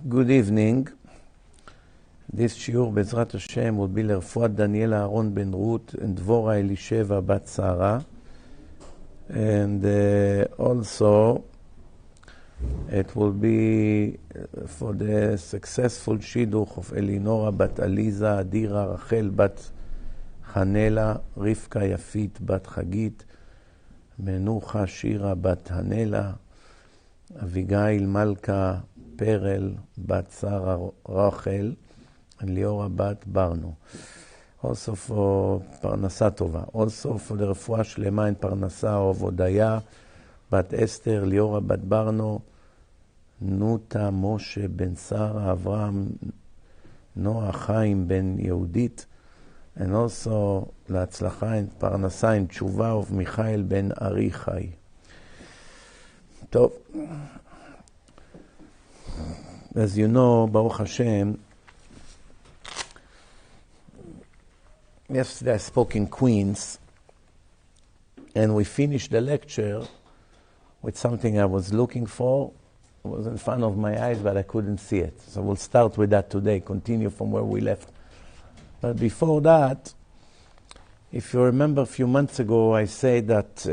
Good evening. This shiur Bezrat Hashem will be לרפואת דניאל אהרון בן רות and דבורה אלישבע בת שרה. And also it will be for the successful shidduch of Elinora bat Aliza, Adira, Rachel bat Hanela, Rivka Yafit bat Chagit, Menucha Shira bat Hanela, Avigail Malka Perel bat Sarah Rachel, and Liora bat Barno. Also for Parnasa Tova. Also for the Refuah Shlema and Parnasa of Odaya bat Esther, Liora bat Barno, Nuta Moshe ben Sarah, Avram, Noah Chaim ben Yehudit, and also להצלחה in Parnasa in Tshuva of Michael ben Ari Chai. טוב. As you know, Baruch Hashem, yesterday I spoke in Queens, and we finished the lecture with something I was looking for. It was in front of my eyes, but I couldn't see it. So we'll start with that today, continue from where we left. But before that, if you remember a few months ago, I said that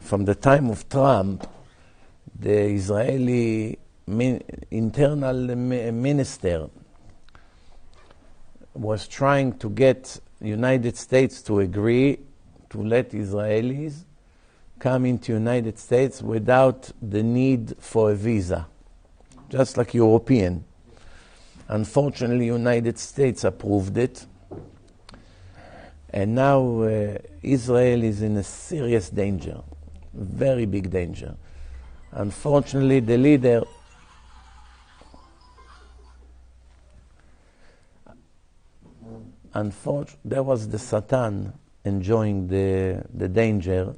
from the time of Trump, the Israeli internal minister was trying to get United States to agree to let Israelis come into United States without the need for a visa, just like European. Unfortunately, United States approved it, and now Israel is in a serious danger, very big danger. Unfortunately, the leader there was the Satan enjoying the danger,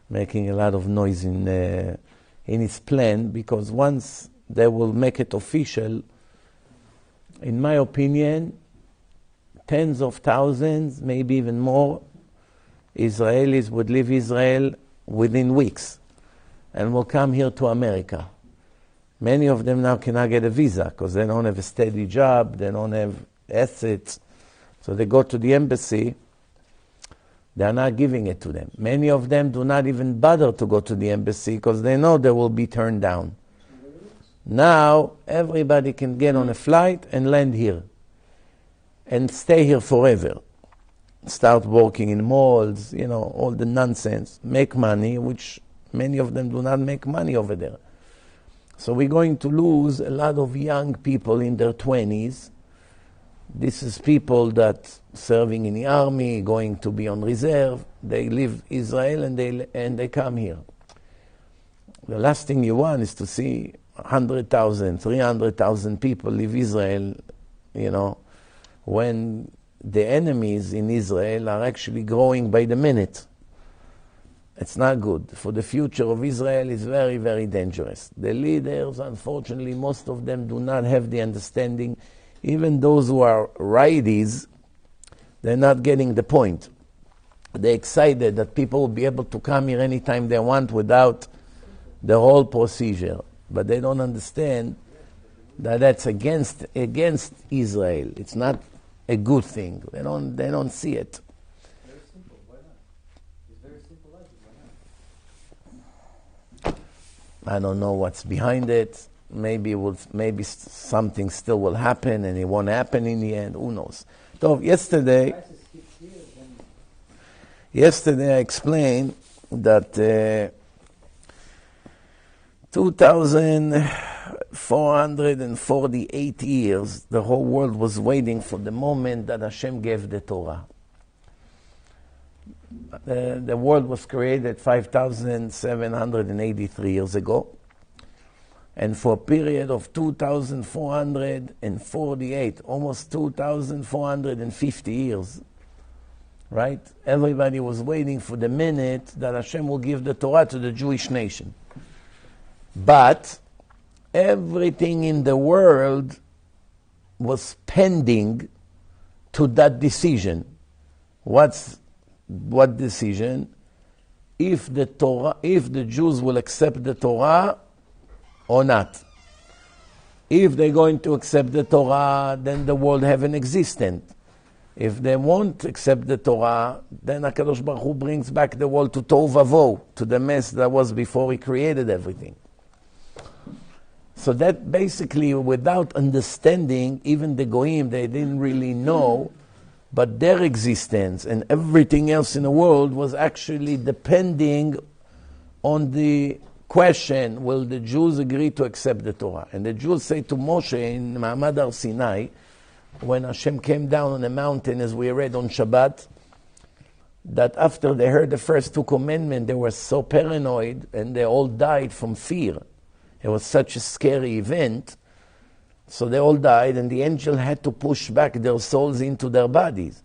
making a lot of noise in his plan, because once they will make it official, in my opinion, tens of thousands, maybe even more, Israelis would leave Israel within weeks and will come here to America. Many of them now cannot get a visa because they don't have a steady job, they don't have assets. So they go to the embassy, they are not giving it to them. Many of them do not even bother to go to the embassy because they know they will be turned down. Now everybody can get on a flight and land here and stay here forever. Start working in malls, all the nonsense, make money, which many of them do not make money over there. So we're going to lose a lot of young people in their 20s. This is people that serving in the army, going to be on reserve. They leave Israel and they come here. The last thing you want is to see 100,000, 300,000 people leave Israel, when the enemies in Israel are actually growing by the minute. It's not good. For the future of Israel is very, very dangerous. The leaders, unfortunately, most of them do not have the understanding. Even those who are righties, they're not getting the point. They're excited that people will be able to come here anytime they want without the whole procedure. But they don't understand that that's against Israel. It's not a good thing. They don't see it. Very simple. Why not? It's very simple logic. Why not? I don't know what's behind it. Maybe something still will happen and it won't happen in the end. Who knows? So yesterday I explained that 2,448 years the whole world was waiting for the moment that Hashem gave the Torah. The world was created 5,783 years ago. And for a period of 2,448, almost 2,450 years, right? Everybody was waiting for the minute that Hashem will give the Torah to the Jewish nation. But everything in the world was pending to that decision. What decision? If the Jews will accept the Torah or not. If they're going to accept the Torah, then the world heaven existent. If they won't accept the Torah, then HaKadosh Baruch Hu brings back the world to Tohu Vavohu, to the mess that was before he created everything. So that basically, without understanding, even the Goyim, they didn't really know, but their existence and everything else in the world was actually depending on the question, will the Jews agree to accept the Torah? And the Jews say to Moshe in Ma'amad Har Sinai, when Hashem came down on the mountain, as we read on Shabbat, that after they heard the first two commandments, they were so paranoid and they all died from fear. It was such a scary event. So they all died, and the angel had to push back their souls into their bodies.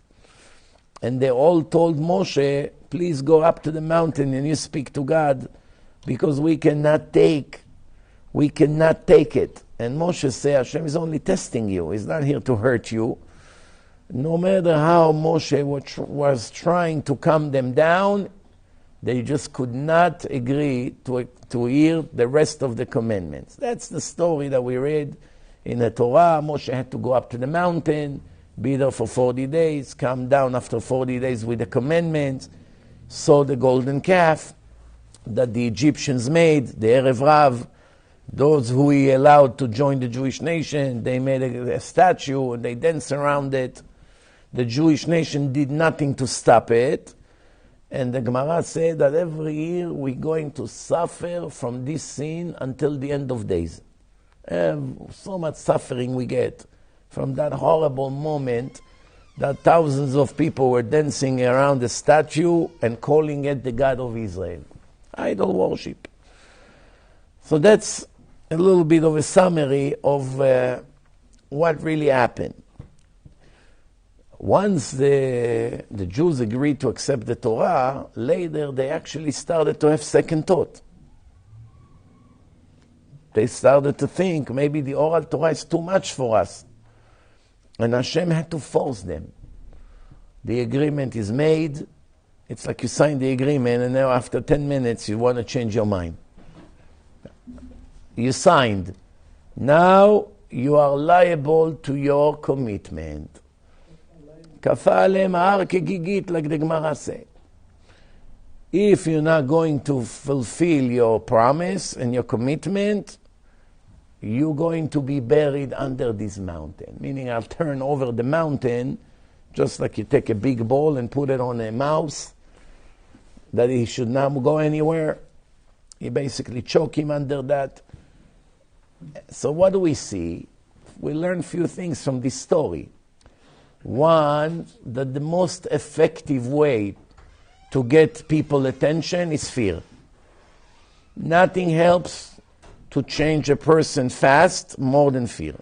And they all told Moshe, please go up to the mountain and you speak to God, because we cannot take it. And Moshe said, Hashem is only testing you. He's not here to hurt you. No matter how Moshe was trying to calm them down, they just could not agree to hear the rest of the commandments. That's the story that we read in the Torah. Moshe had to go up to the mountain, be there for 40 days, come down after 40 days with the commandments, saw the golden calf that the Egyptians made, the Erev Rav. Those who he allowed to join the Jewish nation, they made a statue and they danced around it. The Jewish nation did nothing to stop it. And the Gemara said that every year we're going to suffer from this sin until the end of days. So much suffering we get from that horrible moment that thousands of people were dancing around the statue and calling it the God of Israel. Idol worship. So that's a little bit of a summary of what really happened. Once the Jews agreed to accept the Torah, later they actually started to have second thought. They started to think maybe the oral Torah is too much for us. And Hashem had to force them. The agreement is made. It's like you sign the agreement and now after 10 minutes you want to change your mind. You signed. Now you are liable to your commitment. Kafa alem har kegigit, like the Gemara say. If you're not going to fulfill your promise and your commitment, you're going to be buried under this mountain. Meaning I'll turn over the mountain, just like you take a big ball and put it on a mouse, that he should not go anywhere. You basically choke him under that. So what do we see? We learn a few things from this story. One, that the most effective way to get people attention is fear. Nothing helps to change a person fast more than fear.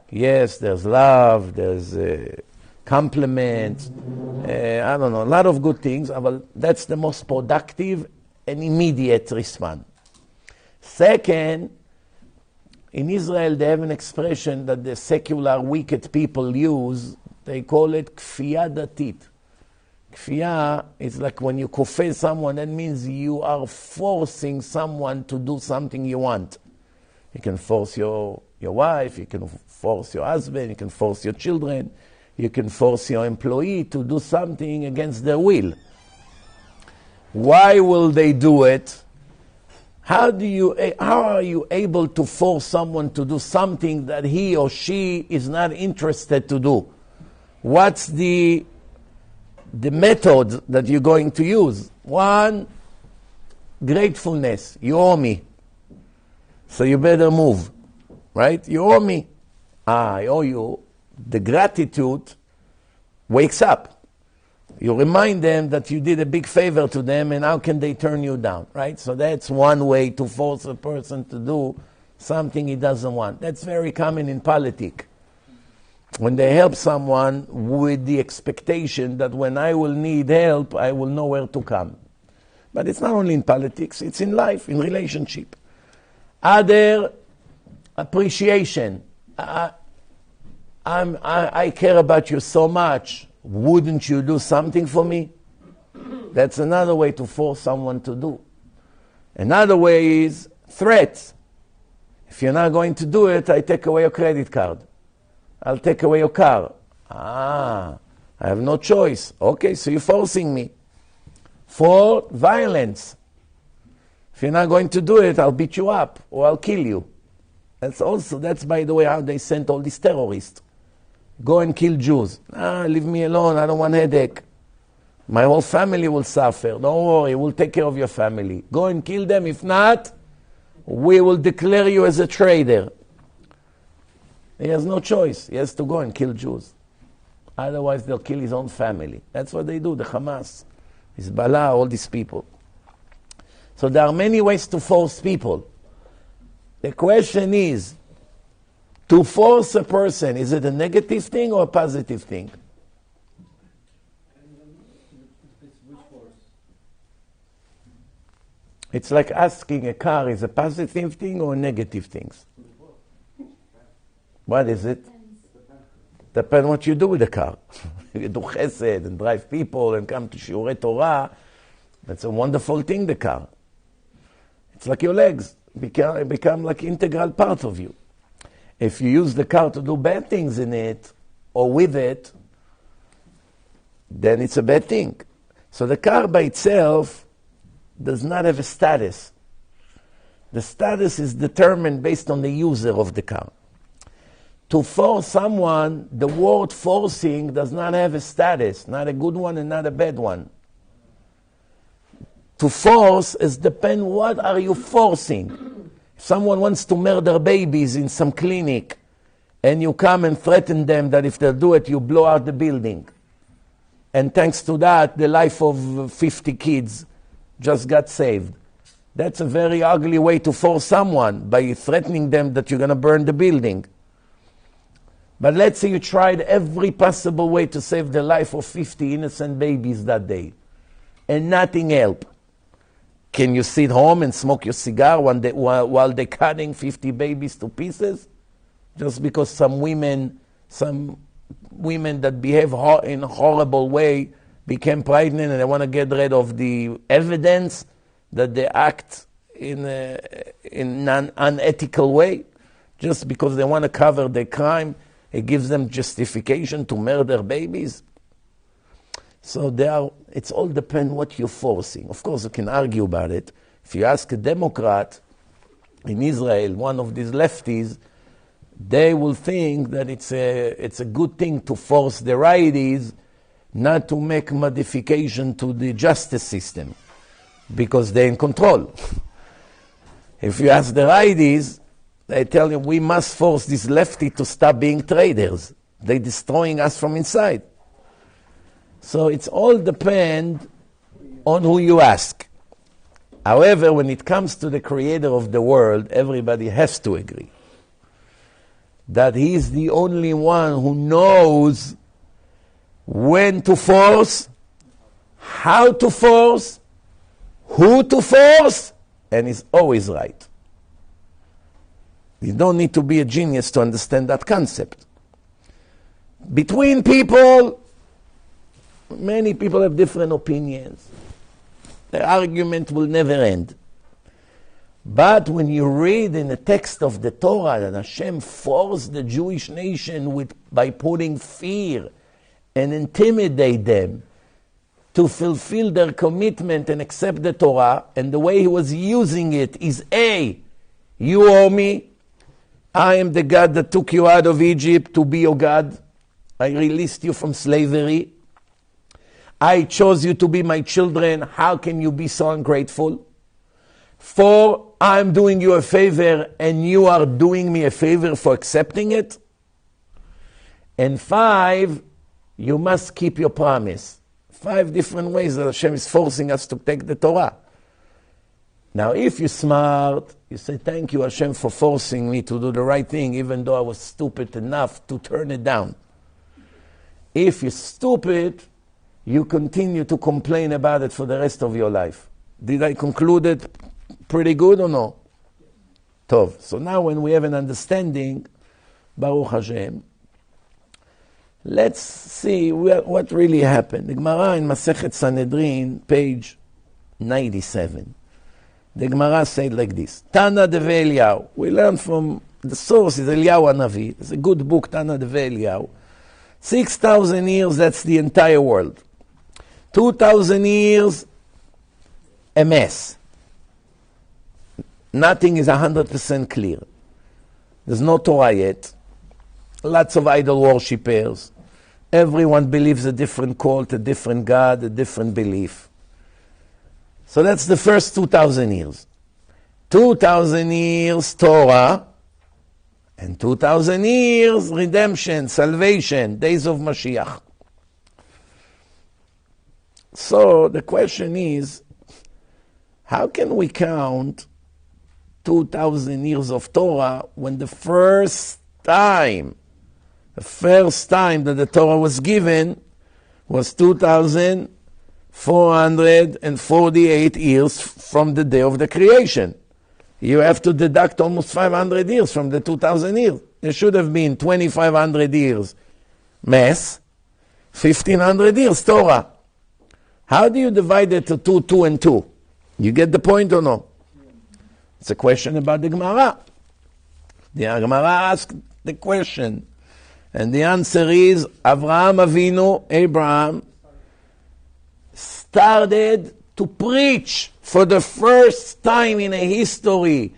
Yes, there's love, there's compliment, I don't know, a lot of good things, but that's the most productive and immediate response. Second, in Israel, they have an expression that the secular, wicked people use. They call it kfiya datit. Kfiya is like when you kofel someone, that means you are forcing someone to do something you want. You can force your wife, you can force your husband, you can force your children, you can force your employee to do something against their will. Why will they do it? How are you able to force someone to do something that he or she is not interested to do? What's the method that you're going to use? One, gratefulness. You owe me, so you better move, right? You owe me. I owe you. The gratitude wakes up. You remind them that you did a big favor to them, and how can they turn you down, right? So that's one way to force a person to do something he doesn't want. That's very common in politics. When they help someone with the expectation that when I will need help, I will know where to come. But it's not only in politics, it's in life, in relationship. Other, appreciation. I care about you so much. Wouldn't you do something for me? That's another way to force someone to do. Another way is threats. If you're not going to do it, I take away your credit card. I'll take away your car. I have no choice. Okay, so you're forcing me for violence. If you're not going to do it, I'll beat you up or I'll kill you. That's by the way how they sent all these terrorists. Go and kill Jews. Leave me alone, I don't want headache. My whole family will suffer. Don't worry, we'll take care of your family. Go and kill them. If not, we will declare you as a traitor. He has no choice. He has to go and kill Jews. Otherwise, they'll kill his own family. That's what they do, the Hamas, Hezbollah, all these people. So there are many ways to force people. The question is, to force a person, is it a negative thing or a positive thing? It's like asking a car, is a positive thing or a negative thing? What is it? Depends what you do with the car. You do chesed and drive people and come to shiurei Torah. That's a wonderful thing, the car. It's like your legs. Become like integral part of you. If you use the car to do bad things in it or with it, then it's a bad thing. So the car by itself does not have a status. The status is determined based on the user of the car. To force someone, the word forcing does not have a status, not a good one and not a bad one. To force is depend what are you forcing. If someone wants to murder babies in some clinic and you come and threaten them that if they do it, you blow out the building. And thanks to that, the life of 50 kids just got saved. That's a very ugly way to force someone, by threatening them that you're going to burn the building. But let's say you tried every possible way to save the life of 50 innocent babies that day, and nothing helped. Can you sit home and smoke your cigar while they're cutting 50 babies to pieces? Just because some women that behave in a horrible way became pregnant and they want to get rid of the evidence that they act in an unethical way, just because they want to cover their crime, it gives them justification to murder babies. So it's all depends what you're forcing. Of course, you can argue about it. If you ask a Democrat in Israel, one of these lefties, they will think that it's a good thing to force the righties not to make modification to the justice system, because they're in control. If you ask the righties, they tell you we must force this lefty to stop being traitors. They're destroying us from inside. So it's all depend on who you ask. However, when it comes to the creator of the world, everybody has to agree that he is the only one who knows when to force, how to force, who to force, and is always right. You don't need to be a genius to understand that concept. Between people, many people have different opinions. The argument will never end. But when you read in the text of the Torah that Hashem forced the Jewish nation by putting fear and intimidate them to fulfill their commitment and accept the Torah, and the way he was using it is A, you owe me, I am the God that took you out of Egypt to be your God, I released you from slavery, I chose you to be my children, how can you be so ungrateful? 4, I'm doing you a favor and you are doing me a favor for accepting it. And 5, you must keep your promise. 5 different ways that Hashem is forcing us to take the Torah. Now, if you're smart, you say, thank you, Hashem, for forcing me to do the right thing, even though I was stupid enough to turn it down. If you're stupid, you continue to complain about it for the rest of your life. Did I conclude it pretty good or no? Tov. So now when we have an understanding, Baruch Hashem, let's see what really happened. The Gemara in Masechet Sanhedrin, page 97. The Gemara said like this. Tana Deve Eliyahu. We learn from the source is Eliyahu Hanavi. It's a good book, Tana Deve Eliyahu. 6,000 years, that's the entire world. 2,000 years, a mess. Nothing is 100% clear. There's no Torah yet. Lots of idol worshippers. Everyone believes a different cult, a different God, a different belief. So that's the first 2,000 years. 2,000 years Torah, and 2,000 years redemption, salvation, days of Mashiach. So the question is, how can we count 2,000 years of Torah when the first time that the Torah was given was 2,448 years from the day of the creation? You have to deduct almost 500 years from the 2,000 years. There should have been 2,500 years mess, 1,500 years Torah. How do you divide it to 2, 2, and 2? You get the point or no? It's a question about the Gemara. The Gemara asked the question, and the answer is Avraham Avinu, Abraham, started to preach for the first time in a history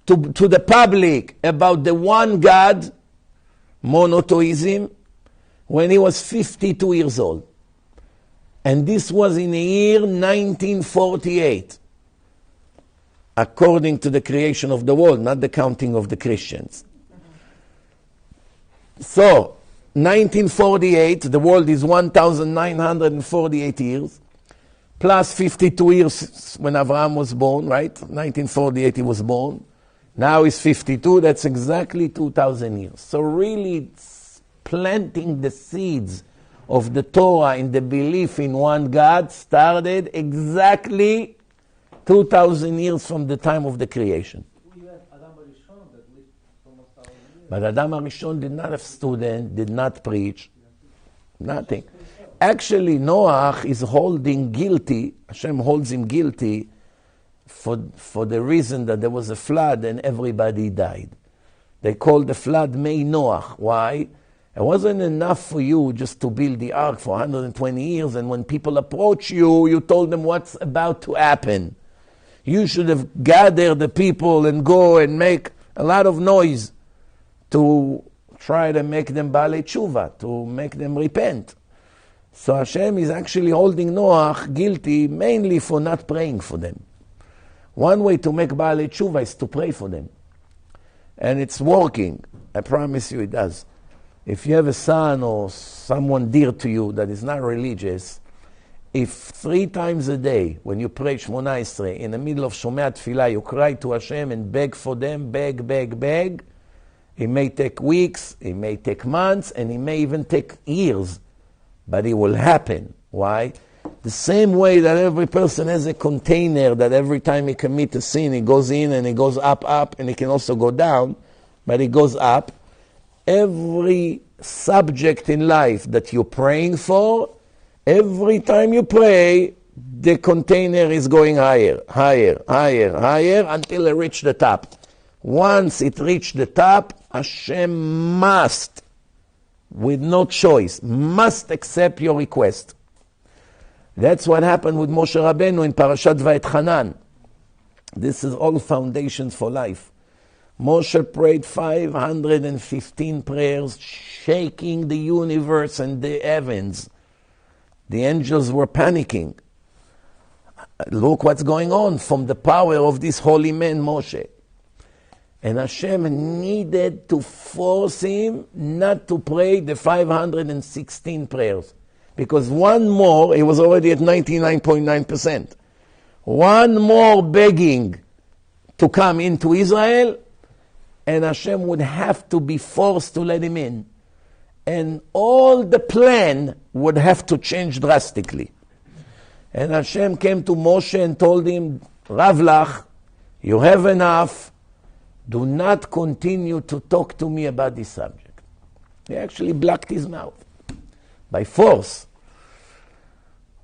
to the public about the one God, monotheism, when he was 52 years old. And this was in the year 1948, according to the creation of the world, not the counting of the Christians. So, 1948, the world is 1,948 years, plus 52 years when Abraham was born, right? 1948 he was born. Now he's 52, that's exactly 2,000 years. So really it's planting the seeds of the Torah in the belief in one God started exactly 2,000 years from the time of the creation. We have Adam Rishon that lived almost 1,000 years. But Adam Rishon did not have students, did not preach, nothing. Actually, Noach is holding guilty, Hashem holds him guilty for the reason that there was a flood and everybody died. They called the flood Mei Noach. Why? It wasn't enough for you just to build the ark for 120 years, and when people approach you, you told them what's about to happen. You should have gathered the people and go and make a lot of noise to try to make them Baalei Tshuva, to make them repent. So Hashem is actually holding Noach guilty mainly for not praying for them. One way to make Baalei Tshuva is to pray for them. And it's working. I promise you it does. If you have a son or someone dear to you that is not religious, if 3 times a day, when you pray Shmona Esrei, in the middle of Shomea Tefillah, you cry to Hashem and beg for them, beg, it may take weeks, it may take months, and it may even take years. But it will happen. Why? The same way that every person has a container that every time he commits a sin, he goes in and he goes up, and he can also go down, but he goes up. Every subject in life that you're praying for, every time you pray, the container is going higher, until it reaches the top. Once it reaches the top, Hashem must, with no choice, must accept your request. That's what happened with Moshe Rabbeinu in Parashat Va'etchanan. This is all foundations for life. Moshe prayed 515 prayers, shaking the universe and the heavens. The angels were panicking. Look what's going on from the power of this holy man, Moshe. And Hashem needed to force him not to pray the 516 prayers. Because one more, he was already at 99.9%. One more begging to come into Israel, and Hashem would have to be forced to let him in. And all the plan would have to change drastically. And Hashem came to Moshe and told him, Ravlach, you have enough. Do not continue to talk to me about this subject. He actually blocked his mouth by force.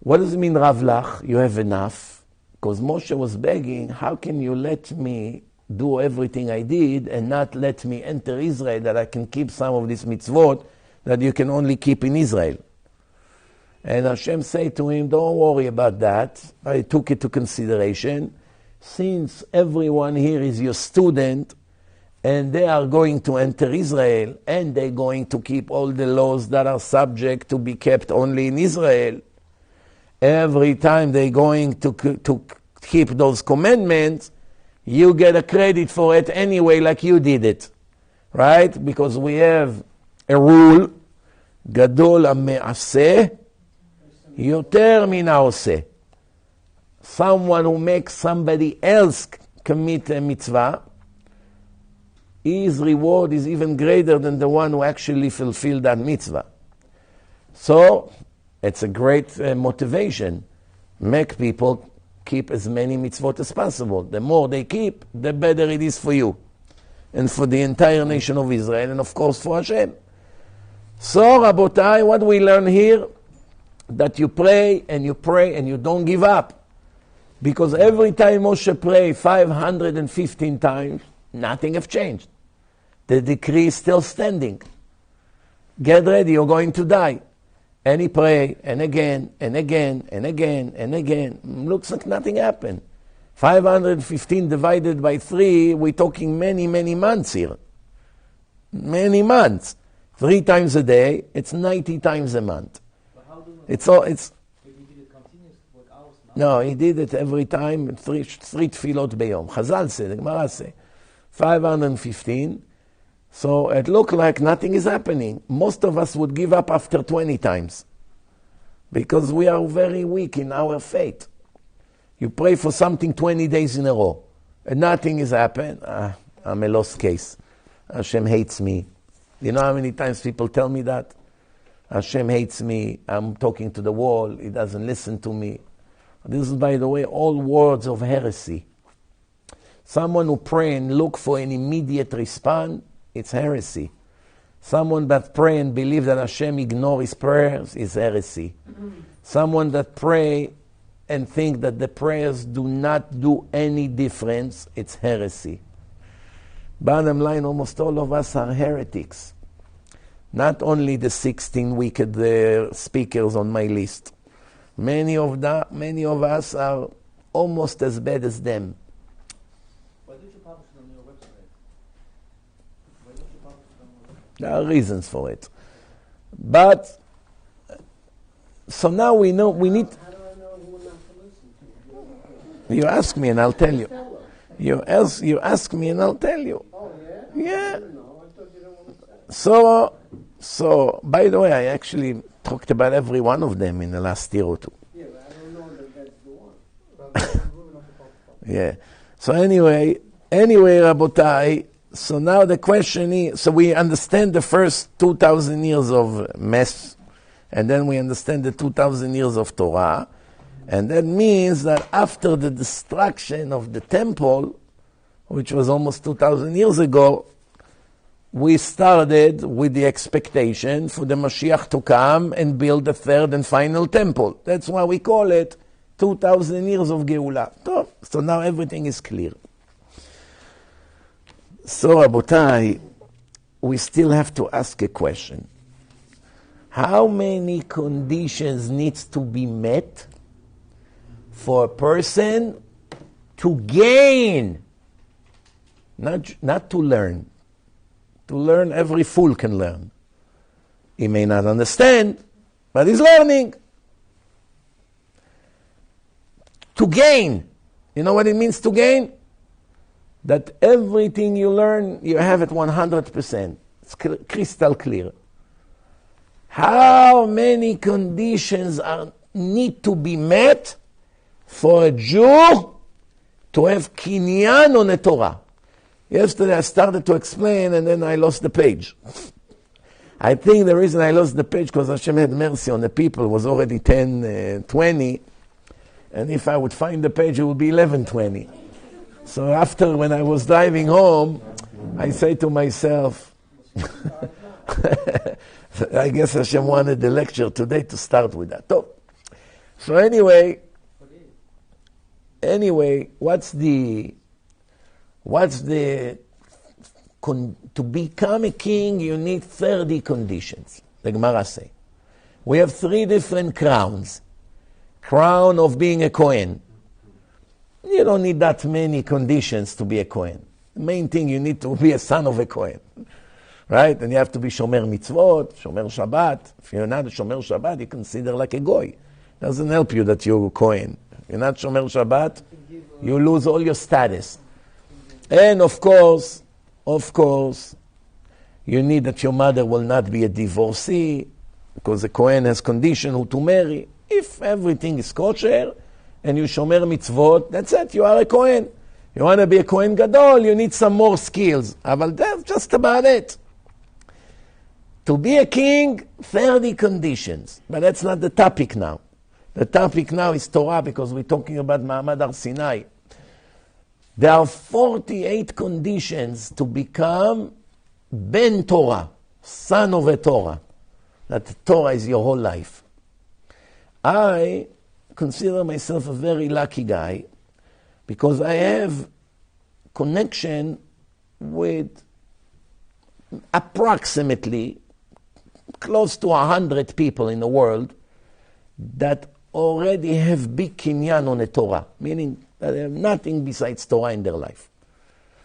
What does it mean, Ravlach? You have enough. Because Moshe was begging, how can you let me do everything I did and not let me enter Israel, that I can keep some of these mitzvot that you can only keep in Israel? And Hashem said to him, don't worry about that. I took it to consideration. Since everyone here is your student, and they are going to enter Israel, and they're going to keep all the laws that are subject to be kept only in Israel, every time they're going to keep those commandments, you get a credit for it anyway, like you did it. Right? Because we have a rule, Gadol HaMe'aseh, Yoter Min HaOseh. Someone who makes somebody else commit a mitzvah, his reward is even greater than the one who actually fulfilled that mitzvah. So, it's a great motivation. Make people keep as many mitzvot as possible. The more they keep, the better it is for you. And for the entire nation of Israel, and of course for Hashem. So, Rabotai, what we learn here? That you pray and you don't give up. Because every time Moshe prayed 515 times, nothing has changed. The decree is still standing. Get ready, you're going to die. And he prayed, and again, and again, and again, and again. Looks like nothing happened. 515 divided by 3, we're talking many, many months here. Many months. 3 times a day, it's 90 times a month. It's all, it's... He did it continuously, like hours No, now? he did it every time, 3 tefillot beyom. Chazal say, the Gemara say. 515. So it looked like nothing is happening. Most of us would give up after 20 times. Because we are very weak in our faith. You pray for something 20 days in a row, and nothing has happened. I'm a lost case. Hashem hates me. You know how many times people tell me that? Hashem hates me. I'm talking to the wall. He doesn't listen to me. This is, by the way, all words of heresy. Someone who pray and look for an immediate response, it's heresy. Someone that pray and believe that Hashem ignore his prayers is heresy. Someone that pray and think that the prayers do not do any difference, it's heresy. Bottom line, almost all of us are heretics. Not only the 16 wicked speakers on my list. Many of us are almost as bad as them. Why did you publish it on your website? Why did you publish it on your website? There are reasons for it. But, so now we know, we need... How do I know who not to listen to? You ask me and I'll tell you. You ask me and I'll tell you. Oh, yeah? Yeah. I didn't know. I thought you didn't want to say. So, by the way, I actually talked about every one of them in the last year or two. Yeah, but I don't know that that's the one. Yeah. So anyway, Rabotai, so now the question is, so we understand the first 2,000 years of mess, and then we understand the 2,000 years of Torah, and that means that after the destruction of the temple, which was almost 2,000 years ago, we started with the expectation for the Mashiach to come and build the third and final temple. That's why we call it 2,000 years of Geulah. So now everything is clear. So, Rabotai, we still have to ask a question. How many conditions needs to be met for a person to gain, not to learn? To learn, every fool can learn. He may not understand, but he's learning. To gain. You know what it means to gain? That everything you learn, you have it 100%. It's crystal clear. How many conditions need to be met for a Jew to have kinyan on the Torah? Yesterday I started to explain and then I lost the page. I think the reason I lost the page because Hashem had mercy on the people. It was already 10:20, and if I would find the page it would be 11:20. So after, when I was driving home, I say to myself, I guess Hashem wanted the lecture today to start with that. So anyway, Anyway, to become a king, you need 30 conditions. The Gemara say. We have 3 different crowns. Crown of being a Kohen. You don't need that many conditions to be a Kohen. The main thing, you need to be a son of a Kohen. Right? And you have to be Shomer Mitzvot, Shomer Shabbat. If you're not a Shomer Shabbat, you consider like a Goy. Doesn't help you that you're a Kohen. If you're not Shomer Shabbat, you lose all your status. And of course, you need that your mother will not be a divorcee, because the Kohen has condition who to marry. If everything is kosher, and you Shomer Mitzvot, that's it, you are a Kohen. You want to be a Kohen Gadol, you need some more skills. But that's just about it. To be a king, 30 conditions. But that's not the topic now. The topic now is Torah, because we're talking about Ma'amad Har Sinai. There are 48 conditions to become Ben Torah, son of a Torah. That Torah is your whole life. I consider myself a very lucky guy, because I have connection with approximately close to 100 people in the world that already have big kinyan on the Torah, meaning that they have nothing besides Torah in their life.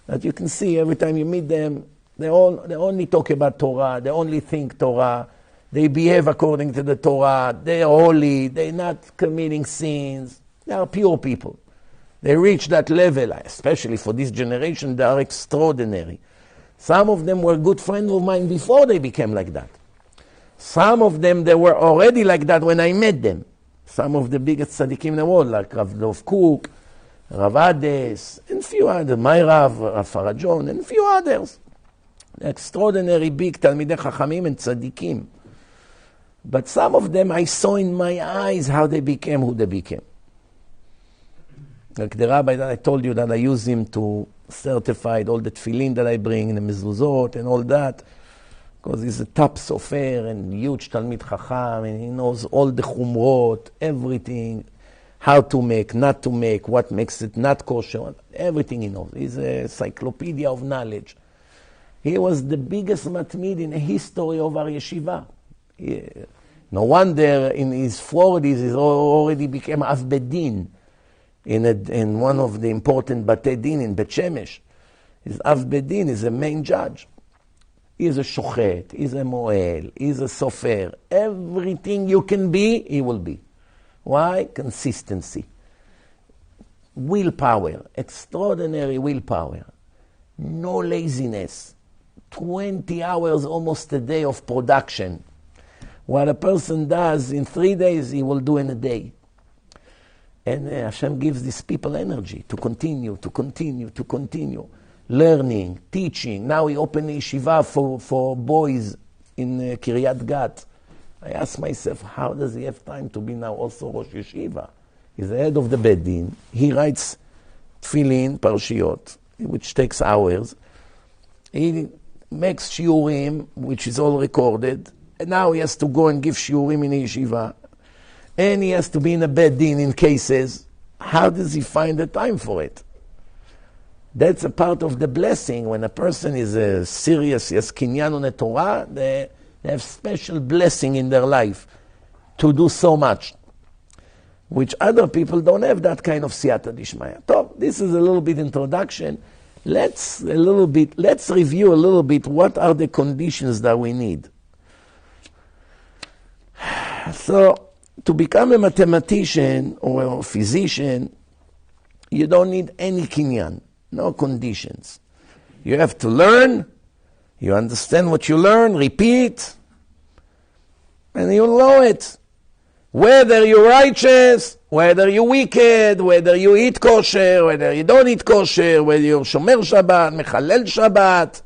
That you can see every time you meet them, they only talk about Torah, they only think Torah, they behave according to the Torah, they are holy, they're not committing sins, they are pure people. They reach that level, especially for this generation, they are extraordinary. Some of them were good friends of mine before they became like that. Some of them, they were already like that when I met them. Some of the biggest tzaddikim in the world, like Rav Dov Cook, Rav Ades, and few others, my Rav Farajon, and few others. Extraordinary big Talmidei Chachamim and tzaddikim. But some of them I saw in my eyes how they became who they became. Like the rabbi that I told you that I use him to certify all the tefillin that I bring in the mezuzot and all that, because he's a top sofer and huge Talmid Chacham, and he knows all the chumrot, everything, how to make, not to make, what makes it not kosher, everything he knows. He's a encyclopedia of knowledge. He was the biggest matmid in the history of our yeshiva. No wonder in his 40s he already became Av Bedin in one of the important Batei Din in Bet Shemesh. His Av Bedin is a main judge. He is a shochet, he is a moel, he is a sofer. Everything you can be, he will be. Why? Consistency. Willpower, extraordinary willpower. No laziness. 20 hours almost a day of production. What a person does in 3 days, he will do in a day. And Hashem gives these people energy to continue. Learning, teaching. Now he opened a yeshiva for boys in Kiryat Gat. I ask myself, how does he have time to be now also Rosh Yeshiva? He's the head of the Beit Din. He writes tefillin, parshiyot, which takes hours. He makes shiurim, which is all recorded. And now he has to go and give shiurim in a yeshiva. And he has to be in a Beit Din in cases. How does he find the time for it? That's a part of the blessing. When a person is serious, yes, kinyan on the Torah, they have special blessing in their life to do so much, which other people don't have that kind of siyata dishmaya. So, this is a little bit introduction. Let's review a little bit what are the conditions that we need. So, to become a mathematician or a physician, you don't need any kinyan. No conditions. You have to learn, you understand what you learn, repeat, and you'll know it. Whether you're righteous, whether you're wicked, whether you eat kosher, whether you don't eat kosher, whether you're shomer Shabbat, mechalel Shabbat,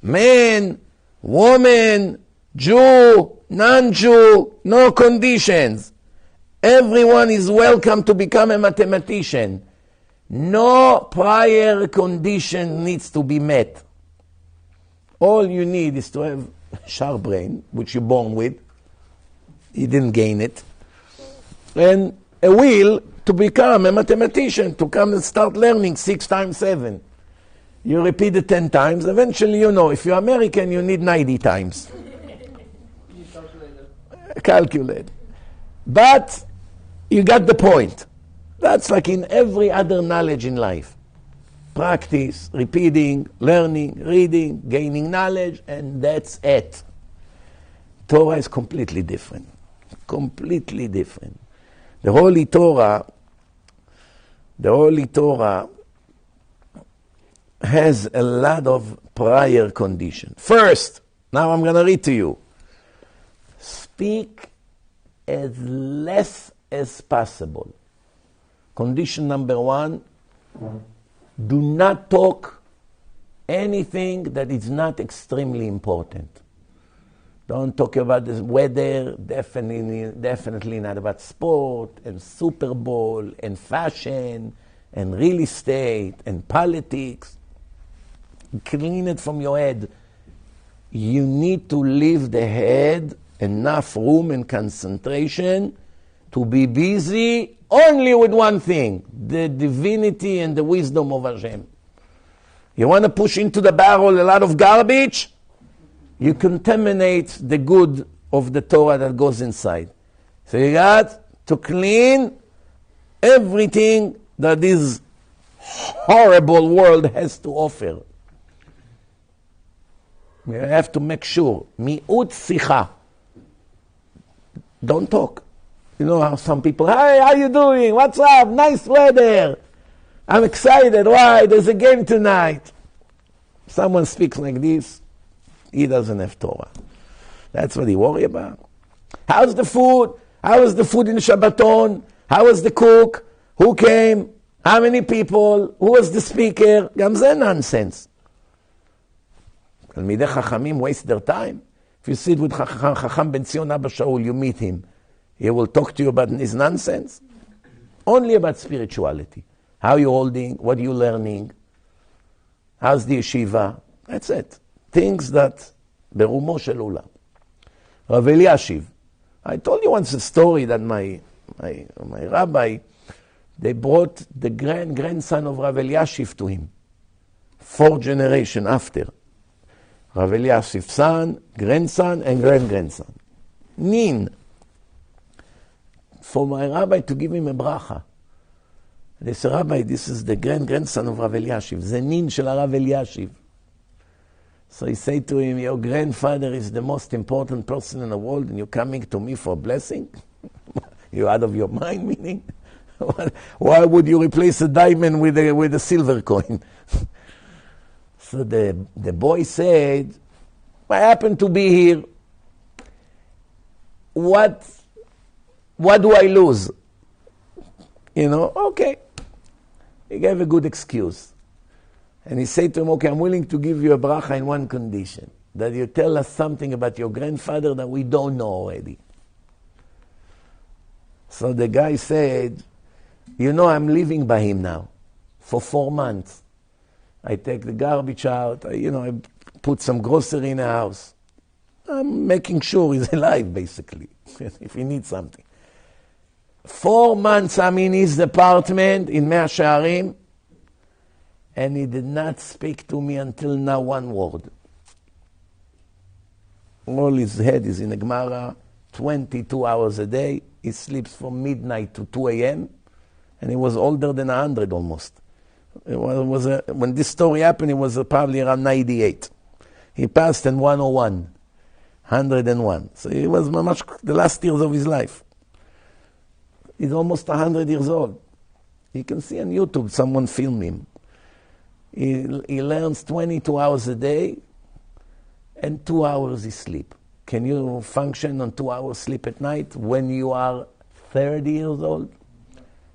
man, woman, Jew, non-Jew, no conditions. Everyone is welcome to become a mathematician. No prior condition needs to be met. All you need is to have a sharp brain, which you're born with. You didn't gain it. And a will to become a mathematician, to come and start learning 6 times 7. You repeat it 10 times, eventually you know, if you're American, you need 90 times. You calculate. Calculate. But you got the point. That's like in every other knowledge in life. Practice, repeating, learning, reading, gaining knowledge, and that's it. Torah is completely different. Completely different. The Holy Torah has a lot of prior conditions. First, now I'm going to read to you. Speak as less as possible. Condition number 1, do not talk anything that is not extremely important. Don't talk about the weather, definitely not about sport and Super Bowl and fashion and real estate and politics. Clean it from your head. You need to leave the head enough room and concentration to be busy only with one thing, the divinity and the wisdom of Hashem. You want to push into the barrel a lot of garbage? You contaminate the good of the Torah that goes inside. So you got to clean everything that this horrible world has to offer. You have to make sure. Mi'ut sicha. Don't talk. You know how some people, hey, how you doing? What's up? Nice weather. I'm excited. Why? There's a game tonight. Someone speaks like this, he doesn't have Torah. That's what he worry about. How's the food? How was the food in Shabbaton? How was the cook? Who came? How many people? Who was the speaker? גם זה nonsense. תלמידי חכמים waste their time. If you sit with Chacham Ben Zion Abba Shaul, you meet him. He will talk to you about his nonsense. Only about spirituality. How are you holding? What are you learning? How's the yeshiva? That's it. Things that berumo shel olam. Rav Eliashiv. I told you once a story that my rabbi, they brought the grandson of Rav Eliashiv to him. 4 generations after. Rav Eliashiv's son, grandson, and grandson. Nin. For my rabbi to give him a bracha. They said, Rabbi, this is the grandson of Rav Eliashiv, the nin shel Rav Eliashiv. So he said to him, your grandfather is the most important person in the world and you're coming to me for a blessing? You're out of your mind, meaning? Why would you replace a diamond with a silver coin? So the boy said, I happen to be here. What do I lose? You know, okay. He gave a good excuse. And he said to him, okay, I'm willing to give you a bracha in one condition. That you tell us something about your grandfather that we don't know already. So the guy said, you know, I'm living by him now for 4 months. I take the garbage out, I put some grocery in the house. I'm making sure he's alive, basically, if he needs something. 4 months I'm in his apartment in Mea Shearim, and he did not speak to me until now 1 word. All his head is in the Gemara, 22 hours a day. He sleeps from midnight to 2 a.m., and he was older than 100 almost. When this story happened, he was probably around 98. He passed in 101, 101. So he was much the last years of his life. He's almost 100 years old. You can see on YouTube, someone filmed him. He learns 22 hours a day, and 2 hours he sleep. Can you function on 2 hours sleep at night when you are 30 years old?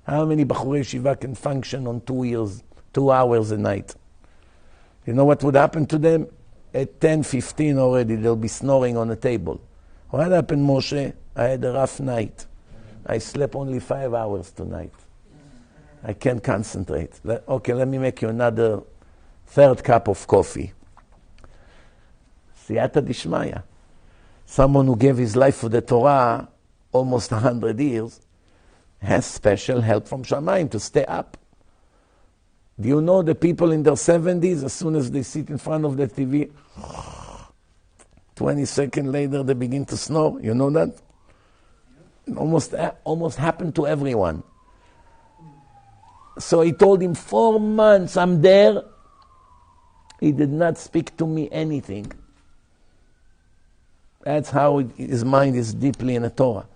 How many Bachurei Yeshiva can function on 2 hours a night? You know what would happen to them? At 10:15 already, they'll be snoring on the table. What happened, Moshe? I had a rough night. I slept only 5 hours tonight. I can't concentrate. Okay, let me make you another 3rd cup of coffee. Siyata Dishmaya. Someone who gave his life for the Torah almost 100 years, has special help from Shamayim to stay up. Do you know the people in their 70s, as soon as they sit in front of the TV, 20 seconds later they begin to snore? You know that? It almost happened to everyone. So he told him, 4 months I'm there. He did not speak to me anything. That's how his mind is deeply in the Torah.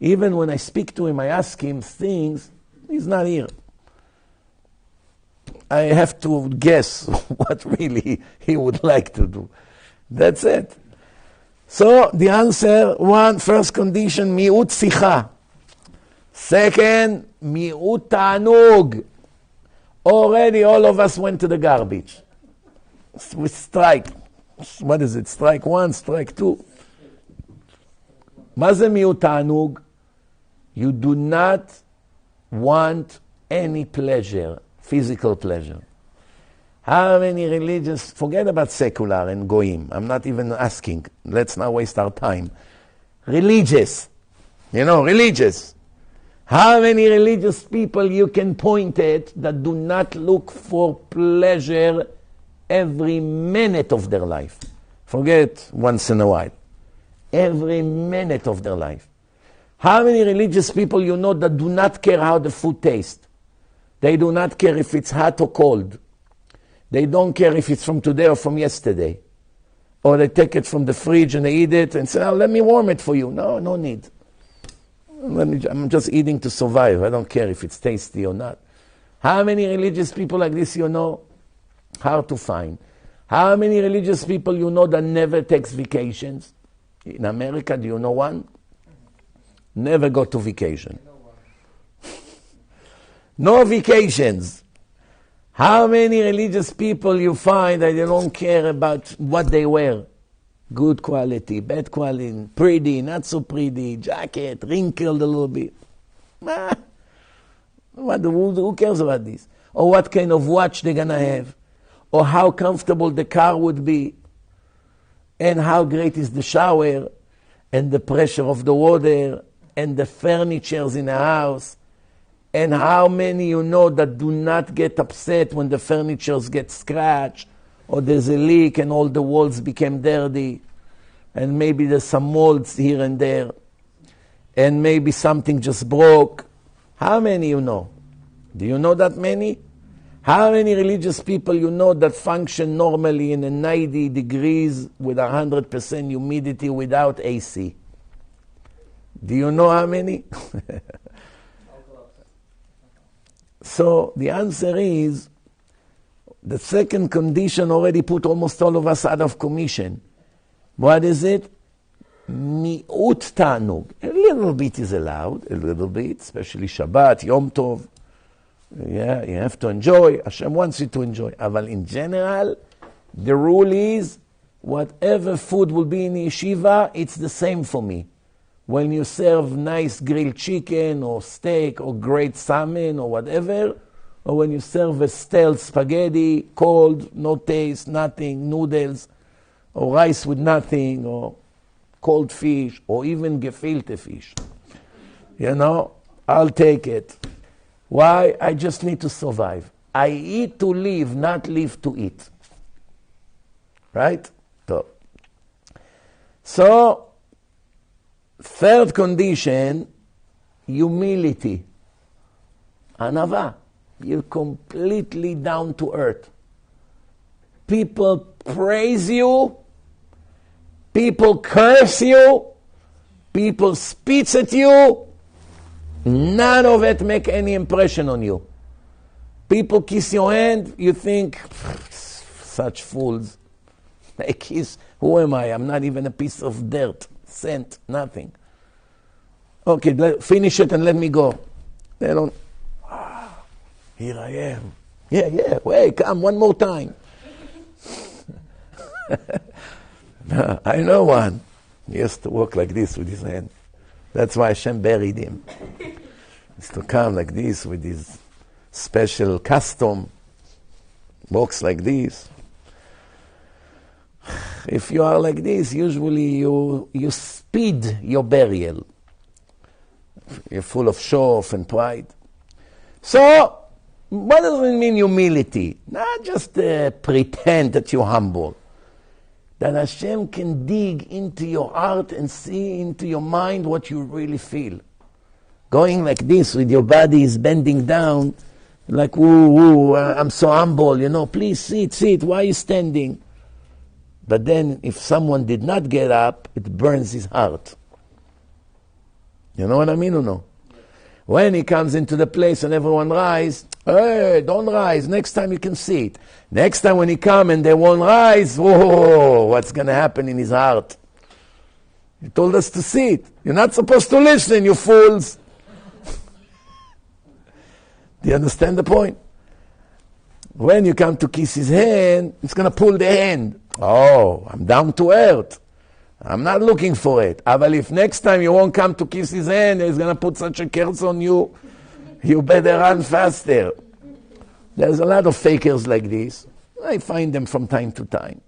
Even when I speak to him, I ask him things, he's not here. I have to guess what really he would like to do. That's it. So the answer, first condition, mi'ut sicha. Second, mi'ut ta'anug. Already all of us went to the garbage. We strike. What is it? Strike 1, strike 2. מה זה מיעוט תענוג? You do not want any pleasure, physical pleasure. How many religions, forget about secular and goyim, I'm not even asking, let's not waste our time. Religious, religious. How many religious people you can point at that do not look for pleasure every minute of their life? Forget once in a while. Every minute of their life. How many religious people you know that do not care how the food tastes? They do not care if it's hot or cold. They don't care if it's from today or from yesterday. Or they take it from the fridge and they eat it and say, let me warm it for you. No need. I'm just eating to survive. I don't care if it's tasty or not. How many religious people like this you know? Hard to find. How many religious people you know that never takes vacations? In America, do you know one? Never go to vacation. No vacations. How many religious people you find that they don't care about what they wear? Good quality, bad quality, pretty, not so pretty, jacket, wrinkled a little bit. Who cares about this? Or what kind of watch they're going to have? Or how comfortable the car would be? And how great is the shower? And the pressure of the water? And the furnitures in the house? And how many you know that do not get upset when the furnitures get scratched? Or there's a leak and all the walls became dirty? And maybe there's some molds here and there? And maybe something just broke? How many you know? Do you know that many? How many religious people you know that function normally in a 90 degrees with 100% humidity without AC? Do you know how many? So the answer is, the second condition already put almost all of us out of commission. What is it? Mi'ut ta'anug. A little bit is allowed, a little bit, especially Shabbat, Yom Tov. Yeah, you have to enjoy. Hashem wants you to enjoy. But in general, the rule is, whatever food will be in yeshiva, it's the same for me. When you serve nice grilled chicken or steak or great salmon or whatever, or when you serve a stale spaghetti, cold, no taste, nothing, noodles, or rice with nothing, or cold fish, or even gefilte fish. I'll take it. Why? I just need to survive. I eat to live, not live to eat. Right? So, third condition, humility. Anava. You're completely down to earth. People praise you. People curse you. People spit at you. None of it make any impression on you. People kiss your hand, you think, such fools. They kiss, who am I? I'm not even a piece of dirt, scent, nothing. Okay, finish it and let me go. They don't, here I am. Yeah, wait, come one more time. I know one. He used to walk like this with his hand. That's why Hashem buried him. He used to come like this with his special custom. Walks like this. If you are like this, usually you speed your burial. You're full of show-off and pride. So, what does it mean humility? Not just pretend that you're humble. That Hashem can dig into your heart and see into your mind what you really feel. Going like this with your body is bending down, like, woo, I'm so humble, please sit, why are you standing? But then if someone did not get up, it burns his heart. You know what I mean or no? When he comes into the place and everyone rise, hey, don't rise, next time you can sit. Next time when he come and they won't rise, whoa, what's going to happen in his heart? He told us to sit. You're not supposed to listen, you fools. Do you understand the point? When you come to kiss his hand, it's going to pull the hand. Oh, I'm down to earth. I'm not looking for it. But if next time you won't come to kiss his hand, he's going to put such a curse on you, you better run faster. There's a lot of fakers like this. I find them from time to time.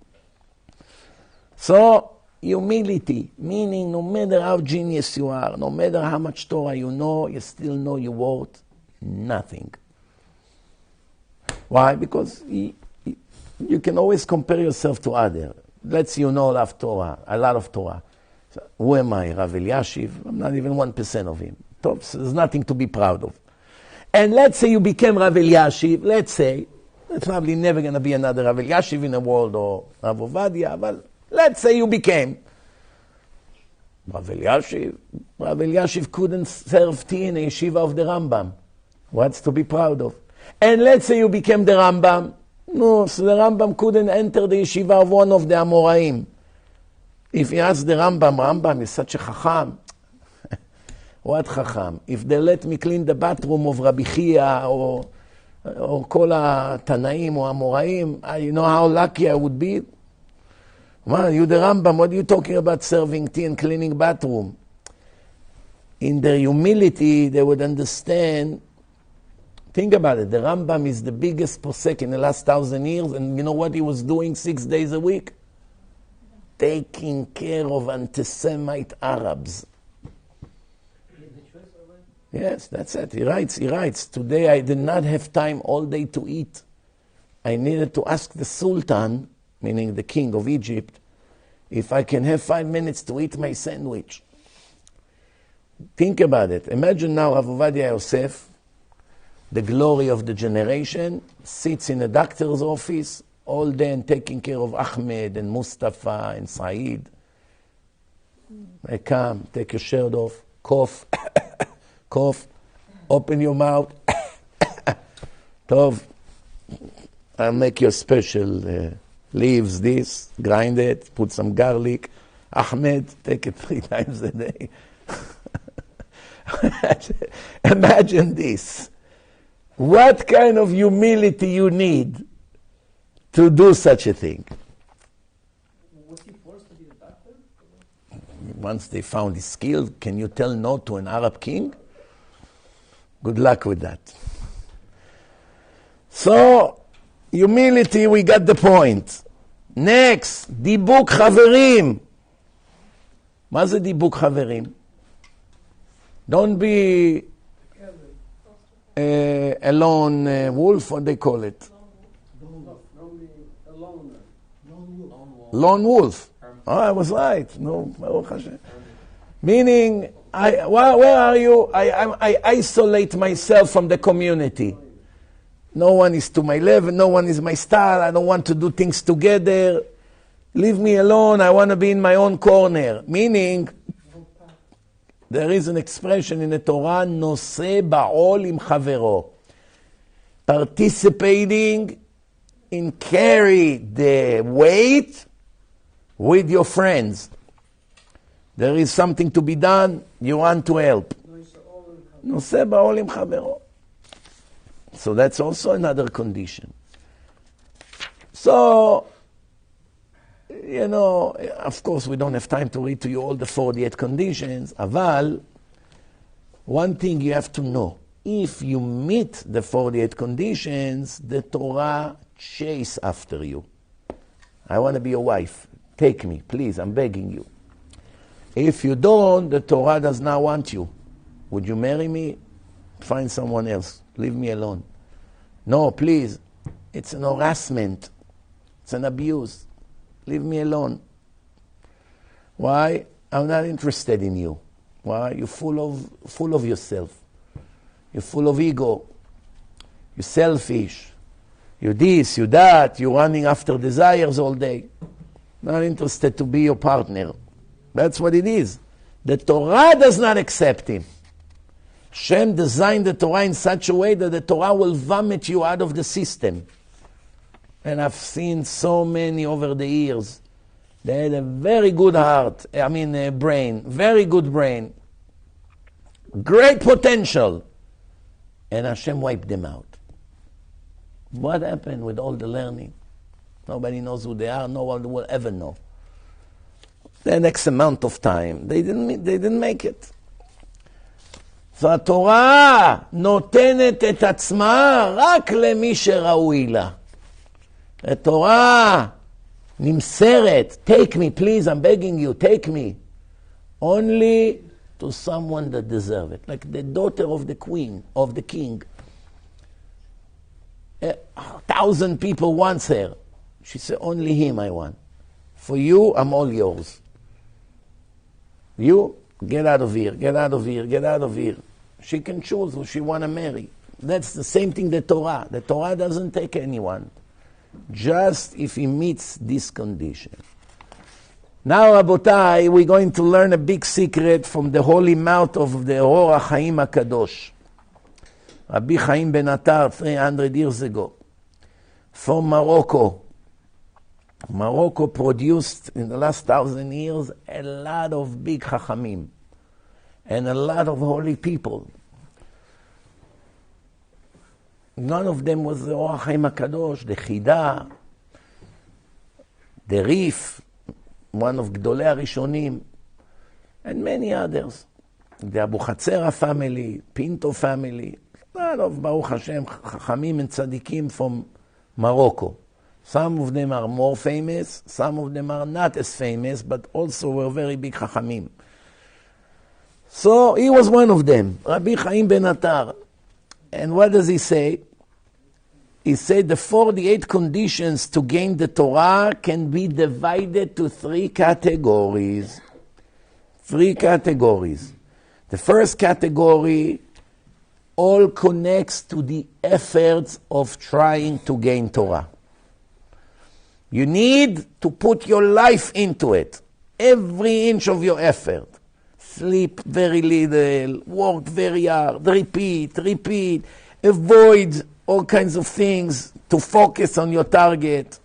So, humility, meaning no matter how genius you are, no matter how much Torah you know, you still know you're worth nothing. Why? Because you can always compare yourself to others. Let's say you know a lot of Torah. So, who am I, Rav Eliashiv? I'm not even 1% of him. So there's nothing to be proud of. And let's say you became Rav Eliashiv, let's say, there's probably never going to be another Rav Eliashiv in the world or Rav Ovadia, but let's say you became Rav Eliashiv. Rav Eliashiv couldn't serve tea in a yeshiva of the Rambam. What's to be proud of? And let's say you became the Rambam. No, so the Rambam couldn't enter the yeshiva of one of the Amoraim. If you ask the Rambam is such a chacham. What chacham? If they let me clean the bathroom of Rabbi Chia or kol Tanaim or Amoraim, you know how lucky I would be? Well, you the Rambam, what are you talking about serving tea and cleaning bathroom? In their humility, they would understand. Think about it. The Rambam is the biggest posek in the last 1,000 years, and you know what he was doing 6 days a week? Taking care of anti-Semite Arabs. Yes, that's it. He writes, today I did not have time all day to eat. I needed to ask the Sultan, meaning the king of Egypt, if I can have 5 minutes to eat my sandwich. Think about it. Imagine now Rav Ovadia Yosef, the glory of the generation, sits in a doctor's office all day and taking care of Ahmed and Mustafa and Saeed. They come, take your shirt off, cough, cough, open your mouth. Tov, I'll make you special leaves, this, grind it, put some garlic. Ahmed, take it 3 times a day. Imagine this. What kind of humility you need to do such a thing? Was he forced to be the doctor? Once they found his skill, can you tell no to an Arab king? Good luck with that. So, humility, we got the point. Next, דיבוק חברים. מה זה דיבוק חברים? Don't be a lone wolf, what they call it? Lone wolf. Oh, I was right. No, Baruch Hashem. Meaning, where are you? I isolate myself from the community. No one is to my level, no one is my style, I don't want to do things together. Leave me alone, I want to be in my own corner. Meaning, there is an expression in the Torah, נושא בעול עם חברו. Participating in carry the weight with your friends. There is something to be done, you want to help. נושא בעול עם חברו. So that's also another condition. So, you know, of course we don't have time to read to you all the 48 conditions, אבל one thing you have to know, if you meet the 48 conditions, the Torah chase after you. I want to be your wife. Take me, please, I'm begging you. If you don't, the Torah does not want you. Would you marry me? Find someone else. Leave me alone. No, please. It's an harassment. It's an abuse. Leave me alone. Why? I'm not interested in you. Why? You're full of yourself. You're full of ego. You're selfish. You're this, you're that. You're running after desires all day. Not interested to be your partner. That's what it is. The Torah does not accept him. Hashem designed the Torah in such a way that the Torah will vomit you out of the system. And I've seen so many over the years. They had a very good brain, very good brain, great potential, and Hashem wiped them out. What happened with all the learning? Nobody knows who they are, no one will ever know. The next amount of time, they didn't make it. והתורה נותנת את עצמה רק למי שראוי לה. התורה נמסרת, take me please, I'm begging you, take me. Only to someone that deserves it. Like the daughter of the queen, of the king. 1,000 people want her. She said, only him I want. For you, I'm all yours. You, get out of here, get out of here, get out of here. She can choose who she want to marry. That's the same thing the Torah. The Torah doesn't take anyone. Just if he meets this condition. Now, Rabotai, we're going to learn a big secret from the holy mouth of the Or HaChaim HaKadosh. Rabbi Chaim ben Attar, 300 years ago. From Morocco. Morocco produced, in the last 1,000 years, a lot of big Chachamim. And a lot of holy people. None of them was the Or HaChaim HaKadosh, the Chida, the Rif, one of Gdolei HaRishonim, and many others. The Abu Chatzera family, Pinto family, a lot of Baruch Hashem, Chachamim and Tzadikim from Morocco. Some of them are more famous, some of them are not as famous, but also were very big Chachamim. So he was one of them, Rabbi Chaim ben Attar. And what does he say? He said the 48 conditions to gain the Torah can be divided to 3 categories. 3 categories. The first category all connects to the efforts of trying to gain Torah. You need to put your life into it. Every inch of your effort. Sleep very little, work very hard, repeat, avoid all kinds of things to focus on your target.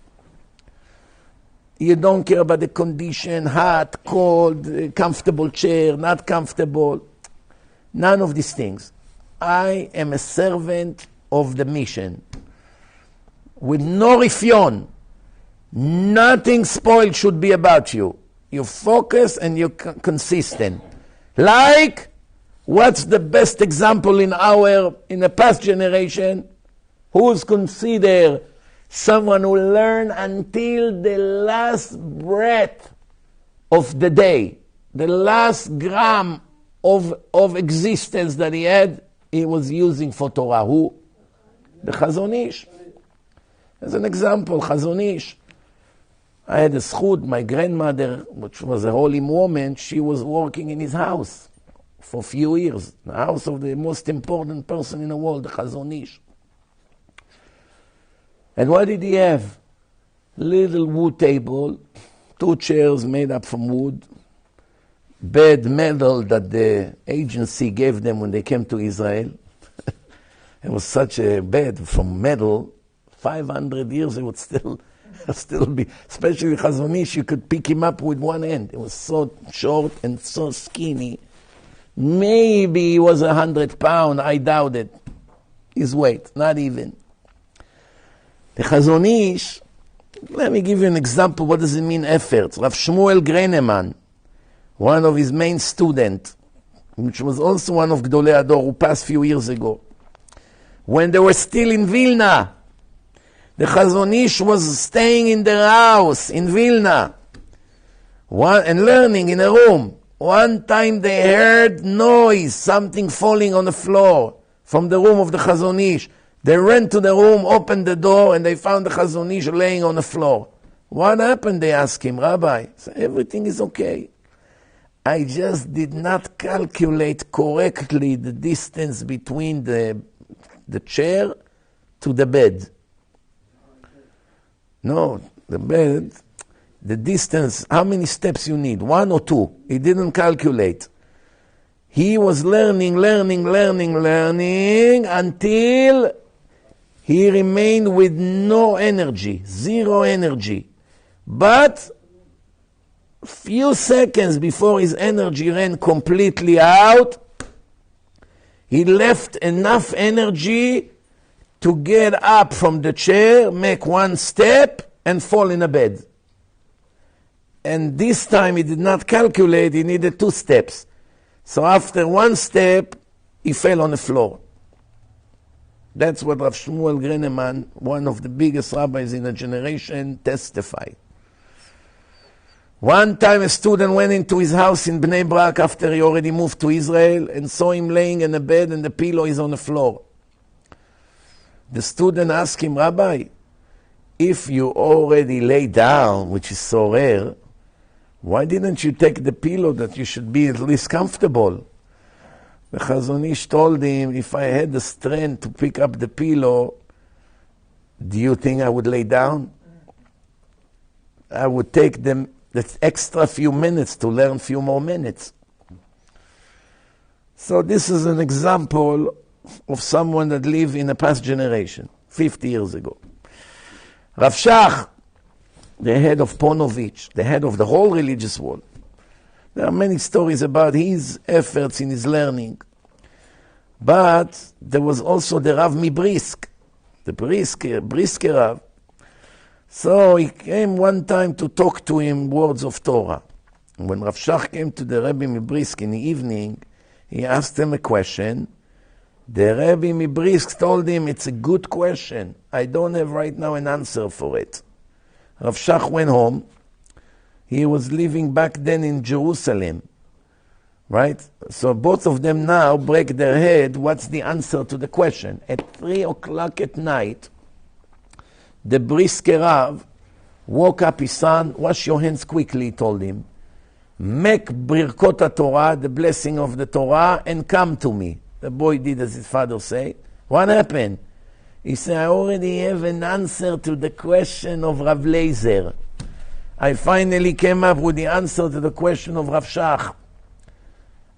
You don't care about the condition, hot, cold, comfortable chair, not comfortable. None of these things. I am a servant of the mission. With no rifyon. Nothing spoiled should be about you. You focus and you're consistent. Like, what's the best example in the past generation? Who's considered someone who learned until the last breath of the day, the last gram of existence that he had, he was using for Torah. Who? The Chazon Ish. As an example, Chazon Ish. I had a schut, my grandmother, which was a holy woman, she was working in his house for a few years. The house of the most important person in the world, the Chazon Ish. And what did he have? Little wood table, 2 chairs made up from wood, bed metal that the agency gave them when they came to Israel. It was such a bed from metal, 500 years it would still be, especially Chazon Ish, you could pick him up with one hand. It was so short and so skinny. Maybe he was 100 pounds, I doubt it. His weight, not even. The Chazon Ish, let me give you an example. What does it mean, efforts? Rav Shmuel Greneman, one of his main students, which was also one of Gdolei Ador, who passed a few years ago. When they were still in Vilna, the Chazon Ish was staying in their house in Vilna and learning in a room. One time they heard noise, something falling on the floor from the room of the Chazon Ish. They ran to the room, opened the door, and they found the Chazon Ish laying on the floor. What happened? They asked him. Rabbi, so everything is okay. I just did not calculate correctly the distance between the chair to the bed. No, the bed, the distance, how many steps you need, 1 or 2. He didn't calculate. He was learning until he remained with no energy, 0 energy. But few seconds before his energy ran completely out, he left enough energy to get up from the chair, make 1 step, and fall in a bed. And this time he did not calculate, he needed 2 steps. So after 1 step, he fell on the floor. That's what Rav Shmuel Greneman, one of the biggest rabbis in a generation, testified. One time a student went into his house in Bnei Brak after he already moved to Israel and saw him laying in a bed and the pillow is on the floor. The student asked him, Rabbi, if you already lay down, which is so rare, why didn't you take the pillow that you should be at least comfortable? The Chazon Ish told him, if I had the strength to pick up the pillow, do you think I would lay down? I would take them the extra few minutes to learn few more minutes. So this is an example of someone that lived in a past generation, 50 years ago. Rav Shach, the head of Ponovitch, the head of the whole religious world. There are many stories about his efforts in his learning. But there was also the Rav Mibrisk, the Brisker Rav. So he came one time to talk to him words of Torah. And when Rav Shach came to the Rabbi Mibrisk in the evening, he asked him a question. The Rabbi Mibrisk told him, it's a good question. I don't have right now an answer for it. Rav Shach went home. He was living back then in Jerusalem, right? So both of them now break their head, what's the answer to the question? At 3 o'clock at night, the Brisker Rav woke up his son, wash your hands quickly, he told him. Make Birkot Torah, the blessing of the Torah, and come to me. The boy did as his father said. What happened? He said, I already have an answer to the question of Rav Leizer. I finally came up with the answer to the question of Rav Shach.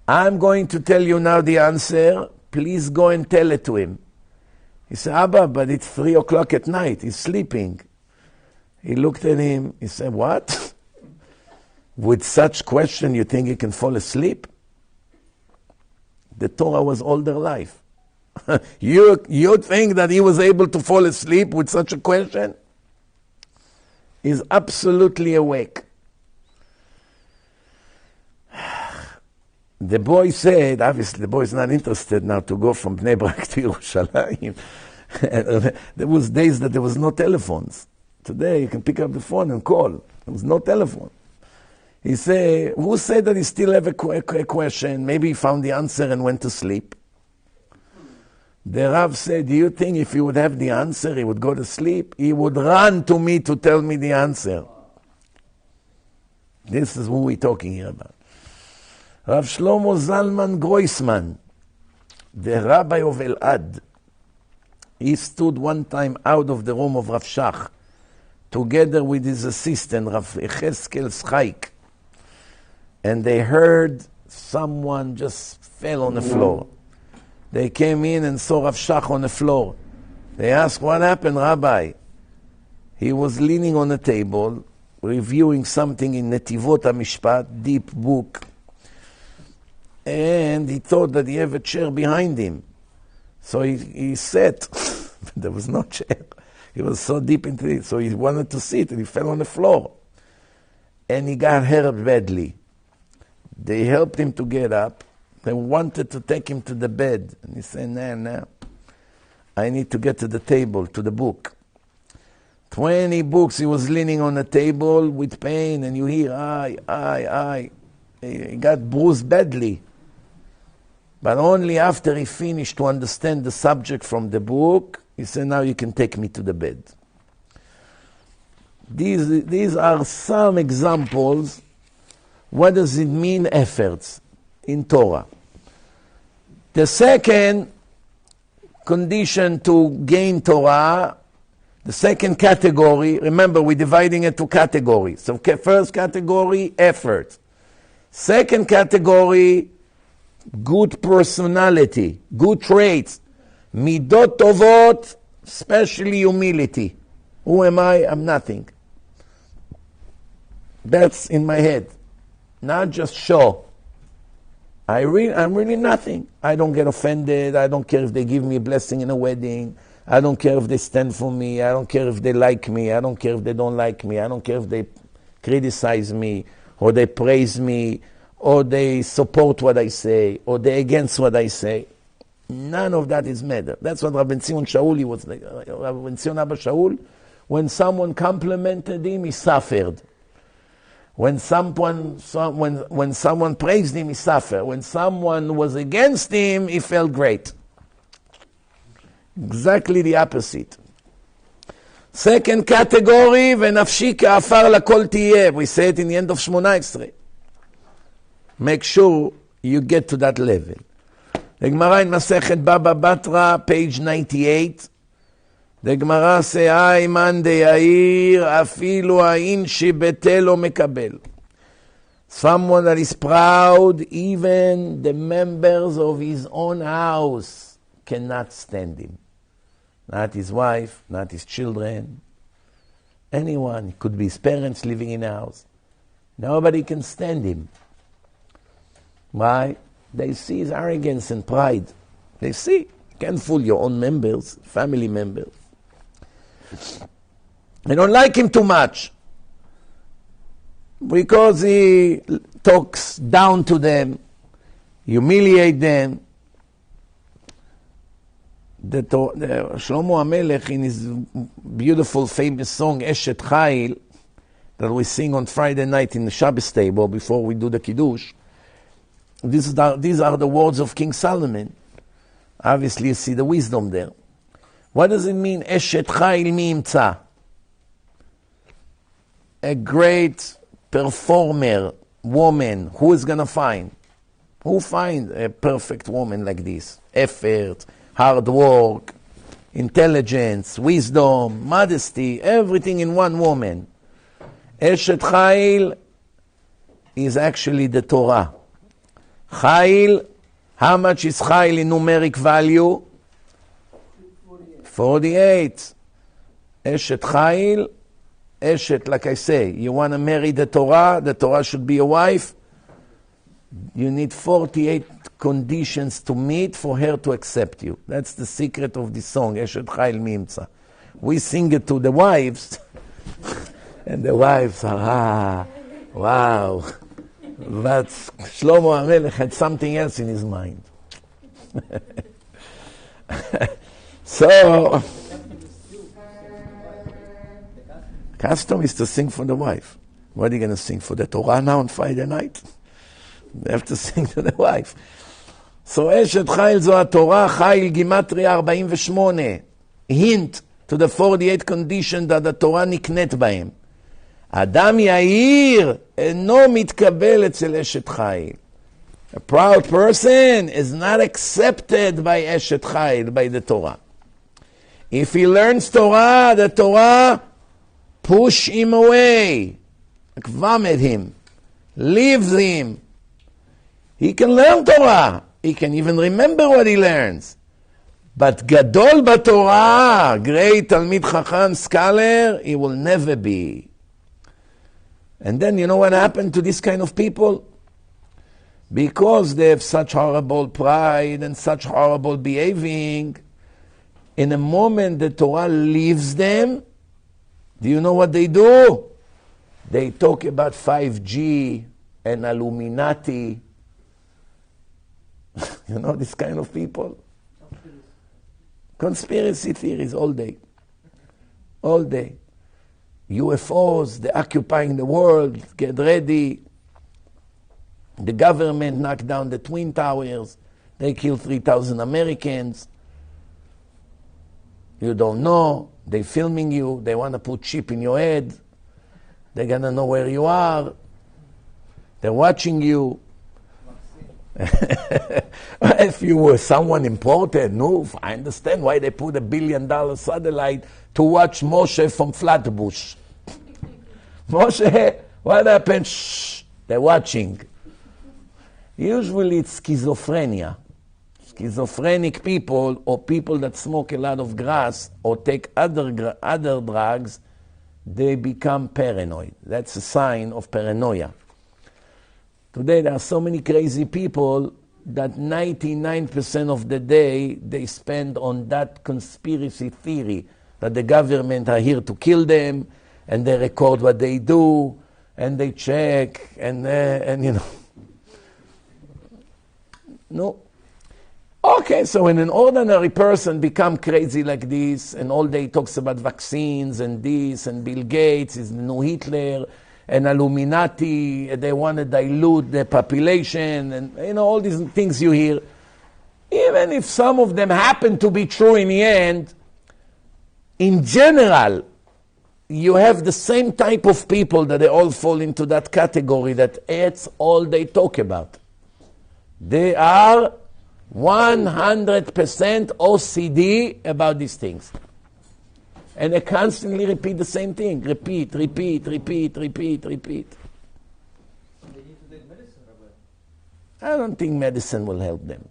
I'm going to tell you now the answer. Please go and tell it to him. He said, Abba, but it's 3 o'clock at night. He's sleeping. He looked at him. He said, what? With such question, you think he can fall asleep? The Torah was all their life. You think that he was able to fall asleep with such a question? He's absolutely awake. The boy said, obviously the boy is not interested now to go from Bnei Brak to Yerushalayim. There was days that there was no telephones. Today you can pick up the phone and call. There was no telephone. He said, who said that he still have a question? Maybe he found the answer and went to sleep. The Rav said, do you think if he would have the answer, he would go to sleep? He would run to me to tell me the answer. This is who we're talking here about. Rav Shlomo Zalman Groisman, the rabbi of Elad, he stood one time out of the room of Rav Shach, together with his assistant, Rav Echeskel Schaik, and they heard someone just fell on the floor. They came in and saw Rav Shach on the floor. They asked, what happened, Rabbi? He was leaning on a table, reviewing something in Netivot HaMishpat, deep book, and he thought that he had a chair behind him. So he sat. There was no chair. He was so deep into it, so he wanted to sit, and he fell on the floor. And he got hurt badly. They helped him to get up. They wanted to take him to the bed. And he said, no. I need to get to the table, to the book. 20 books, he was leaning on the table with pain, and you hear, aye. He got bruised badly. But only after he finished to understand the subject from the book, he said, now you can take me to the bed. These are some examples. What does it mean, efforts in Torah? The second condition to gain Torah, the second category, remember we're dividing it to categories. So first category, effort. Second category, good personality, good traits. Midot tovot, especially humility. Who am I? I'm nothing. That's in my head. Not just show. I'm really nothing. I don't get offended. I don't care if they give me a blessing in a wedding. I don't care if they stand for me. I don't care if they like me. I don't care if they don't like me. I don't care if they criticize me or they praise me or they support what I say or they against what I say. None of that is matter. That's what Rabbi Zion Shauli was like. Rabbi Zion Abba Shaul, when someone complimented him, he suffered. When someone praised him, he suffered. When someone was against him, he felt great. Exactly the opposite. Second category, ונפשי כעפר לכל תהיה. We say it in the end of 18. Make sure you get to that level. The Gemara in Masechet Baba Batra, page 98. The Gemara say, "Ay man de yair, afilu ha'in shebetel lo mekabel." Someone that is proud, even the members of his own house cannot stand him. Not his wife, not his children, anyone. It could be his parents living in a house. Nobody can stand him. Why? They see his arrogance and pride. They see. You can't fool your own members, family members. I don't like him too much because he talks down to them, humiliate them. Shlomo HaMelech, in his beautiful famous song Eshet Chayil, that we sing on Friday night in the Shabbos table before we do the Kiddush, these are the words of King Solomon. Obviously you see the wisdom there. What does it mean, Eshet Chayil mi imtza? A great performer, woman, who is going to find? Who find a perfect woman like this? Effort, hard work, intelligence, wisdom, modesty, everything in one woman. Eshet Chayil is actually the Torah. Chayil, how much is Chayil in numeric value? 48. Eshet Chayil, Eshet, like I say, you want to marry the Torah should be your wife. You need 48 conditions to meet for her to accept you. That's the secret of this song, Eshet Chayil mi imtza. We sing it to the wives, and the wives are, wow. But Shlomo HaMelech had something else in his mind. So, custom is to sing for the wife. What are you going to sing for the Torah now on Friday night? They have to sing to the wife. So, Eshet Chayil zo HaTorah, Chayil Gimatria 48. Hint to the 48 conditions that the Torah niknet bהם. אדם יאיר אינו מתקבל אצל אשת חיל. A proud person is not accepted by Eshet Chayil, by the Torah. If he learns Torah, the Torah push him away, vomit him, leaves him. He can learn Torah. He can even remember what he learns. But Gadol b'Torah, great Talmid Chacham, scholar, he will never be. And then you know what happened to this kind of people? Because they have such horrible pride and such horrible behaving, in a moment the Torah leaves them, do you know what they do? They talk about 5G and Illuminati. You know this kind of people? Conspiracy theories all day. All day. UFOs, they're occupying the world, get ready. The government knocked down the Twin Towers. They killed 3,000 Americans. You don't know. They're filming you. They want to put chip in your head. They're going to know where you are. They're watching you. If you were someone important, no, I understand why they put $1 billion satellite to watch Moshe from Flatbush. Moshe, what happened? Shh, they're watching. Usually it's schizophrenia. Schizophrenic people or people that smoke a lot of grass or take other drugs, they become paranoid. That's a sign of paranoia. Today there are so many crazy people that 99% of the day they spend on that conspiracy theory that the government are here to kill them, and they record what they do, and they check, and you know. No. Okay, so when an ordinary person become crazy like this, and all day talks about vaccines and this, and Bill Gates is the new Hitler, and Illuminati, they want to dilute the population, and you know, all these things you hear. Even if some of them happen to be true in the end, in general, you have the same type of people that they all fall into that category, that it's all they talk about. They are 100% OCD about these things. And they constantly repeat the same thing. Repeat. They need to take medicine, Rabbi. I don't think medicine will help them.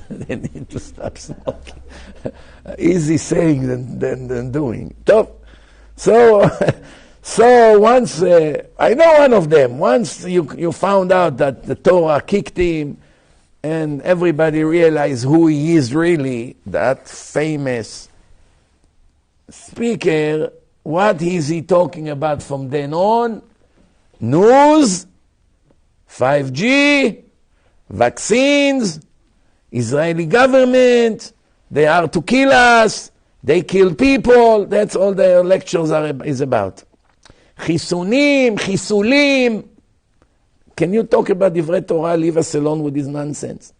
They need to stop smoking. Easy saying than doing. So once, I know one of them, once you found out that the Torah kicked him, and everybody realized who he is really, that famous speaker, what is he talking about from then on? News, 5G, vaccines, Israeli government, they are to kill us, they kill people, that's all their lectures is about. Chisunim, chisulim. Can you talk about Divrei Torah, leave us alone with this nonsense?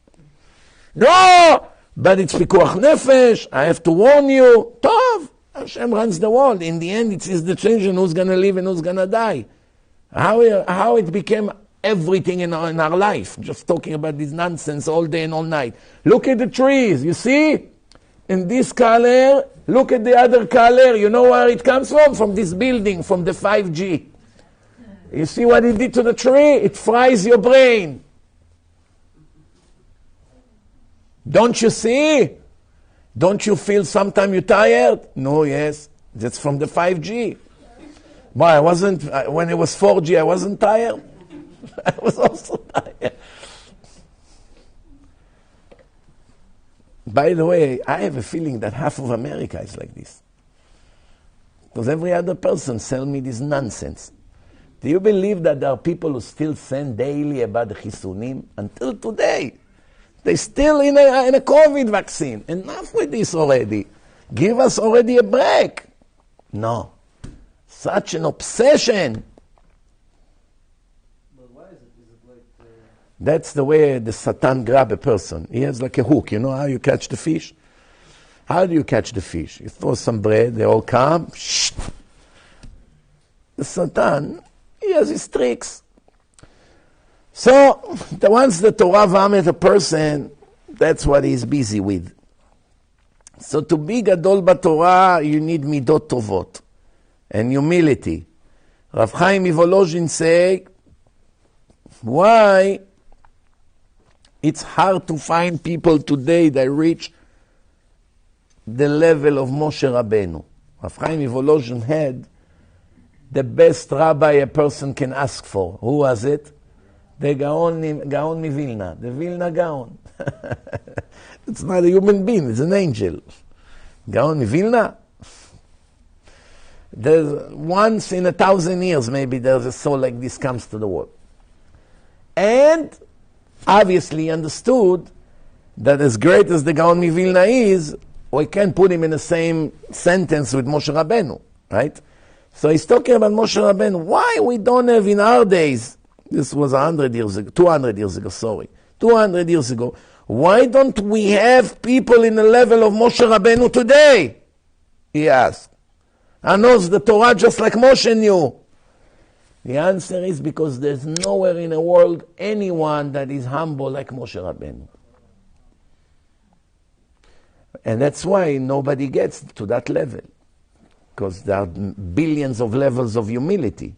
No, but it's pikuach nefesh, I have to warn you. Tov, Hashem runs the world. In the end, it's his decision who's going to live and who's going to die. How it became everything in our life, just talking about this nonsense all day and all night. Look at the trees, you see? In this color, look at the other color. You know where it comes from? From this building, from the 5G. You see what it did to the tree? It fries your brain. Don't you see? Don't you feel sometimes you're tired? No, yes. That's from the 5G. Why, when it was 4G, I wasn't tired. I was also tired. By the way, I have a feeling that half of America is like this. Because every other person sells me this nonsense. Do you believe that there are people who still send daily about the chisunim? Until today. They're still in a COVID vaccine. Enough with this already. Give us already a break. No. Such an obsession. But why is it? Is it like... That's the way the Satan grab a person. He has like a hook. You know how you catch the fish? How do you catch the fish? You throw some bread, they all come. Shh. The Satan, he has his tricks. So, once the Torah vomit a person, that's what he's busy with. So to be Gadol BaTorah, you need midot tovot and humility. Rav Chaim Volozhin say, why it's hard to find people today that reach the level of Moshe Rabbeinu. Rav Chaim Volozhin had the best rabbi a person can ask for. Who was it? The Gaon Vilna, the Vilna Gaon. It's not a human being, it's an angel. Gaon Vilna. There's once in 1,000 years, maybe there's a soul like this comes to the world. And obviously understood that as great as the Gaon Vilna is, we can't put him in the same sentence with Moshe Rabbeinu, right? So he's talking about Moshe Rabbeinu. Why we don't have in our days, this was 100 years ago, 200 years ago, 200 years ago. Why don't we have people in the level of Moshe Rabbeinu today? He asked. And knows the Torah just like Moshe knew. The answer is because there's nowhere in the world anyone that is humble like Moshe Rabbeinu. And that's why nobody gets to that level. Because there are billions of levels of humility.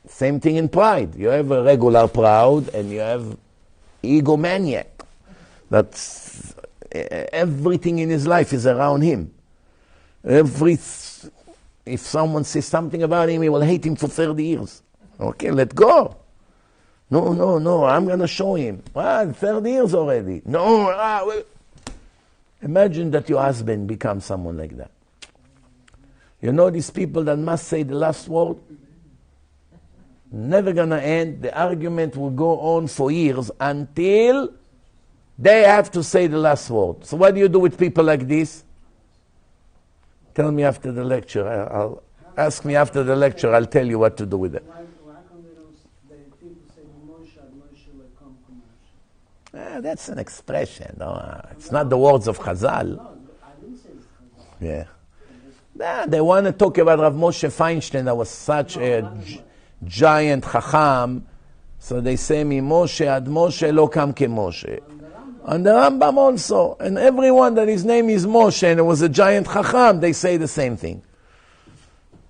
Same thing in pride. You have a regular proud and you have egomaniac. That's everything in his life is around him. If someone says something about him, he will hate him for 30 years. Okay, let go. No, I'm going to show him. 30 years already. Well. Imagine that your husband becomes someone like that. You know these people that must say the last word? Never going to end. The argument will go on for years until they have to say the last word. So what do you do with people like this? Tell me after the lecture. I'll ask me after the lecture. I'll tell you what to do with it. Why come people say Moshe will come to Moshe? That's an expression. No? It's not the words of Chazal. No, I didn't say it's Chazal. Yeah. They want to talk about Rav Moshe Feinstein that was such a giant chacham. So they say, Mi Moshe ad Moshe lo kam ke Moshe. And the Rambam also. And everyone that his name is Moshe and it was a giant chacham, they say the same thing.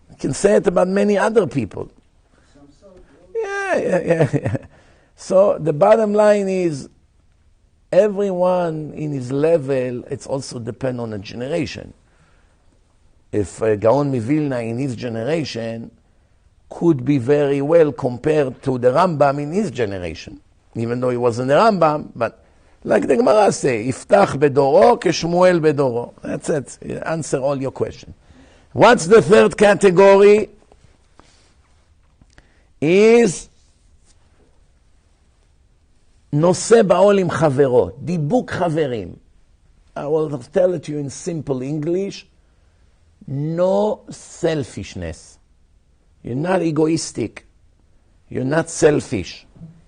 You can say it about many other people. Yeah. So the bottom line is, everyone in his level, it's also depend on a generation. If Gaon Mivilna in his generation could be very well compared to the Rambam in his generation, even though he wasn't the Rambam, but like the Gemara say, Iftach bedoro keshmuel bedoro. That's it. Answer all your questions. What's the third category? Is נושא בעול עם חברו, דיבוק חברים. I will tell it to you in simple English. No selfishness. You're not egoistic. You're not selfish.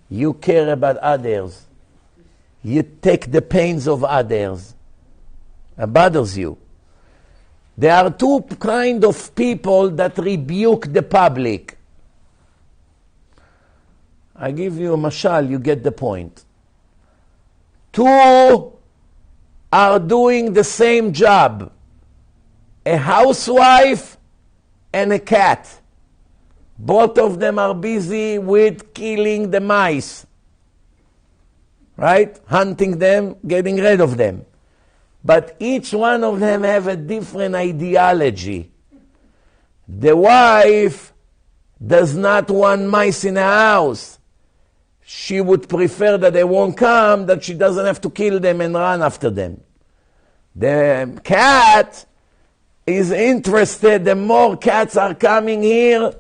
You care about others. You take the pains of others. It bothers you. There are two kinds of people that rebuke the public. I give you a mashal, you get the point. Two are doing the same job. A housewife and a cat. Both of them are busy with killing the mice. Right? Hunting them, getting rid of them. But each one of them have a different ideology. The wife does not want mice in her house. She would prefer that they won't come, that she doesn't have to kill them and run after them. The cat is interested, the more cats are coming here,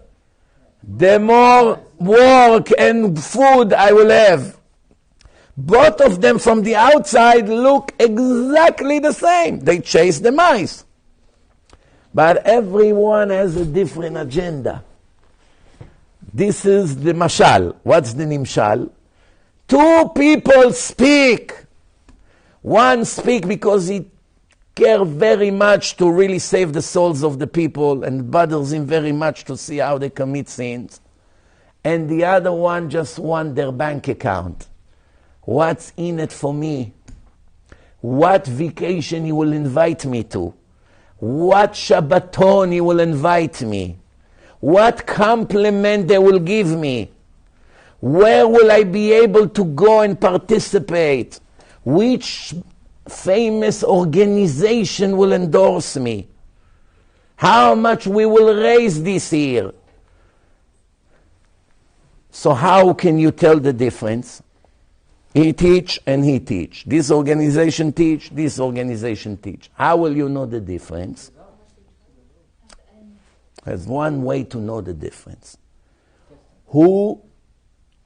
the more work and food I will have. Both of them from the outside look exactly the same. They chase the mice. But everyone has a different agenda. This is the mashal. What's the nimshal? Two people speak. One speak because he cares very much to really save the souls of the people and bothers him very much to see how they commit sins. And the other one just wants their bank account. What's in it for me? What vacation he will invite me to? What Shabbaton he will invite me? What compliment they will give me? Where will I be able to go and participate? Which famous organization will endorse me? How much we will raise this year? So how can you tell the difference? He teach and he teach. This organization teach, this organization teach. How will you know the difference? There's one way to know the difference. Who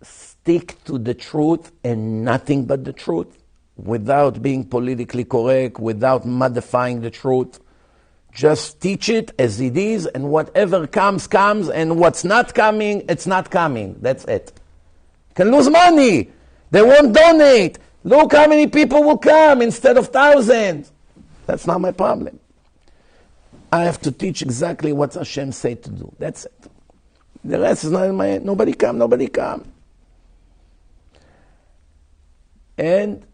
stick to the truth and nothing but the truth, without being politically correct, without modifying the truth. Just teach it as it is, and whatever comes, comes, and what's not coming, it's not coming. That's it. You can lose money. They won't donate. Look how many people will come instead of thousands. That's not my problem. I have to teach exactly what Hashem said to do. That's it. The rest is not in my hand. Nobody come. And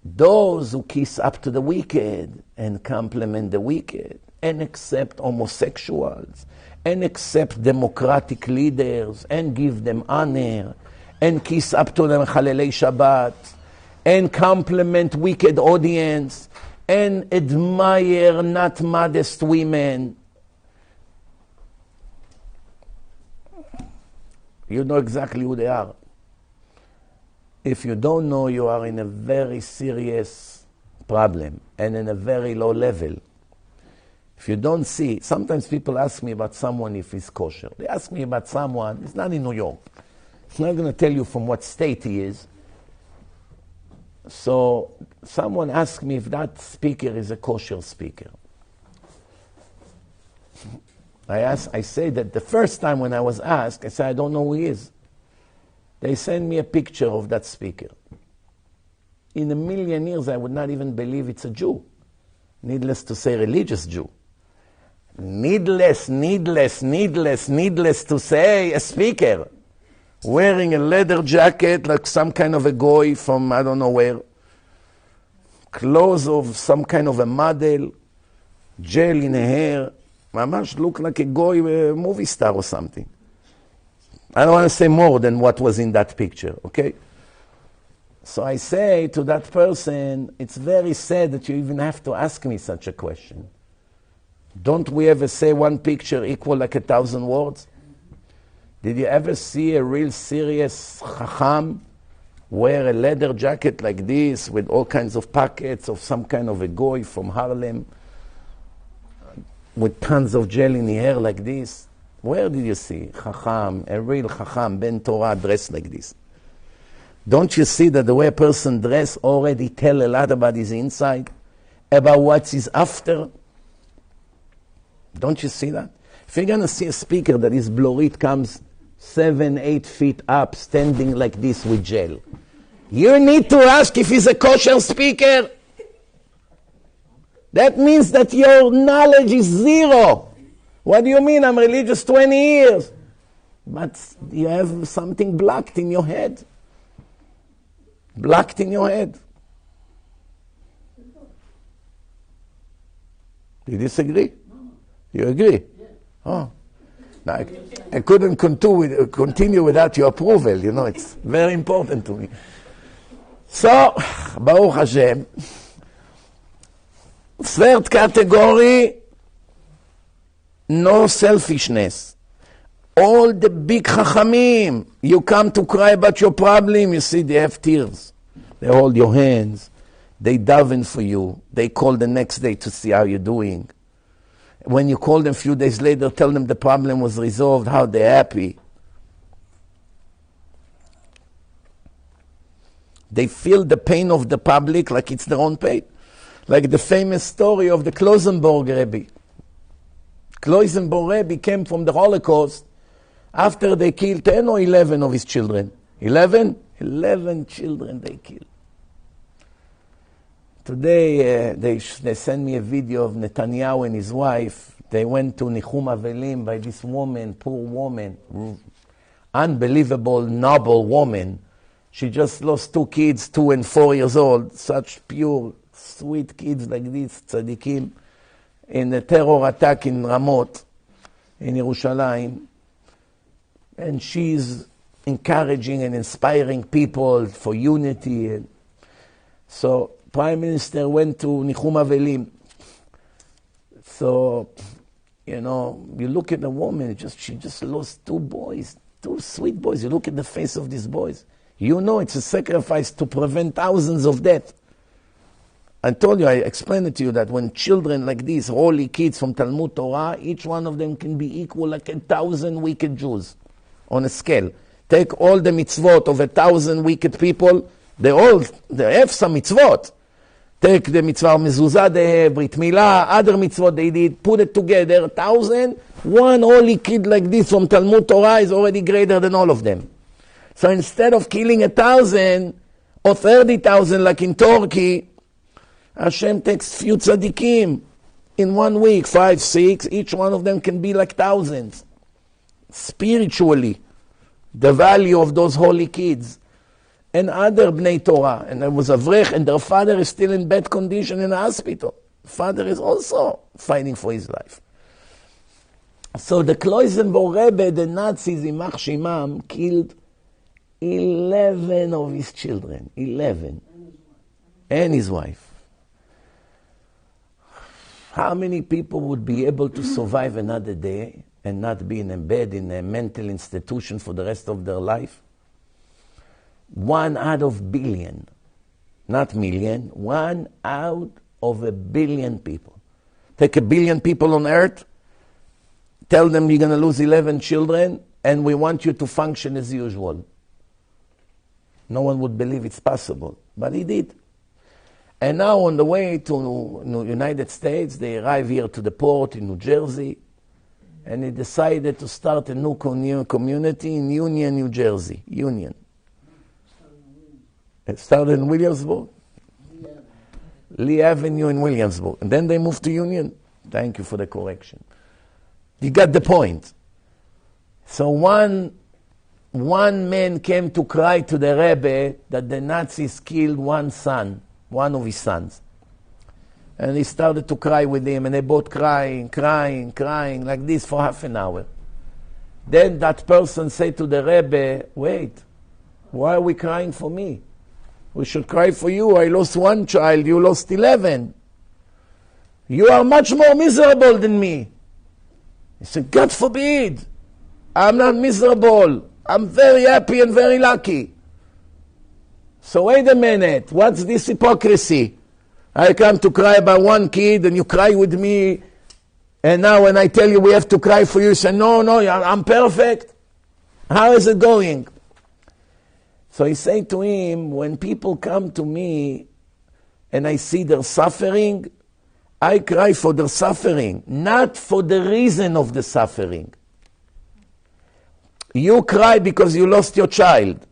those who kiss up to the wicked and compliment the wicked and accept homosexuals and accept democratic leaders and give them honor and kiss up to them Chalelei Shabbat and compliment wicked audience and admire not modest women. You know exactly who they are. If you don't know, you are in a very serious problem and in a very low level. If you don't see, sometimes people ask me about someone if he's kosher. They ask me about someone, he's not in New York. He's not going to tell you from what state he is. So someone asked me if that speaker is a kosher speaker. I say that the first time when I was asked, I said, I don't know who he is. They sent me a picture of that speaker. In a million years, I would not even believe it's a Jew. Needless to say, religious Jew. Needless to say, a speaker. Wearing a leather jacket like some kind of a goy from I don't know where. Clothes of some kind of a model. Gel in the hair. Mamash look like a goy, a movie star or something. I don't want to say more than what was in that picture, okay? So I say to that person, it's very sad that you even have to ask me such a question. Don't we ever say one picture equal like 1,000 words? Did you ever see a real serious chacham wear a leather jacket like this with all kinds of pockets of some kind of a goy from Harlem with tons of gel in the hair like this? Where did you see chacham, a real chacham, ben Torah dressed like this? Don't you see that the way a person dress already tell a lot about his inside, about what he's after? Don't you see that? If you're going to see a speaker that his blorit comes 7-8 feet up, standing like this with gel, you need to ask if he's a kosher speaker. That means that your knowledge is zero. What do you mean? I'm religious 20 years. But you have something blocked in your head. Blocked in your head. Do you disagree? You agree? Oh. Now, I couldn't continue without your approval. You know, it's very important to me. So, Baruch Hashem. Third category, no selfishness. All the big chachamim, you come to cry about your problem, you see they have tears. They hold your hands. They daven for you. They call the next day to see how you're doing. When you call them a few days later, tell them the problem was resolved, how they're happy. They feel the pain of the public like it's their own pain. Like the famous story of the Klausenborg Rabbi. Klausenborg Rabbi came from the Holocaust after they killed 10 or 11 of his children. 11? 11 children they killed. Today they sent me a video of Netanyahu and his wife. They went to Nichum Avelim by this woman, poor woman, unbelievable, noble woman. She just lost 2 kids, 2 and 4 years old, such pure, sweet kids like this, tzaddikim, in a terror attack in Ramot, in Yerushalayim. And she's encouraging and inspiring people for unity. So Prime Minister went to Nichum Avelim. So, you know, you look at the woman, she just lost 2 boys, 2 sweet boys. You look at the face of these boys. You know it's a sacrifice to prevent thousands of deaths. I told you, I explained it to you that when children like these, holy kids from Talmud Torah, each one of them can be equal like 1,000 wicked Jews on a scale. Take all the mitzvot of 1,000 wicked people, they have some mitzvot. Take the mitzvah of mezuzah, they have Brit Milah, other mitzvot they did, put it together, 1,000. One holy kid like this from Talmud Torah is already greater than all of them. So instead of killing 1,000 or 30,000 like in Turkey, Hashem takes few tzaddikim in 1 week, 5, 6, each one of them can be like thousands. Spiritually, the value of those holy kids. And other Bnei Torah, and there was Avrech, and their father is still in bad condition in the hospital. Father is also fighting for his life. So the Kloisenborg Rebbe, the Nazis, Imach Shimam, killed 11 of his children. 11. And his wife. How many people would be able to survive another day and not be in a bed in a mental institution for the rest of their life? 1 out of billion, not million, 1 out of a billion people. Take 1 billion people on earth, tell them you're going to lose 11 children, and we want you to function as usual. No one would believe it's possible, but he did. And now on the way to the United States, they arrive here to the port in New Jersey, and he decided to start a new community in Union, New Jersey. Union. It started in Williamsburg? Lee Avenue in Williamsburg. And then they moved to Union. Thank you for the correction. You got the point. So one man came to cry to the Rebbe that the Nazis killed one of his sons. And he started to cry with him, and they both crying like this for half an hour. Then that person said to the Rebbe, wait, why are we crying for me? We should cry for you. I lost 1 child, you lost 11. You are much more miserable than me. He said, God forbid. I'm not miserable. I'm very happy and very lucky. So wait a minute. What's this hypocrisy? I come to cry about 1 kid and you cry with me. And now when I tell you we have to cry for you, you say, no, I'm perfect. How is it going? So he said to him, when people come to me and I see their suffering, I cry for their suffering, not for the reason of the suffering. You cry because you lost your child.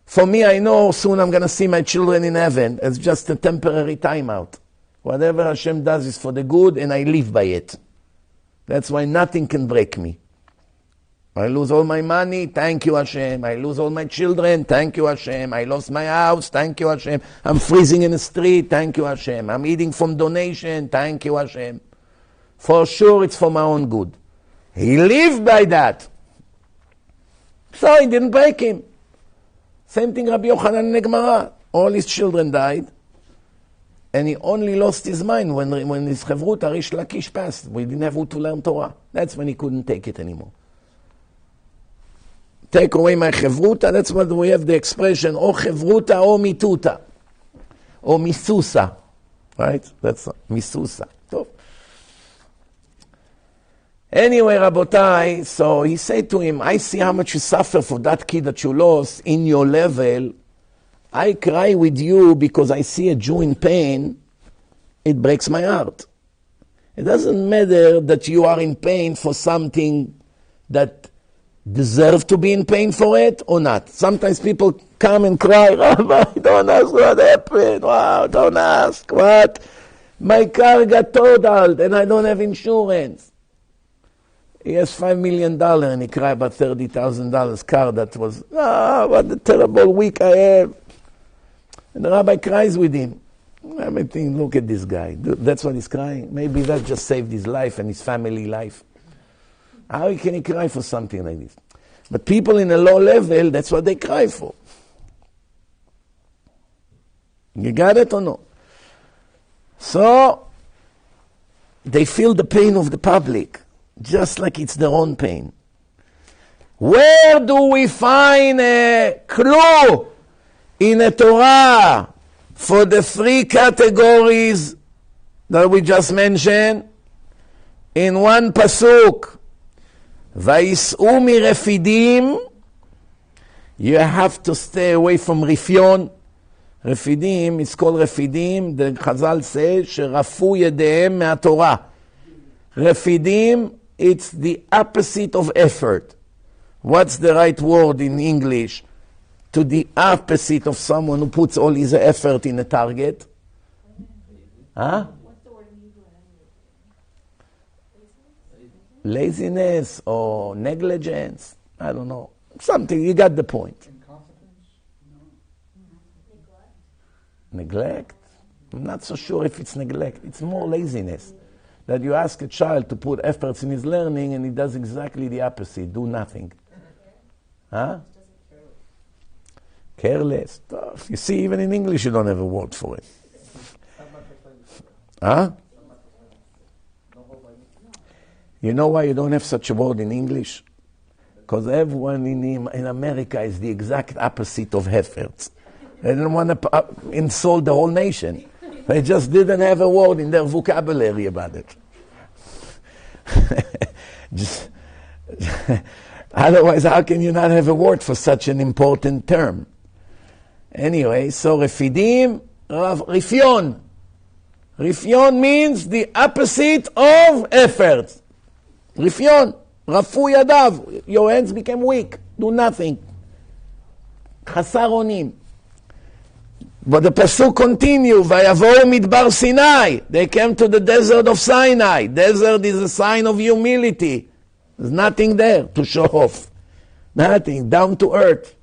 For me, I know soon I'm going to see my children in heaven. It's just a temporary timeout. Whatever Hashem does is for the good, and I live by it. That's why nothing can break me. I lose all my money, thank you Hashem. I lose all my children, thank you Hashem. I lost my house, thank you Hashem. I'm freezing in the street, thank you Hashem. I'm eating from donation, thank you Hashem. For sure it's for my own good. He lived by that. So it didn't break him. Same thing Rabbi Yochanan in the Gemara. All his children died. And he only lost his mind when his Chevruta Rish Lakish passed. We didn't have who to learn Torah. That's when he couldn't take it anymore. Take away my Chevruta, that's what we have the expression, or Chevruta or Mituta. Or Misusa. Right? That's Misusa. So, anyway, Rabotai, so he said to him, I see how much you suffer for that kid that you lost in your level. I cry with you because I see a Jew in pain. It breaks my heart. It doesn't matter that you are in pain for something that deserve to be in pain for it or not. Sometimes people come and cry, Rabbi, don't ask what happened. Wow, don't ask. What? My car got totaled and I don't have insurance. He has $5 million and he cried about $30,000 car that was, what a terrible week I have. And the rabbi cries with him. I think, look at this guy. That's what he's crying. Maybe that just saved his life and his family life. How can he cry for something like this? But people in a low level, that's what they cry for. You got it or no? So, they feel the pain of the public, just like it's their own pain. Where do we find a clue in a Torah for the 3 categories that we just mentioned? In one pasuk, Vayis'u mirefidim, you have to stay away from Rifyon. Refidim, it's called Refidim. The Chazal says, שרפו ידיהם מהתורה. Refidim, it's the opposite of effort. What's the right word in English to the opposite of someone who puts all his effort in a target? Huh? What's the word in Hebrew? Laziness or negligence. I don't know. Something, you got the point. Neglect? I'm not so sure if it's neglect. It's more laziness. That you ask a child to put efforts in his learning and he does exactly the opposite, do nothing. Huh? Careless. You see, even in English you don't have a word for it. Huh? You know why you don't have such a word in English? Because everyone in America is the exact opposite of efforts. They don't want to insult the whole nation. They just didn't have a word in their vocabulary about it. Otherwise, how can you not have a word for such an important term? Anyway, so Refidim, Rifyon. Rifyon means the opposite of effort. Rifyon, Rafu Yadav. Your hands became weak. Do nothing. Chasar onim. But the Pasuk continue, Vayavoru midbar Sinai. They came to the desert of Sinai. Desert is a sign of humility. There's nothing there to show off. Nothing, down to earth.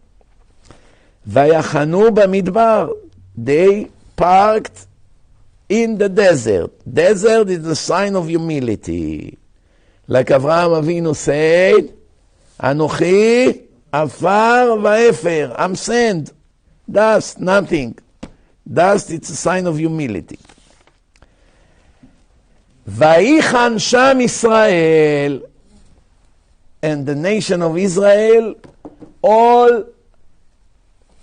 Vayachanu b'midbar. They parked in the desert. Desert is the sign of humility. Like Avraham Avinu said, Anochi afar va'efer. I'm sand. Dust, nothing. Dust, it's a sign of humility. Vayichan Sham Israel, and the nation of Israel all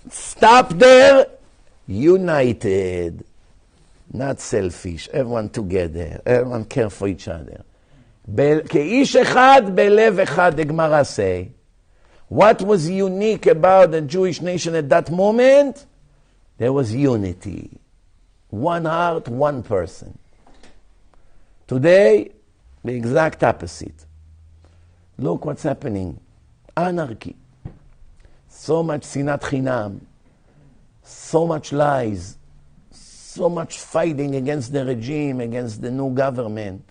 stop there, united, not selfish, everyone together, everyone care for each other. כאיש אחד בלב אחד, the Gemara say. What was unique about the Jewish nation at that moment? There was unity. One heart, one person. Today, the exact opposite. Look what's happening. Anarchy. So much sinat chinam. So much lies. So much fighting against the regime, against the new government.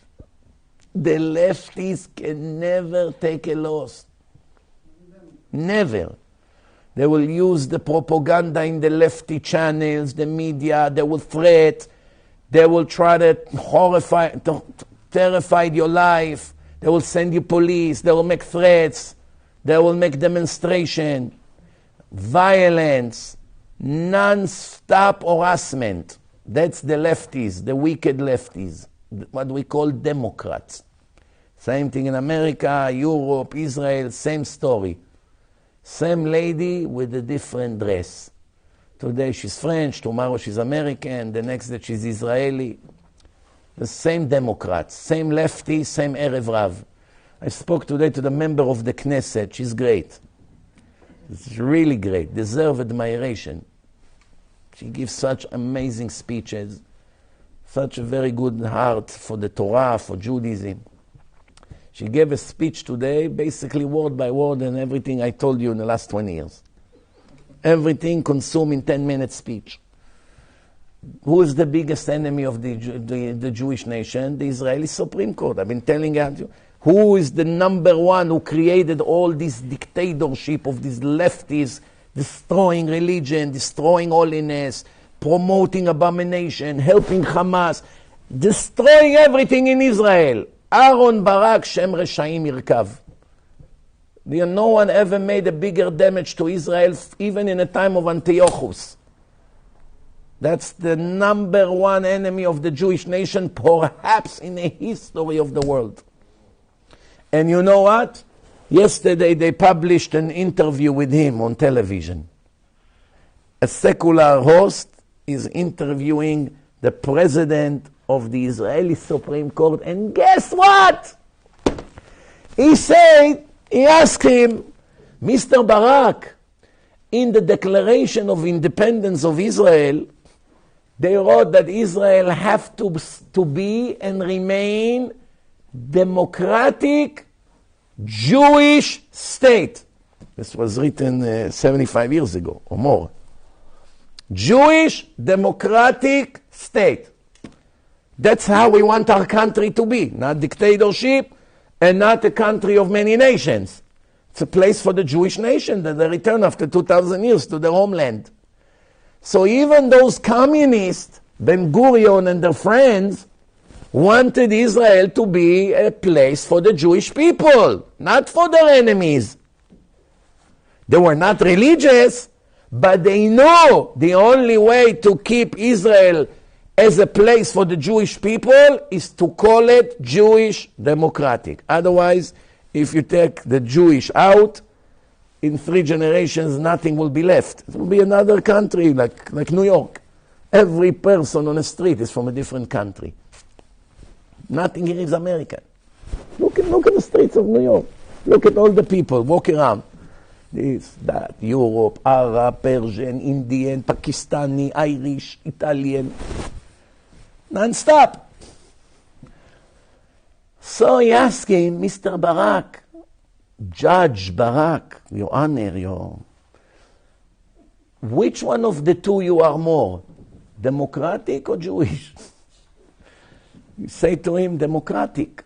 The lefties can never take a loss. Never. They will use the propaganda in the lefty channels, the media. They will threat. They will try to terrify your life. They will send you police. They will make threats. They will make demonstration. Violence. Non-stop harassment. That's the lefties, the wicked lefties. What we call Democrats. Same thing in America, Europe, Israel, same story. Same lady with a different dress. Today she's French, tomorrow she's American, the next day she's Israeli. The same Democrats, same lefty, same Erev Rav. I spoke today to the member of the Knesset. She's great. It's really great. Deserve admiration. She gives such amazing speeches. Such a very good heart for the Torah, for Judaism. She gave a speech today, basically word by word, and everything I told you in the last 20 years. Everything consumed in 10-minute speech. Who is the biggest enemy of the Jewish nation? The Israeli Supreme Court. I've been telling you. Who is the number one who created all this dictatorship of these lefties, destroying religion, destroying holiness, promoting abomination, helping Hamas, destroying everything in Israel? Aaron Barak, Shem Reshaim Yirkav. No one ever made a bigger damage to Israel, even in a time of Antiochus. That's the number one enemy of the Jewish nation, perhaps in the history of the world. And you know what? Yesterday they published an interview with him on television. A secular host is interviewing the president of the Israeli Supreme Court, and guess what? He asked him, Mr. Barak, in the Declaration of Independence of Israel, they wrote that Israel have to be and remain democratic Jewish state. This was written 75 years ago or more. Jewish democratic state. That's how we want our country to be. Not dictatorship and not a country of many nations. It's a place for the Jewish nation that they return after 2,000 years to their homeland. So even those communists, Ben Gurion and their friends, wanted Israel to be a place for the Jewish people, not for their enemies. They were not religious, but they know the only way to keep Israel as a place for the Jewish people is to call it Jewish democratic. Otherwise, if you take the Jewish out, in 3 generations, nothing will be left. It will be another country like New York. Every person on the street is from a different country. Nothing here is American. Look at the streets of New York. Look at all the people walk around. This, that, Europe, Arab, Persian, Indian, Pakistani, Irish, Italian. Non-stop. So he asked him, Mr. Barak, Judge Barak, Your Honor, which one of the two you are more, democratic or Jewish? You say to him, democratic.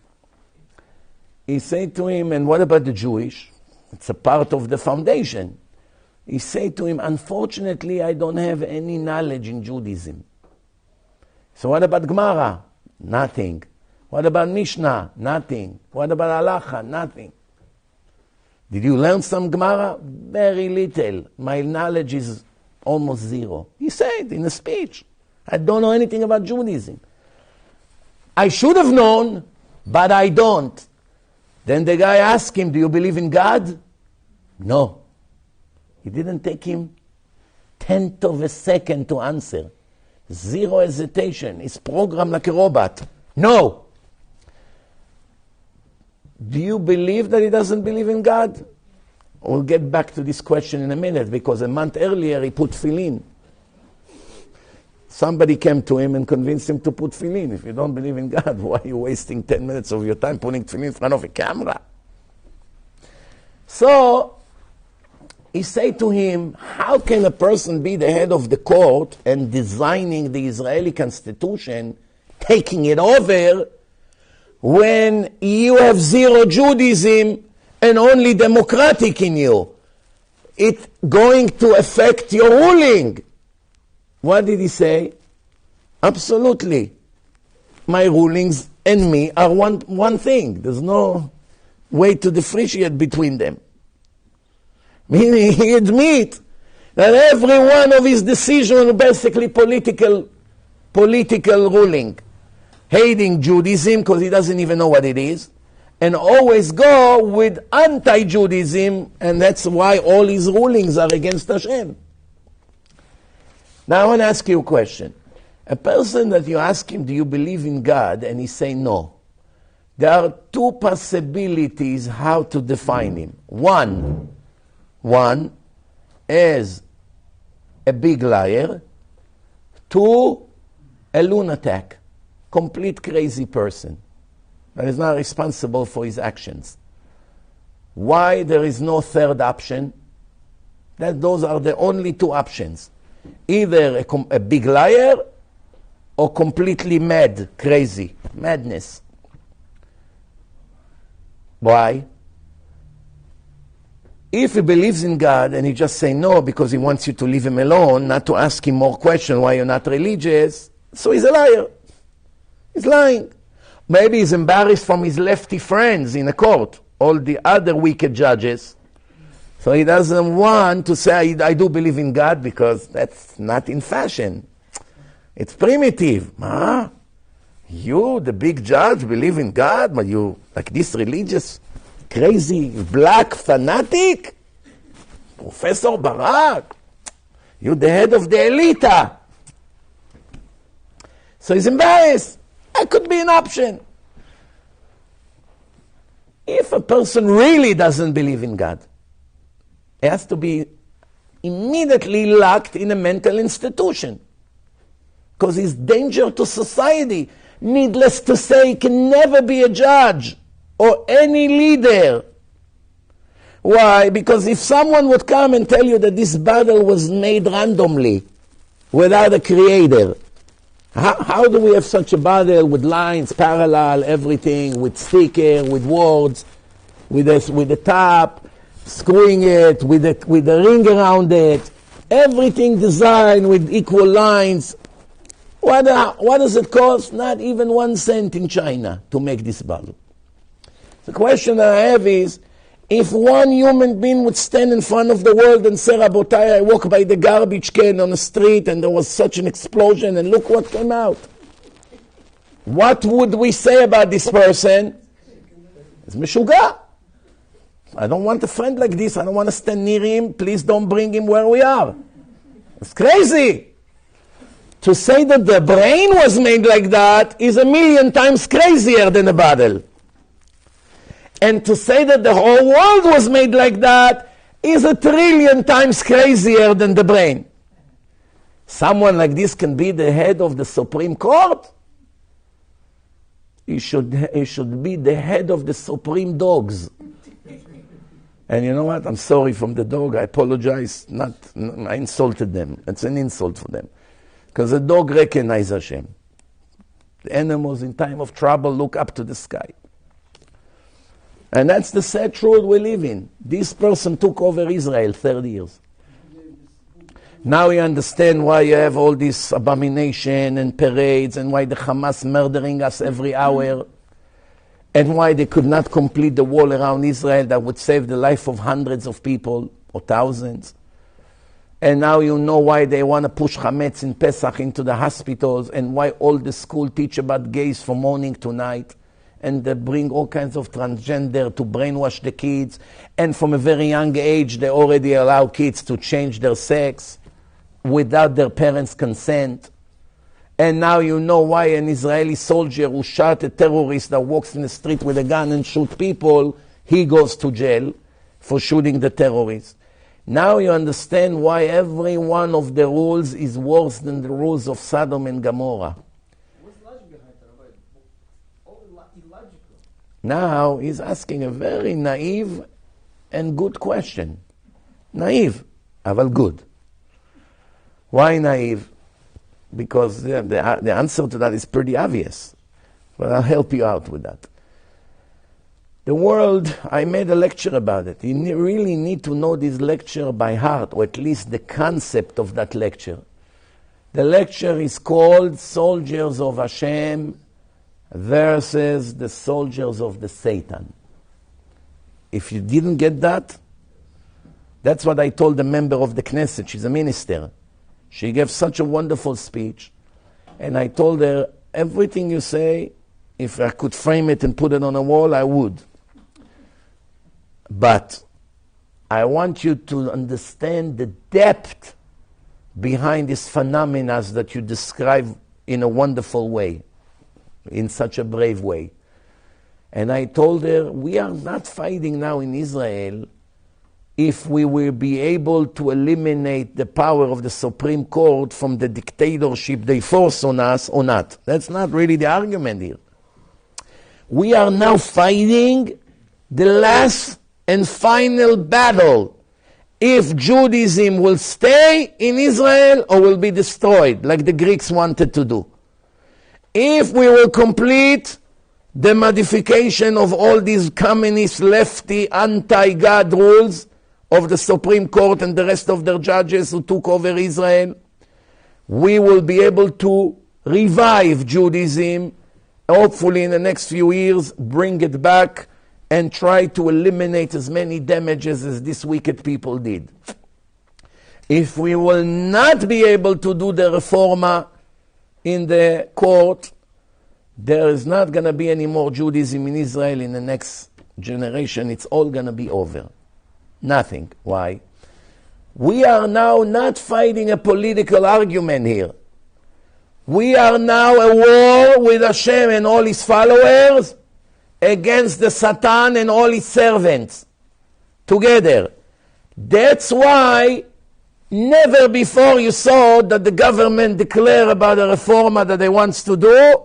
He said to him, and what about the Jewish? It's a part of the foundation. He said to him, unfortunately, I don't have any knowledge in Judaism. So what about Gemara? Nothing. What about Mishnah? Nothing. What about Halacha? Nothing. Did you learn some Gemara? Very little. My knowledge is almost zero. He said in a speech, I don't know anything about Judaism. I should have known, but I don't. Then the guy asked him, do you believe in God? No. It didn't take him 1/10 of a second to answer. Zero hesitation. He's programmed like a robot. No. Do you believe that he doesn't believe in God? We'll get back to this question in a minute, because a month earlier he put tefillin. Somebody came to him and convinced him to put tefillin. If you don't believe in God, why are you wasting 10 minutes of your time putting tefillin in front of a camera? So he said to him, how can a person be the head of the court and designing the Israeli constitution, taking it over, when you have zero Judaism and only democratic in you? It's going to affect your ruling. What did he say? Absolutely. My rulings and me are one thing. There's no way to differentiate between them. Meaning he admits that every one of his decisions are basically political ruling. Hating Judaism because he doesn't even know what it is, and always go with anti-Judaism, and that's why all his rulings are against Hashem. Now I want to ask you a question. A person that you ask him, do you believe in God? And he say no. There are 2 possibilities how to define him. One is a big liar. 2, a lunatic. Complete crazy person that is not responsible for his actions. Why there is no third option? That those are the only 2 options. Either a big liar or completely mad, crazy, madness. Why? If he believes in God and he just say no because he wants you to leave him alone, not to ask him more questions why you're not religious, so he's a liar. He's lying. Maybe he's embarrassed from his lefty friends in the court, all the other wicked judges. So he doesn't want to say, I do believe in God, because that's not in fashion. It's primitive. Huh? You, the big judge, believe in God, but you, like this religious, crazy, black fanatic? Professor Barak, you the head of the elite. So he's embarrassed. That could be an option. If a person really doesn't believe in God, it has to be immediately locked in a mental institution. Because he's danger to society. Needless to say, he can never be a judge or any leader. Why? Because if someone would come and tell you that this battle was made randomly, without a creator, how do we have such a battle with lines, parallel, everything, with sticker, with words, with the top, screwing it, with the ring around it, everything designed with equal lines. What does it cost? Not even 1 cent in China to make this battle. The question that I have is, if one human being would stand in front of the world and say, Rabotai, I walk by the garbage can on the street and there was such an explosion and look what came out. What would we say about this person? It's Meshuga. I don't want a friend like this. I don't want to stand near him. Please don't bring him where we are. It's crazy. To say that the brain was made like that is 1,000,000 times crazier than a battle. And to say that the whole world was made like that is 1,000,000,000,000 times crazier than the brain. Someone like this can be the head of the Supreme Court? He should be the head of the Supreme Dogs. And you know what? I'm sorry from the dog. I apologize. I insulted them. It's an insult for them. Because the dog recognizes Hashem. The animals in time of trouble look up to the sky. And that's the sad truth we live in. This person took over Israel 30 years. Now you understand why you have all this abomination and parades and why the Hamas murdering us every hour and why they could not complete the wall around Israel that would save the life of hundreds of people or thousands. And now you know why they want to push Hametz in Pesach into the hospitals and why all the school teach about gays from morning to night. And they bring all kinds of transgender to brainwash the kids. And from a very young age, they already allow kids to change their sex without their parents' consent. And now you know why an Israeli soldier who shot a terrorist that walks in the street with a gun and shoot people, he goes to jail for shooting the terrorist. Now you understand why every one of the rules is worse than the rules of Sodom and Gomorrah. What's the logic behind that, Rabbi? All illogical. Now he's asking a very naive and good question. Naive, but good. Why naive? Because the answer to that is pretty obvious. But I'll help you out with that. The world, I made a lecture about it. You really need to know this lecture by heart, or at least the concept of that lecture. The lecture is called Soldiers of Hashem versus the Soldiers of the Satan. If you didn't get that, that's what I told the member of the Knesset. She's a minister. She gave such a wonderful speech. And I told her, everything you say, if I could frame it and put it on a wall, I would. But I want you to understand the depth behind these phenomena that you describe in a wonderful way, in such a brave way. And I told her, we are not fighting now in Israel if we will be able to eliminate the power of the Supreme Court from the dictatorship they force on us or not. That's not really the argument here. We are now fighting the last and final battle. If Judaism will stay in Israel or will be destroyed, like the Greeks wanted to do. If we will complete the modification of all these communist, lefty, anti-God rules of the Supreme Court and the rest of their judges who took over Israel, we will be able to revive Judaism, hopefully in the next few years, bring it back, and try to eliminate as many damages as these wicked people did. If we will not be able to do the reforma in the court, there is not going to be any more Judaism in Israel in the next generation. It's all going to be over. Nothing. Why? We are now not fighting a political argument here. We are now a war with Hashem and all his followers against the Satan and all his servants together. That's why Never before you saw that the government declare about a reforma that they wants to do,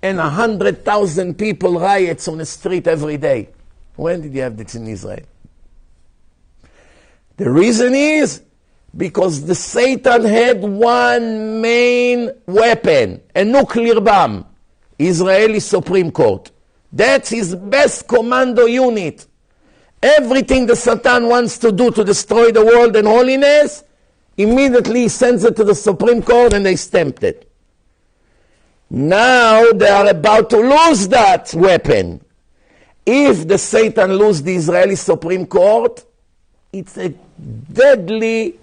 and 100,000 people riots on the street every day. When did you have this in Israel? The reason is because the Satan had one main weapon, a nuclear bomb, Israeli Supreme Court. That's his best commando unit. Everything the Satan wants to do to destroy the world and holiness, immediately sends it to the Supreme Court and they stamped it. Now they are about to lose that weapon. If the Satan lose the Israeli Supreme Court, it's a deadly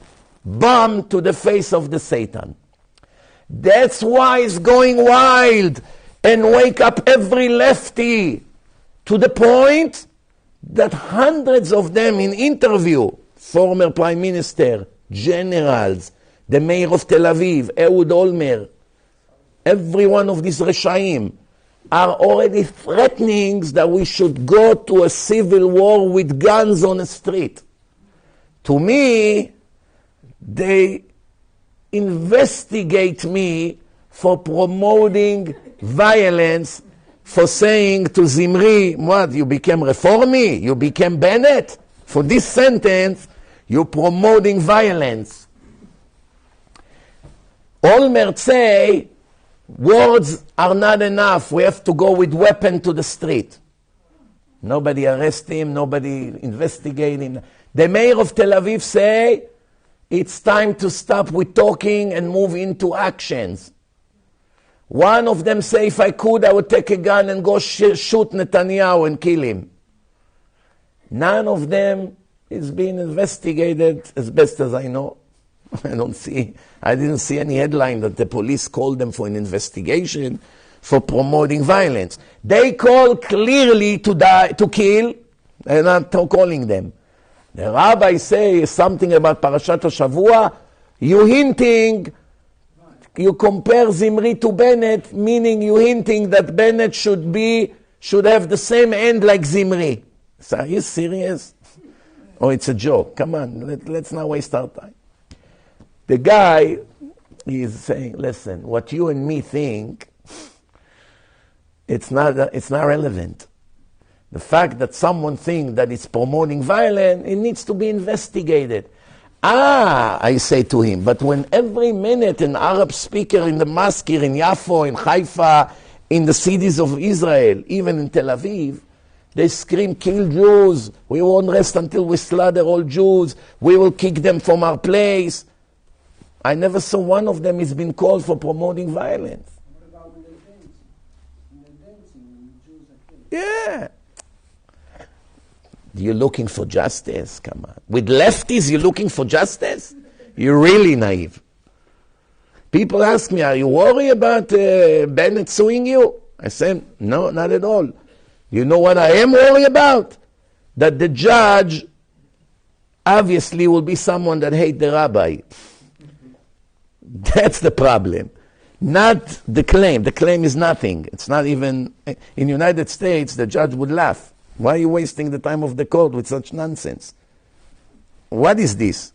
bomb to the face of the Satan. That's why it's going wild and wake up every lefty to the point that hundreds of them in interview, former prime minister, generals, the mayor of Tel Aviv, Ehud Olmert, every one of these Reshaim are already threatening that we should go to a civil war with guns on the street. To me, they investigate me for promoting violence, for saying to Zimri, what, you became Reformi? You became Bennett? For this sentence, you're promoting violence. Olmert say, words are not enough. We have to go with weapon to the street. Nobody arrest him, nobody investigate him. The mayor of Tel Aviv say, it's time to stop with talking and move into actions. One of them say, if I could, I would take a gun and go shoot Netanyahu and kill him. None of them is being investigated as best as I know. I didn't see any headline that the police called them for an investigation for promoting violence. They call clearly to kill, and I'm calling them. The rabbi say something about Parashat HaShavua, you hinting, you compare Zimri to Bennett, meaning you hinting that Bennett should have the same end like Zimri. So are you serious? Oh, it's a joke. Come on, let's not waste our time. The guy is saying, listen, what you and me think, it's not relevant. The fact that someone thinks that it's promoting violence, it needs to be investigated. I say to him, but when every minute an Arab speaker in the mosque here in Yafo, in Haifa, in the cities of Israel, even in Tel Aviv, they scream, kill Jews, we won't rest until we slaughter all Jews, we will kick them from our place. I never saw one of them has been called for promoting violence. What about when they dance? When they're dancing, when the Jews are killed? Yeah. You're looking for justice? Come on. With lefties, you're looking for justice? You're really naive. People ask me, are you worried about Bennett suing you? I said, no, not at all. You know what I am worried about? That the judge obviously will be someone that hates the rabbi. That's the problem. Not the claim. The claim is nothing. It's not even... In the United States, the judge would laugh. Why are you wasting the time of the court with such nonsense? What is this?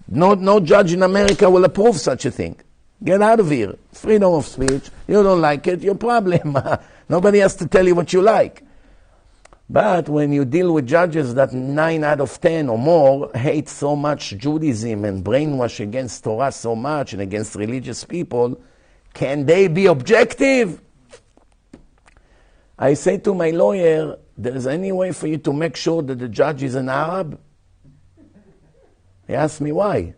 No judge in America will approve such a thing. Get out of here. Freedom of speech. You don't like it, your problem. Nobody has to tell you what you like. But when you deal with judges that 9 out of 10 or more hate so much Judaism and brainwash against Torah so much and against religious people, can they be objective? I say to my lawyer, there is any way for you to make sure that the judge is an Arab? He asked me why.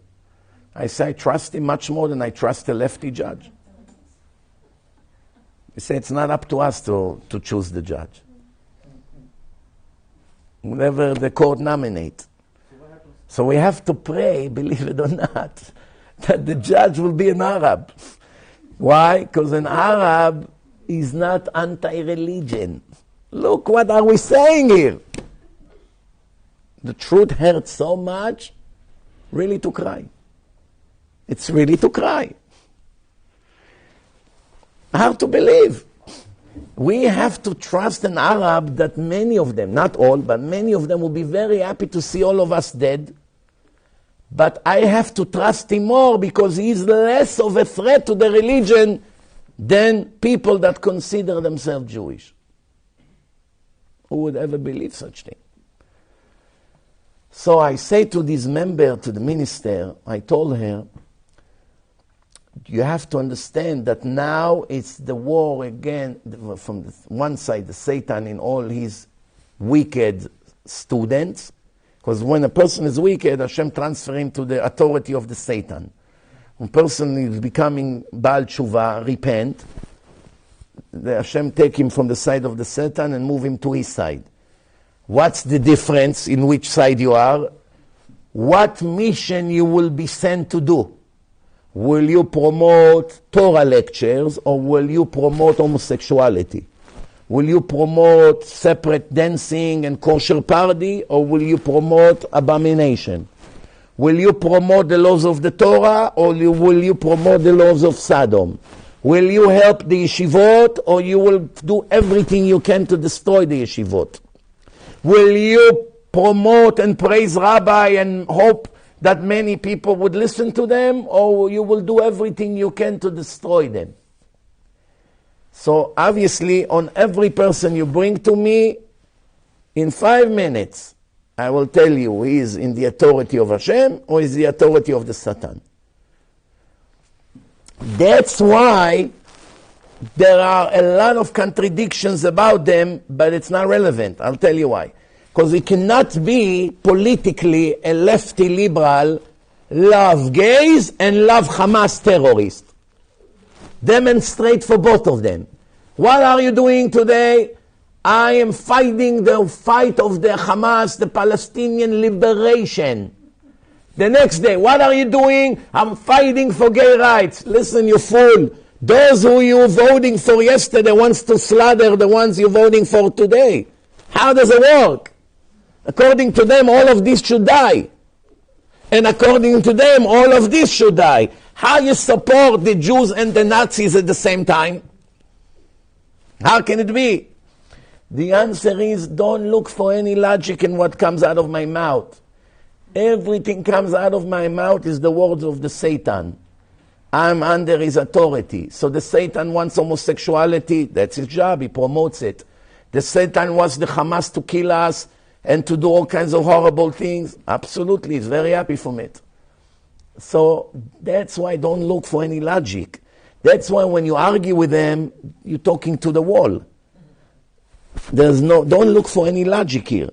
I say, I trust him much more than I trust a lefty judge. He said, it's not up to us to choose the judge. Whatever the court nominate. So we have to pray, believe it or not, that the judge will be an Arab. Why? Because an Arab is not anti-religion. Look, what are we saying here? The truth hurts so much, really to cry. It's really to cry. Hard to believe. We have to trust an Arab that many of them, not all, but many of them will be very happy to see all of us dead, But I have to trust him more because he's less of a threat to the religion than people that consider themselves Jewish. Who would ever believe such thing? So I say to this member, to the minister, I told her, you have to understand that now it's the war again, from one side, the Satan in all his wicked students, because when a person is wicked, Hashem transfers him to the authority of the Satan. When a person is becoming Baal Tshuva, repent, the Hashem take him from the side of the Satan and move him to his side. What's the difference in which side you are? What mission you will be sent to do? Will you promote Torah lectures or will you promote homosexuality? Will you promote separate dancing and kosher party or will you promote abomination? Will you promote the laws of the Torah or will you promote the laws of Sodom? Will you help the yeshivot or you will do everything you can to destroy the yeshivot? Will you promote and praise Rabbi and hope that many people would listen to them, or you will do everything you can to destroy them? So obviously, on every person you bring to me, in 5 minutes, I will tell you he is in the authority of Hashem or is the authority of the Satan. That's why there are a lot of contradictions about them, but it's not relevant. I'll tell you why. Because it cannot be politically a lefty liberal, love gays and love Hamas terrorists. Demonstrate for both of them. What are you doing today? I am fighting the fight of the Hamas, the Palestinian liberation. The next day, what are you doing? I'm fighting for gay rights. Listen, you fool. Those who you were voting for yesterday wants to slaughter the ones you're voting for today. How does it work? According to them, all of this should die. And according to them, all of this should die. How you support the Jews and the Nazis at the same time? How can it be? The answer is, don't look for any logic in what comes out of my mouth. Everything comes out of my mouth is the words of the Satan. I'm under his authority. So the Satan wants homosexuality, that's his job, he promotes it. The Satan wants the Hamas to kill us and to do all kinds of horrible things. Absolutely, he's very happy from it. So that's why don't look for any logic. That's why when you argue with them, you're talking to the wall. Don't look for any logic here.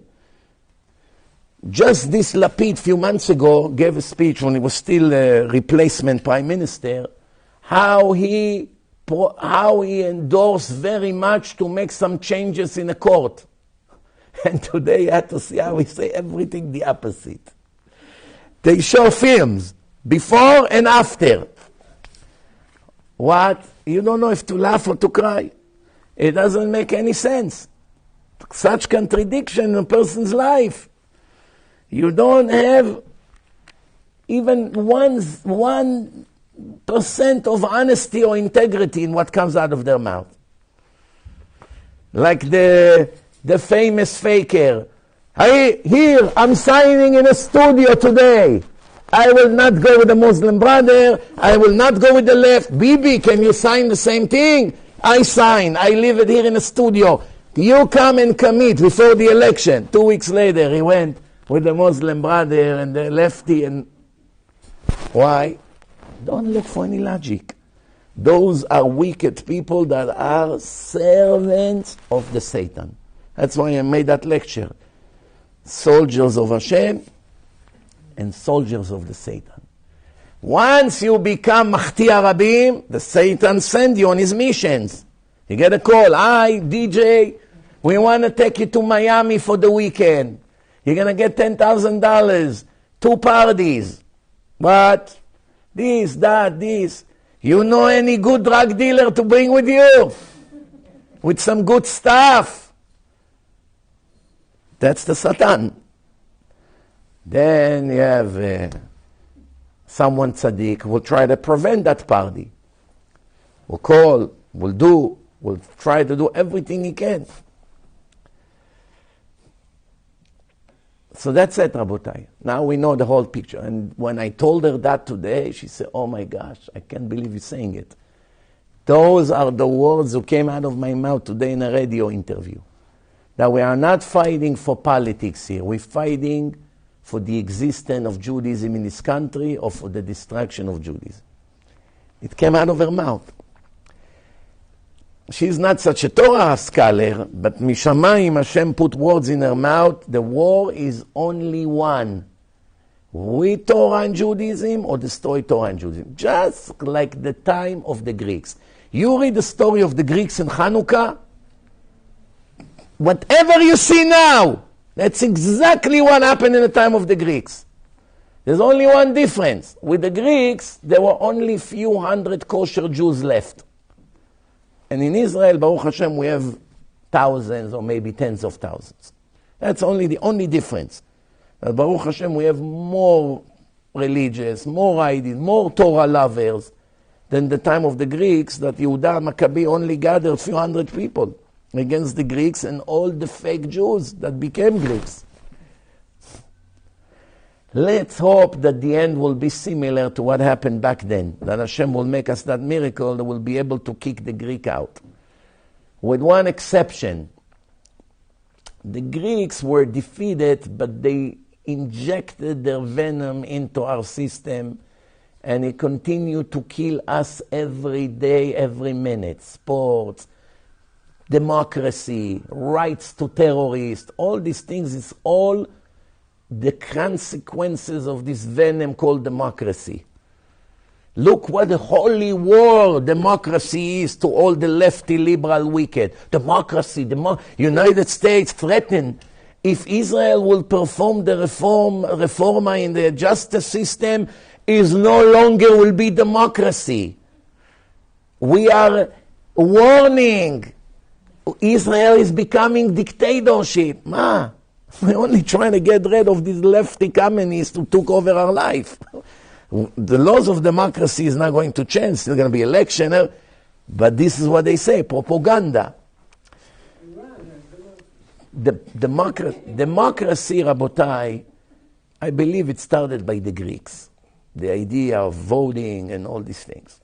Just this Lapid few months ago gave a speech when he was still a replacement prime minister, how he endorsed very much to make some changes in the court. And today I had to see how he say everything the opposite. They show films, before and after. What? You don't know if to laugh or to cry. It doesn't make any sense. Such contradiction in a person's life. You don't have even 1% of honesty or integrity in what comes out of their mouth. Like the famous faker. Here, I'm signing in a studio today. I will not go with the Muslim brother. I will not go with the left. Bibi, can you sign the same thing? I sign. I leave it here in a studio. You come and commit before the election. 2 weeks later, he went with the Muslim brother and the lefty. And why? Don't look for any logic. Those are wicked people that are servants of the Satan. That's why I made that lecture. Soldiers of Hashem and soldiers of the Satan. Once you become Mahtia Rabim, the Satan sends you on his missions. You get a call. Hi, DJ, we want to take you to Miami for the weekend. You're going to get $10,000, 2 parties. What? This, that, this. You know any good drug dealer to bring with you? With some good stuff. That's the Satan. Then you have someone tzaddik who will try to prevent that party. Will call, will try to do everything he can. So that's it, Rabotai. Now we know the whole picture. And when I told her that today, she said, oh my gosh, I can't believe you're saying it. Those are the words that came out of my mouth today in a radio interview. That we are not fighting for politics here. We're fighting for the existence of Judaism in this country or for the destruction of Judaism. It came out of her mouth. She's not such a Torah scholar, but Mishamayim Hashem put words in her mouth. The war is only one. With Torah and Judaism or destroy Torah and Judaism. Just like the time of the Greeks. You read the story of the Greeks in Hanukkah. Whatever you see now, that's exactly what happened in the time of the Greeks. There's only one difference. With the Greeks, there were only few hundred kosher Jews left. And in Israel, Baruch Hashem, we have thousands or maybe tens of thousands. That's the only difference. But Baruch Hashem, we have more religious, more ideas, more Torah lovers than the time of the Greeks, that Yehuda Maccabi only gathered a few hundred people against the Greeks and all the fake Jews that became Greeks. Let's hope that the end will be similar to what happened back then, that Hashem will make us that miracle that we'll be able to kick the Greek out. With one exception, the Greeks were defeated, but they injected their venom into our system, and it continued to kill us every day, every minute. Sports, democracy, rights to terrorists, all these things is all the consequences of this venom called democracy. Look what a holy war democracy is to all the lefty liberal wicked. Democracy, United States threatened. If Israel will perform the reforma in the justice system, is no longer will be democracy. We are warning. Israel is becoming dictatorship. We're only trying to get rid of these lefty communists who took over our life. The laws of democracy is not going to change. Still going to be election. But this is what they say, propaganda. Democracy, Rabotai, I believe it started by the Greeks. The idea of voting and all these things.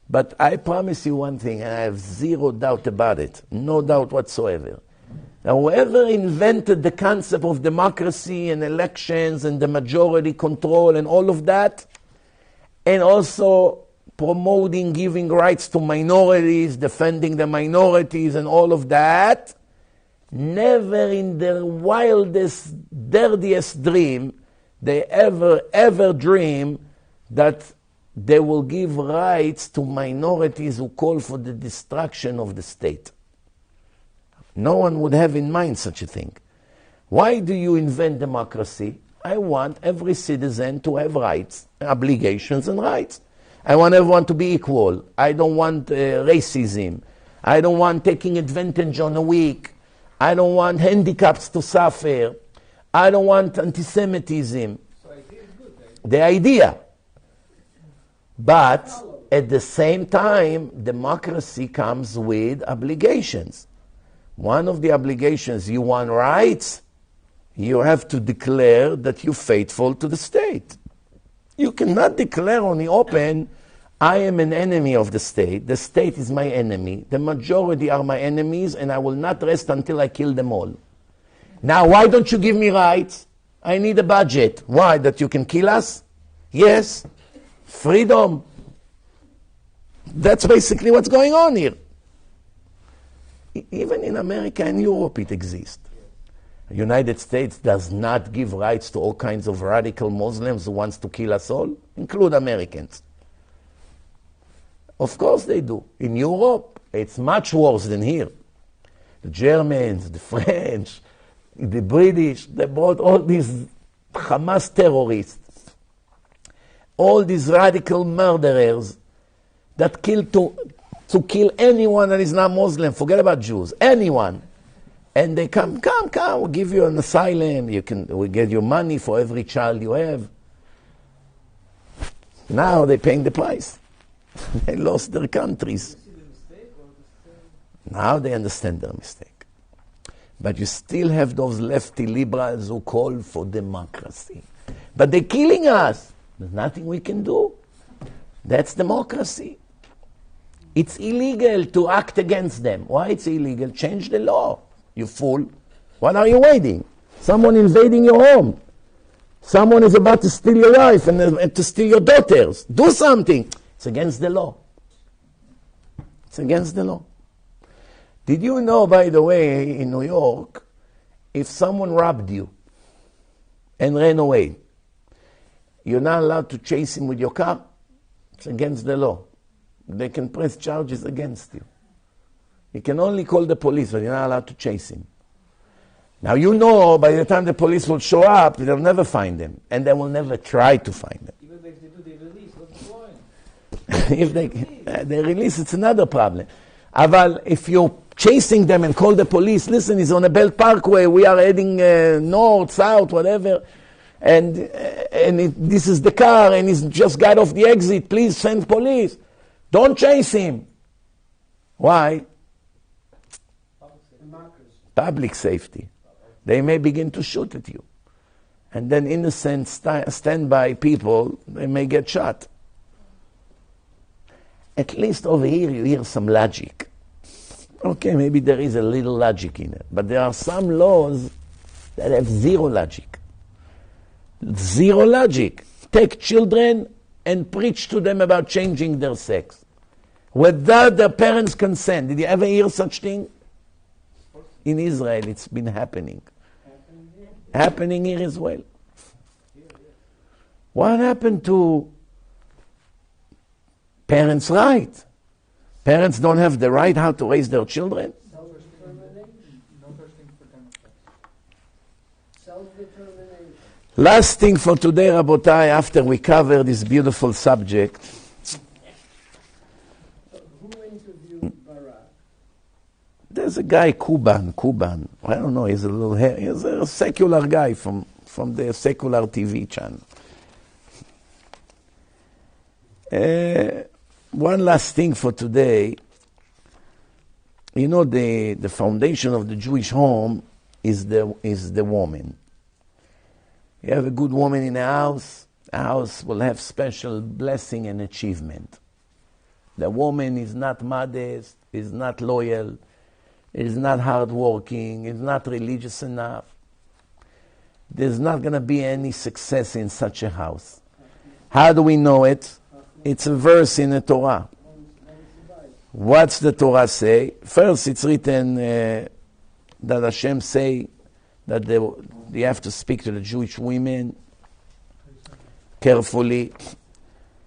But I promise you one thing, and I have zero doubt about it. No doubt whatsoever. Now, whoever invented the concept of democracy and elections and the majority control and all of that, and also promoting, giving rights to minorities, defending the minorities and all of that, never in their wildest, dirtiest dream, they ever dream that they will give rights to minorities who call for the destruction of the state. No one would have in mind such a thing. Why do you invent democracy? I want every citizen to have rights, obligations and rights. I want everyone to be equal. I don't want racism. I don't want taking advantage on the weak. I don't want handicaps to suffer. I don't want anti-Semitism. So idea is good, right? The idea. But at the same time, democracy comes with obligations. One of the obligations, you want rights, you have to declare that you're faithful to the state. You cannot declare on the open, I am an enemy of the state is my enemy, the majority are my enemies, and I will not rest until I kill them all. Now, why don't you give me rights? I need a budget. Why? That you can kill us? Yes. Freedom. That's basically what's going on here. Even in America and Europe it exists. The United States does not give rights to all kinds of radical Muslims who wants to kill us all, include Americans. Of course they do. In Europe, it's much worse than here. The Germans, the French, the British, they brought all these Hamas terrorists, all these radical murderers that kill to kill anyone that is not Muslim. Forget about Jews. Anyone. And they come, we'll give you an asylum. We'll get you money for every child you have. Now they're paying the price. They lost their countries. Now they understand their mistake. But you still have those lefty liberals who call for democracy. But they're killing us. There's nothing we can do. That's democracy. It's illegal to act against them. Why it's illegal? Change the law, you fool. What are you waiting? Someone invading your home. Someone is about to steal your wife and to steal your daughters. Do something. It's against the law. It's against the law. Did you know, by the way, in New York, if someone robbed you and ran away, you're not allowed to chase him with your car? It's against the law. They can press charges against you. You can only call the police, but you're not allowed to chase him. Now you know by the time the police will show up, they'll never find them. And they will never try to find them. Even if they do, they release. What's the point? If they release, it's another problem. But if you're chasing them and call the police, listen, he's on a Belt Parkway, we are heading north, south, whatever, and this is the car, and he's just got off the exit, please send police. Don't chase him. Why? Public safety. They may begin to shoot at you. And then innocent standby people, they may get shot. At least over here you hear some logic. Okay, maybe there is a little logic in it. But there are some laws that have zero logic. Zero logic. Take children and preach to them about changing their sex without their parents' consent. Did you ever hear such thing? In Israel, it's been happening. Happening here as well. What happened to parents' right? Parents don't have the right how to raise their children? Self-determination. Last thing for today, Rabotai, after we cover this beautiful subject. Who interviewed Barak? There's a guy, Kuban. I don't know, he's a secular guy from the secular TV channel. One last thing for today. You know, the foundation of the Jewish home is the woman. You have a good woman in the house will have special blessing and achievement. The woman is not modest, is not loyal, is not hardworking, is not religious enough. There's not going to be any success in such a house. How do we know it? It's a verse in the Torah. What's the Torah say? First, it's written that Hashem say that they have to speak to the Jewish women carefully.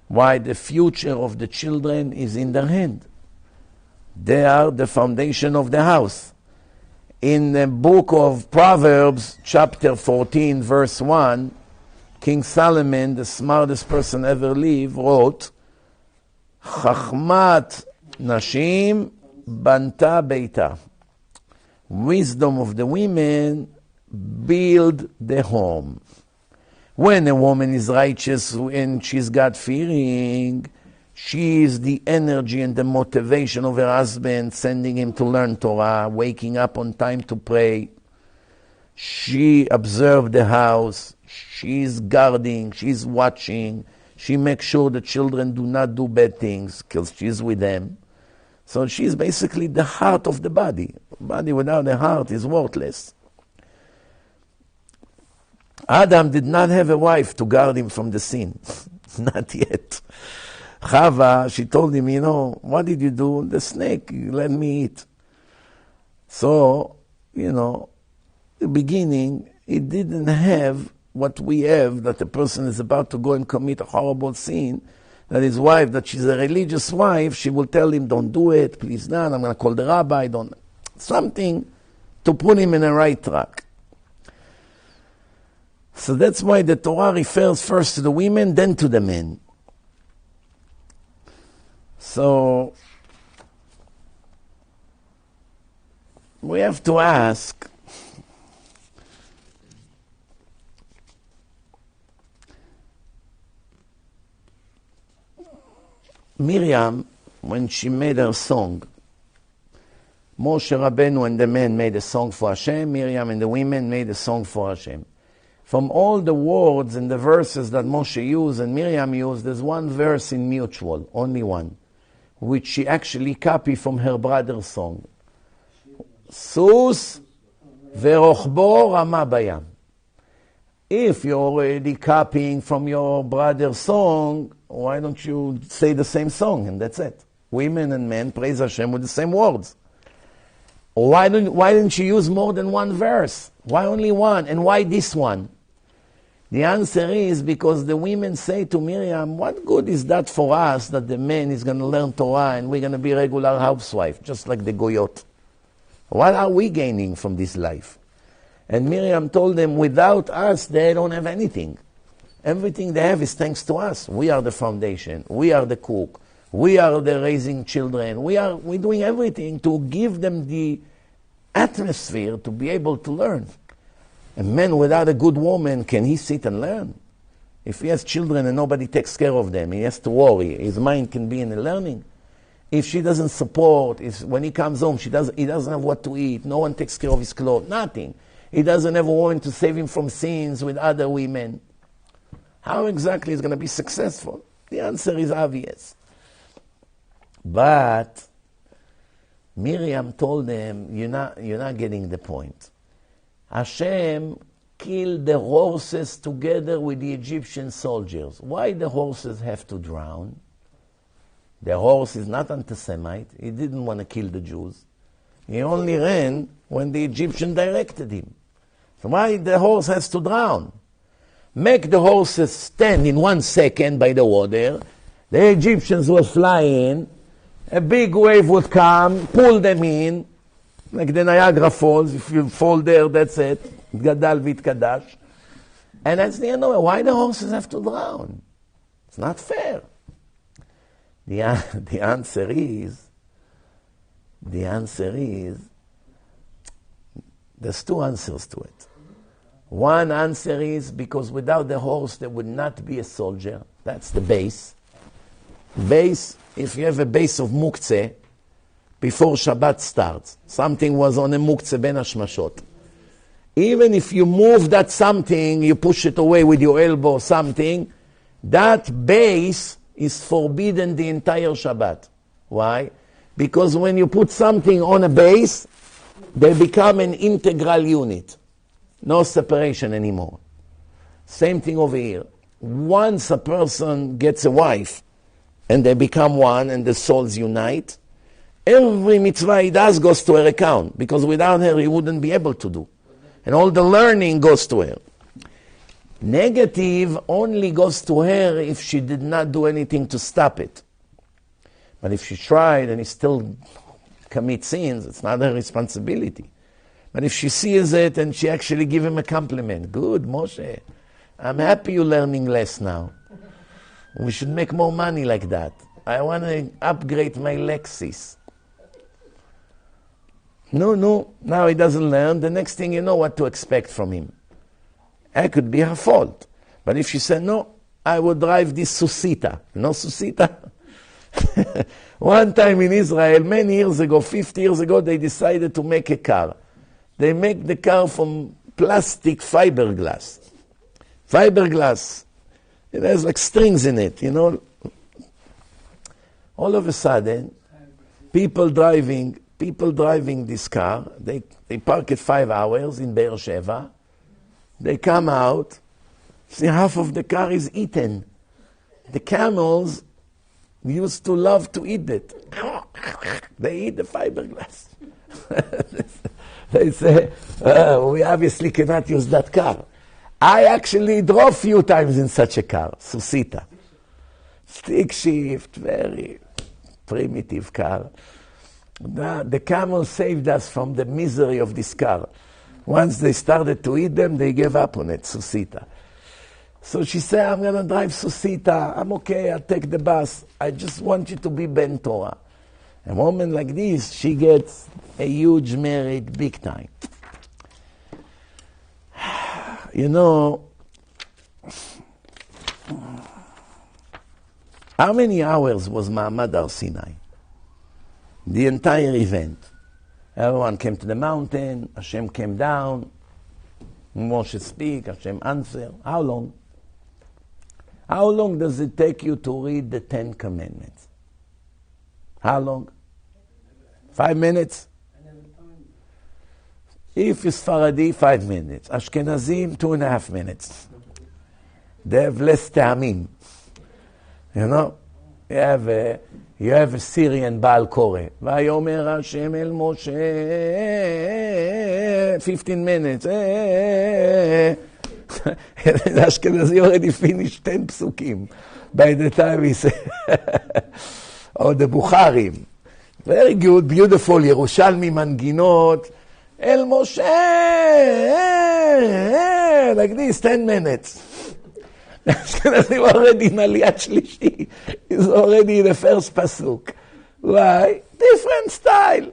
Why? The future of the children is in their hand. They are the foundation of the house. In the book of Proverbs, chapter 14, verse 1, King Solomon, the smartest person ever lived, wrote, Chachmat Nashim Banta Beita. Wisdom of the women build the home. When a woman is righteous and she's God-fearing, she is the energy and the motivation of her husband, sending him to learn Torah, waking up on time to pray. She observes the house. She's guarding. She's watching. She makes sure the children do not do bad things because she's with them. So she's basically the heart of the body. Body without a heart is worthless. Adam did not have a wife to guard him from the sin. Not yet. Chava, she told him, what did you do? The snake, you let me eat. So, the beginning, it didn't have what we have, that the person is about to go and commit a horrible sin, that his wife, that she's a religious wife, she will tell him, don't do it, please not, I'm going to call the rabbi, something to put him in the right track. So that's why the Torah refers first to the women, then to the men. So, we have to ask, Miriam, when she made her song, Moshe Rabbeinu and the men made a song for Hashem, Miriam and the women made a song for Hashem. From all the words and the verses that Moshe used and Miriam used, there's one verse in mutual, only one, which she actually copied from her brother's song. Sus verochbo rama bayam. If you're already copying from your brother's song, why don't you say the same song and that's it? Women and men praise Hashem with the same words. Why didn't you use more than one verse? Why only one? And why this one? The answer is because the women say to Miriam, what good is that for us that the man is going to learn Torah and we're going to be regular housewife, just like the Goyot? What are we gaining from this life? And Miriam told them, without us, they don't have anything. Everything they have is thanks to us. We are the foundation. We are the cook. We are the raising children. We're doing everything to give them the atmosphere to be able to learn. A man without a good woman, can he sit and learn? If he has children and nobody takes care of them, he has to worry. His mind can be in the learning. If she doesn't support, when he comes home, he doesn't have what to eat. No one takes care of his clothes. Nothing. He doesn't have a woman to save him from sins with other women. How exactly is going to be successful? The answer is obvious. But Miriam told them, you're not getting the point. Hashem killed the horses together with the Egyptian soldiers. Why the horses have to drown? The horse is not anti-Semite. He didn't want to kill the Jews. He only ran when the Egyptian directed him. So why the horse has to drown? Make the horses stand in 1 second by the water. The Egyptians were flying. A big wave would come, pull them in, like the Niagara Falls. If you fall there, that's it. Gadal v'tkadash. And that's the end of it. Why the horses have to drown? It's not fair. The answer is, there's two answers to it. One answer is because without the horse there would not be a soldier. That's the base. Base, if you have a base of muktzeh, before Shabbat starts, something was on a muktzeh ben hashmashot. Even if you move that something, you push it away with your elbow or something, that base is forbidden the entire Shabbat. Why? Because when you put something on a base, they become an integral unit. No separation anymore. Same thing over here. Once a person gets a wife, and they become one, and the souls unite, every mitzvah he does goes to her account, because without her he wouldn't be able to do. And all the learning goes to her. Negative only goes to her if she did not do anything to stop it. But if she tried and he still commits sins, it's not her responsibility. But if she sees it and she actually give him a compliment, good, Moshe, I'm happy you're learning less now. We should make more money like that. I want to upgrade my Lexus. No, now he doesn't learn. The next thing you know what to expect from him. That could be her fault. But if she said, no, I would drive this Susita. You know Susita? One time in Israel, many years ago, 50 years ago, they decided to make a car. They make the car from plastic fiberglass. Fiberglass. It has like strings in it, you know. All of a sudden, people driving this car, they park it 5 hours in Be'er Sheva. They come out, see half of the car is eaten. The camels used to love to eat it. They eat the fiberglass. They say, we obviously cannot use that car. I actually drove a few times in such a car, Susita. Stick shift, very primitive car. The camel saved us from the misery of this car. Once they started to eat them, they gave up on it, Susita. So she said, I'm going to drive Susita. I'm okay, I'll take the bus. I just want you to be Ben Torah. A woman like this, she gets a huge merit big time. You know, how many hours was Ma'amad Har Sinai? The entire event. Everyone came to the mountain. Hashem came down. Moshe speak. Hashem answer. How long? How long does it take you to read the 10 Commandments? How long? 5 minutes? If it's Faradi, 5 minutes. Ashkenazim, 2.5 minutes. They have less ta'amim. You know? You have a Syrian Baal Koreh. Vayomer Hashem el Moshe. 15 minutes. Ashkenazi already finished 10 psukim by the time he said, or the Bukharim. Very good, beautiful, Yerushalmi Manginot. El Moshe, like this, 10 minutes. Ashkenazi already in Aliyat Shlishi. He's already in the first pasuk. Why? Different style.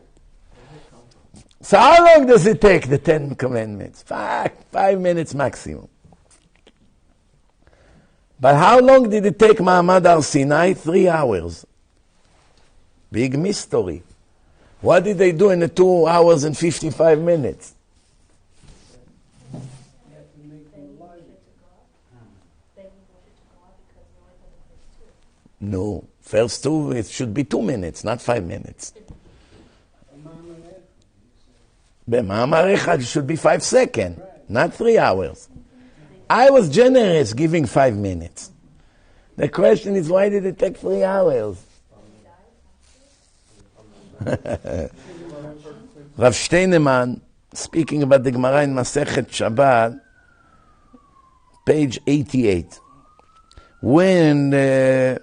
So how long does it take, the 10 Commandments? 5 minutes maximum. But how long did it take Ma'amad Har Sinai? 3 hours. Big mystery. What did they do in the 2 hours and 55 minutes? No. First 2, it should be 2 minutes, not 5 minutes. B'ma'amar echad, it should be 5 seconds, not 3 hours. I was generous giving 5 minutes. The question is, why did it take 3 hours? Rav Steinemann, speaking about the Gemara in Masechet Shabbat, page 88. When the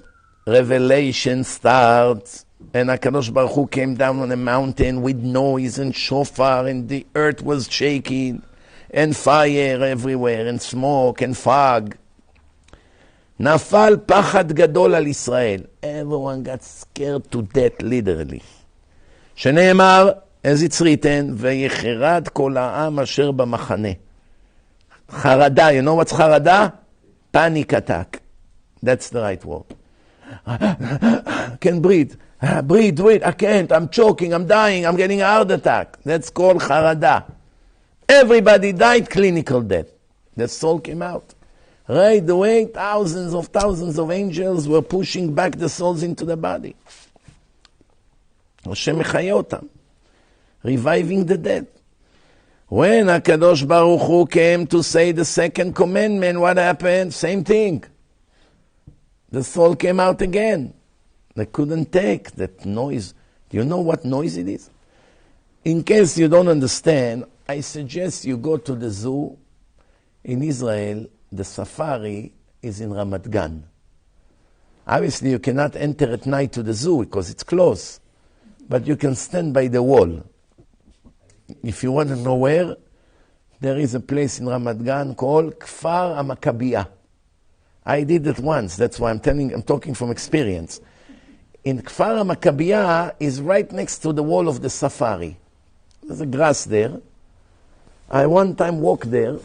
revelation starts, and HaKadosh Baruch Hu came down on a mountain with noise and shofar, and the earth was shaking, and fire everywhere, and smoke, and fog. Nafal pachad gadol al Israel. Everyone got scared to death, literally. שנאמר, as it's written, ויחרד כל העם אשר במחנה. חרדה, you know what's חרדה? Panic attack. That's the right word. I can't breathe. Breathe, I can't. I'm choking, I'm dying, I'm getting a heart attack. That's called חרדה. Everybody died clinical death. The soul came out. Right away, thousands of angels were pushing back the souls into the body. Hashem mechaya otam, reviving the dead. When HaKadosh Baruch Hu came to say the second commandment, what happened? Same thing. The soul came out again. They couldn't take that noise. Do you know what noise it is? In case you don't understand, I suggest you go to the zoo in Israel. The safari is in Ramat Gan. Obviously, you cannot enter at night to the zoo because it's closed. But you can stand by the wall. If you want to know where, there is a place in Ramat Gan called Kfar HaMakabiya. I did it once. That's why I'm talking from experience. In Kfar HaMakabiya is right next to the wall of the safari. There's a grass there. I one time walked there.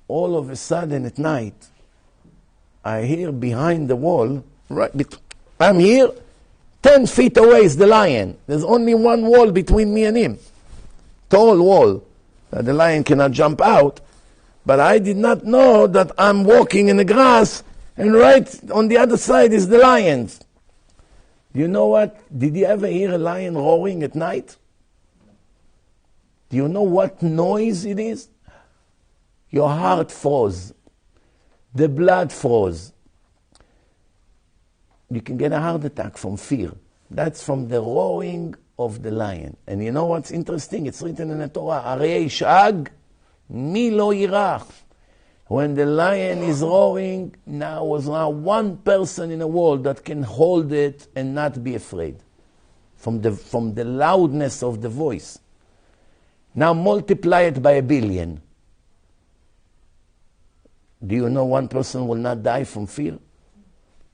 All of a sudden at night, I hear behind the wall, I'm here, 10 feet away is the lion. There's only one wall between me and him. Tall wall. The lion cannot jump out. But I did not know that I'm walking in the grass and right on the other side is the lion. You know what? Did you ever hear a lion roaring at night? Do you know what noise it is? Your heart froze. The blood froze. You can get a heart attack from fear. That's from the roaring of the lion. And you know what's interesting? It's written in the Torah, Arei Shag, mi lo yirach. When the lion is roaring, now was not one person in the world that can hold it and not be afraid. From the loudness of the voice. Now multiply it by 1 billion. Do you know one person will not die from fear?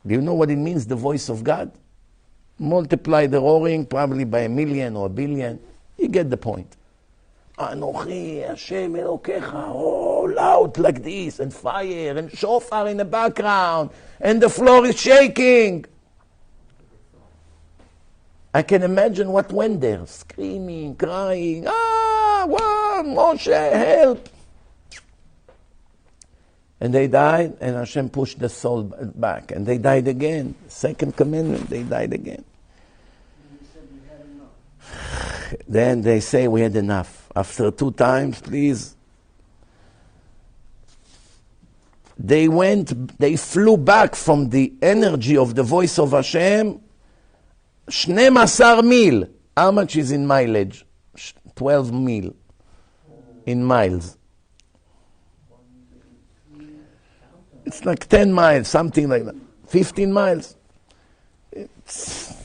Do you know what it means, the voice of God? Multiply the roaring probably by 1 million or 1 billion. You get the point. Anochi Hashem Elokecha, oh, loud like this, and fire, and shofar in the background, and the floor is shaking. I can imagine what went there. Screaming, crying, what? Moshe, help! And they died, and Hashem pushed the soul back. And they died again. Second commandment, they died again. Then they say, we had enough. After 2 times, please. They flew back from the energy of the voice of Hashem, 12 mil. How much is in mileage? 12 mil in miles. It's like 10 miles, something like that. 15 miles. It's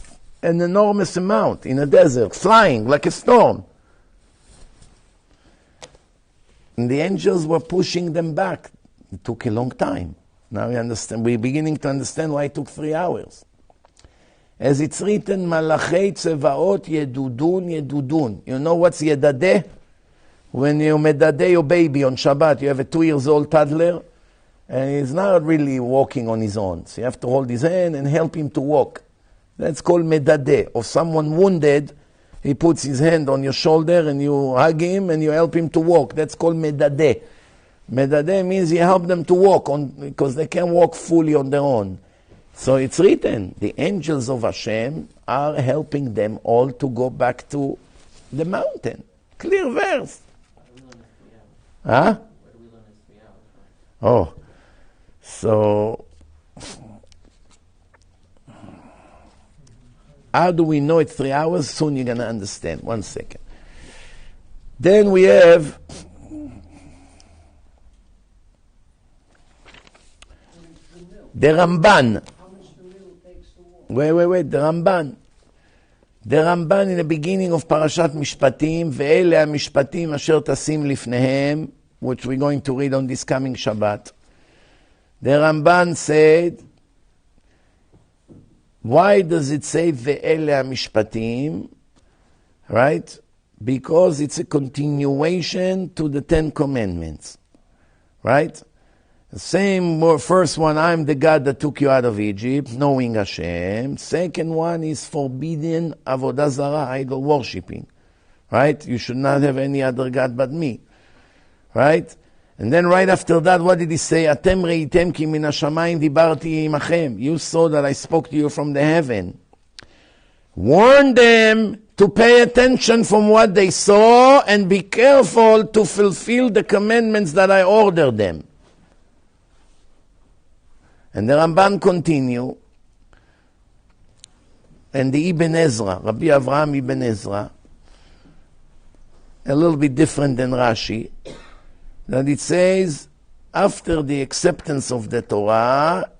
an enormous amount in a desert, flying like a storm. And the angels were pushing them back. It took a long time. Now we understand. We're beginning to understand why it took 3 hours. As it's written, Malachei Tzevaot Yedudun. You know what's Yedadeh? When you medadeh your baby on Shabbat, you have a 2-year-old toddler, and he's not really walking on his own. So you have to hold his hand and help him to walk. That's called medadeh. Or someone wounded, he puts his hand on your shoulder and you hug him and you help him to walk. That's called medadeh. Medadeh means you help them to walk because they can't walk fully on their own. So it's written, the angels of Hashem are helping them all to go back to the mountain. Clear verse. Huh? Oh. So, how do we know it's 3 hours? Soon you're going to understand. 1 second. Then we have the Ramban. Wait, the Ramban. The Ramban in the beginning of Parashat Mishpatim, ואלה המשפטים אשר תשים לפניהם, which we're going to read on this coming Shabbat. The Ramban said, why does it say ואלה המשפטים? Right? Because it's a continuation to the 10 Commandments. Right? The same first one, I'm the God that took you out of Egypt, knowing Hashem. Second one is forbidden avodah zarah, idol worshipping. Right? You should not have any other God but me. Right? And then right after that, what did he say? Atem reitem ki min hashamayim dibarti imachem. You saw that I spoke to you from the heaven. Warn them to pay attention from what they saw and be careful to fulfill the commandments that I ordered them. And the Ramban continue, and the Ibn Ezra, Rabbi Avraham Ibn Ezra, a little bit different than Rashi, that it says, after the acceptance of the Torah,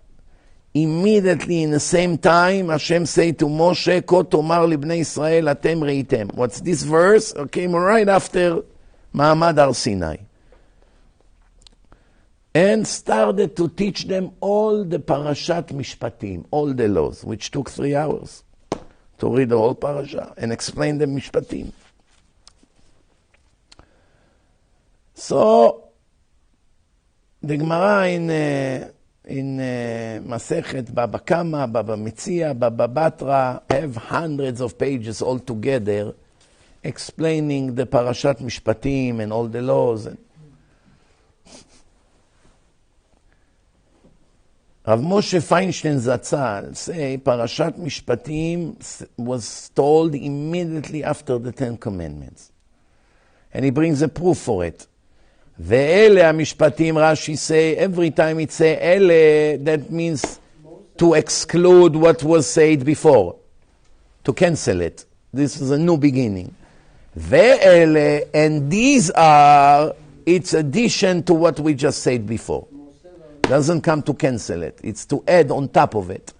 immediately in the same time, Hashem say to Moshe, Ko tomar libnei Israel atem reitem. What's this verse? It came right after Ma'amad Har Sinai. And started to teach them all the Parashat Mishpatim, all the laws, which took 3 hours to read the whole parasha and explain the Mishpatim. So, the Gemara in Masechet Baba Kama, Baba Metzia, Baba Batra have hundreds of pages all together explaining the Parashat Mishpatim and all the laws. Rav Moshe Feinstein Zatzal say Parashat Mishpatim was told immediately after the 10 Commandments. And he brings a proof for it. Ve'ele HaMishpatim, Rashi say, every time it say ele, that means to exclude what was said before, to cancel it. This is a new beginning. Ve'ele, and these are its addition to what we just said before. Doesn't come to cancel it. It's to add on top of it.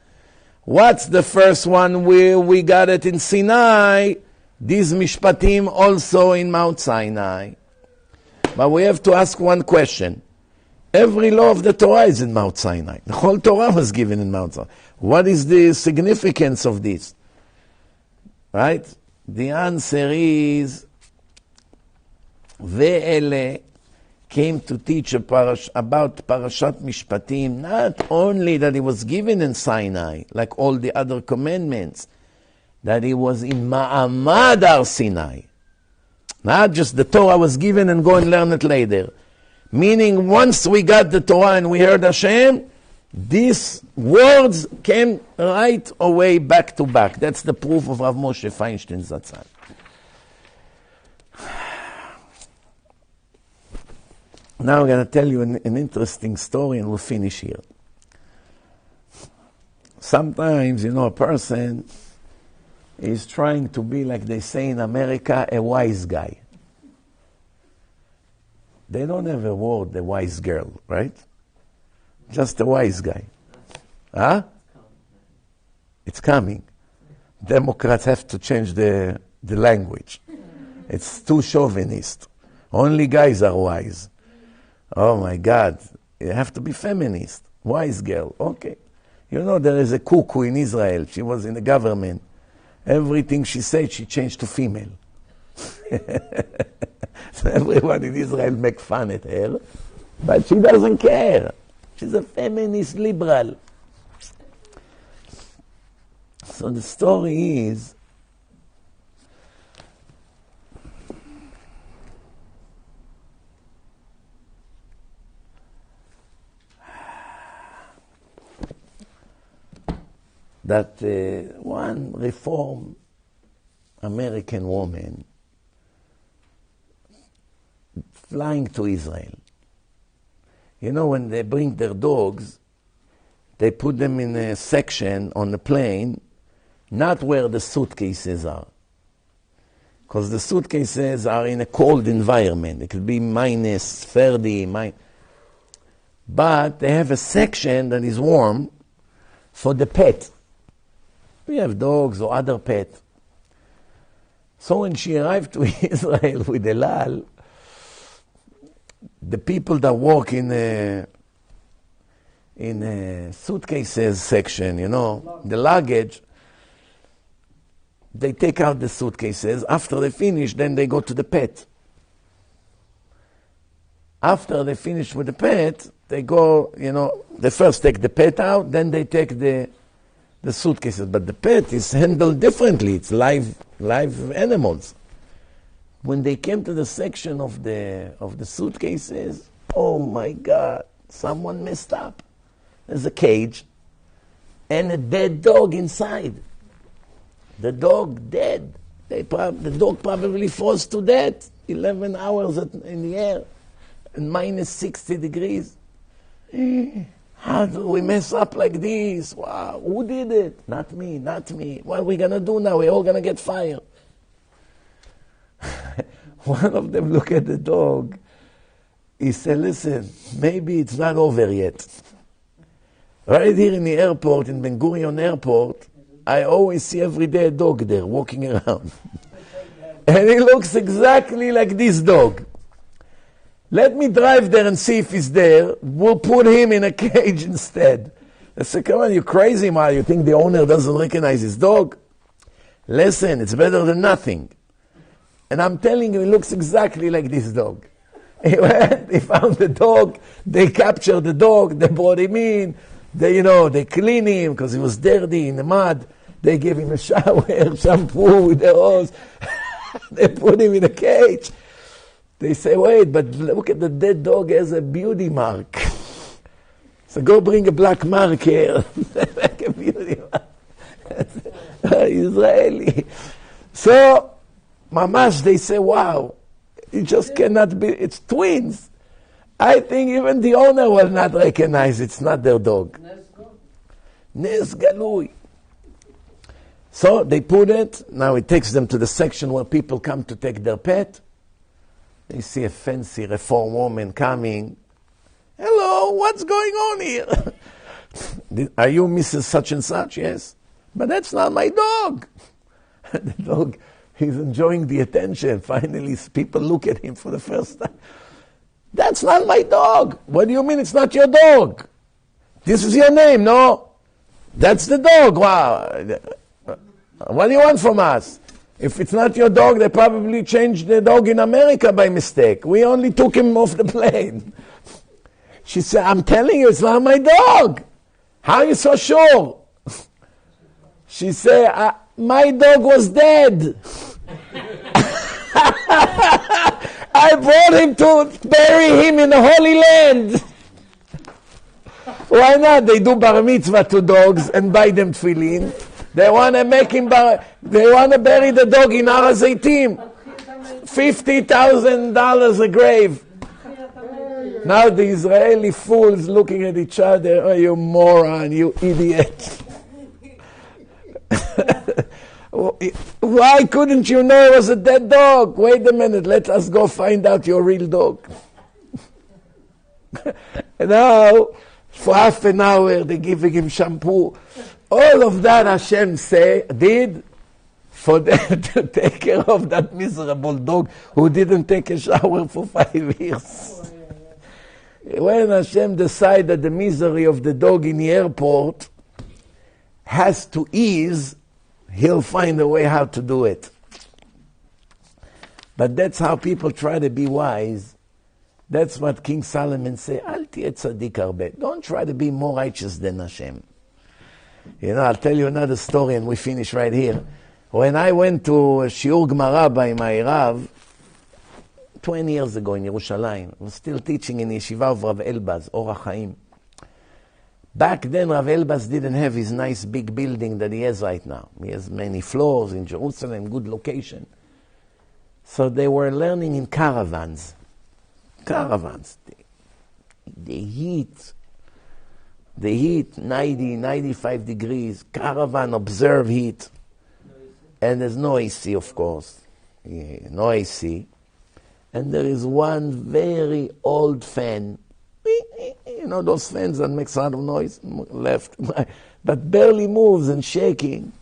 What's the first one? We got it in Sinai. These Mishpatim also in Mount Sinai. But we have to ask one question. Every law of the Torah is in Mount Sinai. The whole Torah was given in Mount Sinai. What is the significance of this? Right? The answer is Ve'ele came to teach about Parashat Mishpatim, not only that it was given in Sinai, like all the other commandments, that he was in Ma'amad Har Sinai. Not just the Torah was given and go and learn it later. Meaning once we got the Torah and we heard Hashem, these words came right away back to back. That's the proof of Rav Moshe Feinstein Zatzal. Now I'm going to tell you an interesting story and we'll finish here. Sometimes, a person is trying to be, like they say in America, a wise guy. They don't have a word, a wise girl, right? Just a wise guy. Huh? It's coming. Democrats have to change the language. It's too chauvinist. Only guys are wise. Oh my God. You have to be feminist. Wise girl. Okay. There is a cuckoo in Israel. She was in the government. Everything she said, she changed to female. So everyone in Israel make fun at her. But she doesn't care. She's a feminist liberal. So the story is, that one Reform American woman flying to Israel. When they bring their dogs, they put them in a section on the plane, not where the suitcases are. Because the suitcases are in a cold environment. It could be minus 30, but they have a section that is warm for the pet. We have dogs or other pets. So when she arrived to Israel with Elal, the people that work in a suitcases section, the luggage, they take out the suitcases. After they finish, then they go to the pet. After they finish with the pet, they go, they first take the pet out, then they take the suitcases. But the pet is handled differently. It's live animals. When they came to the section of the suitcases, oh my God, someone messed up. There's a cage and a dead dog inside. The dog dead. The dog probably froze to death. 11 hours in the air and minus 60 degrees. How do we mess up like this? Wow, who did it? Not me. What are we going to do now? We're all going to get fired. One of them looked at the dog. He said, listen, maybe it's not over yet. Right here in the airport, in Ben Gurion Airport, I always see every day a dog there walking around. And he looks exactly like this dog. Let me drive there and see if he's there. We'll put him in a cage instead. I said, come on, you crazy, man. You think the owner doesn't recognize his dog? Listen, it's better than nothing. And I'm telling you, he looks exactly like this dog. He went, he found the dog, they captured the dog, they brought him in, they clean him because he was dirty in the mud. They gave him a shower, shampoo with the hose. They put him in a cage. They say, wait, but look at the dead dog as a beauty mark. So go bring a black mark here. Like a beauty mark. Israeli. So, mamash, they say, wow, it just cannot be, it's twins. I think even the owner will not recognize it's not their dog. Nes Galui. So they put it, now it takes them to the section where people come to take their pet. They see a fancy Reform woman coming. Hello, what's going on here? Are you Mrs. Such and Such? Yes. But that's not my dog. The dog, he's enjoying the attention. Finally, people look at him for the first time. That's not my dog. What do you mean it's not your dog? This is your name, no? That's the dog. Wow. What do you want from us? If it's not your dog, they probably changed the dog in America by mistake. We only took him off the plane. She said, I'm telling you, it's not my dog. How are you so sure? She said, My dog was dead. I brought him to bury him in the Holy Land. Why not? They do bar mitzvah to dogs and buy them tefillin. They want to make him they want to bury the dog in Har HaZeitim. $50,000 a grave. Now the Israeli fools looking at each other, oh, you moron, you idiot. Why couldn't you know it was a dead dog? Wait a minute, let us go find out your real dog. And now, for half an hour, they're giving him shampoo. All of that Hashem did for them to take care of that miserable dog who didn't take a shower for 5 years. When Hashem decided the misery of the dog in the airport has to ease, He'll find a way how to do it. But that's how people try to be wise. That's what King Solomon said, Al tiye tzaddik harbe. Don't try to be more righteous than Hashem. You know, I'll tell you another story and we finish right here. When I went to Shiur Gemara by my Rav, 20 years ago in Yerushalayim, I was still teaching in Yeshiva of Rav Elbaz, Orach Chaim. Back then, Rav Elbaz didn't have his nice big building that he has right now. He has many floors in Jerusalem, good location. So they were learning in caravans. Caravans. The heat, 90, 95 degrees. Caravan, observe heat. And there's no AC, of course. Yeah, no AC. And there is one very old fan. You know, those fans that make a lot of noise, left, but barely moves and shaking.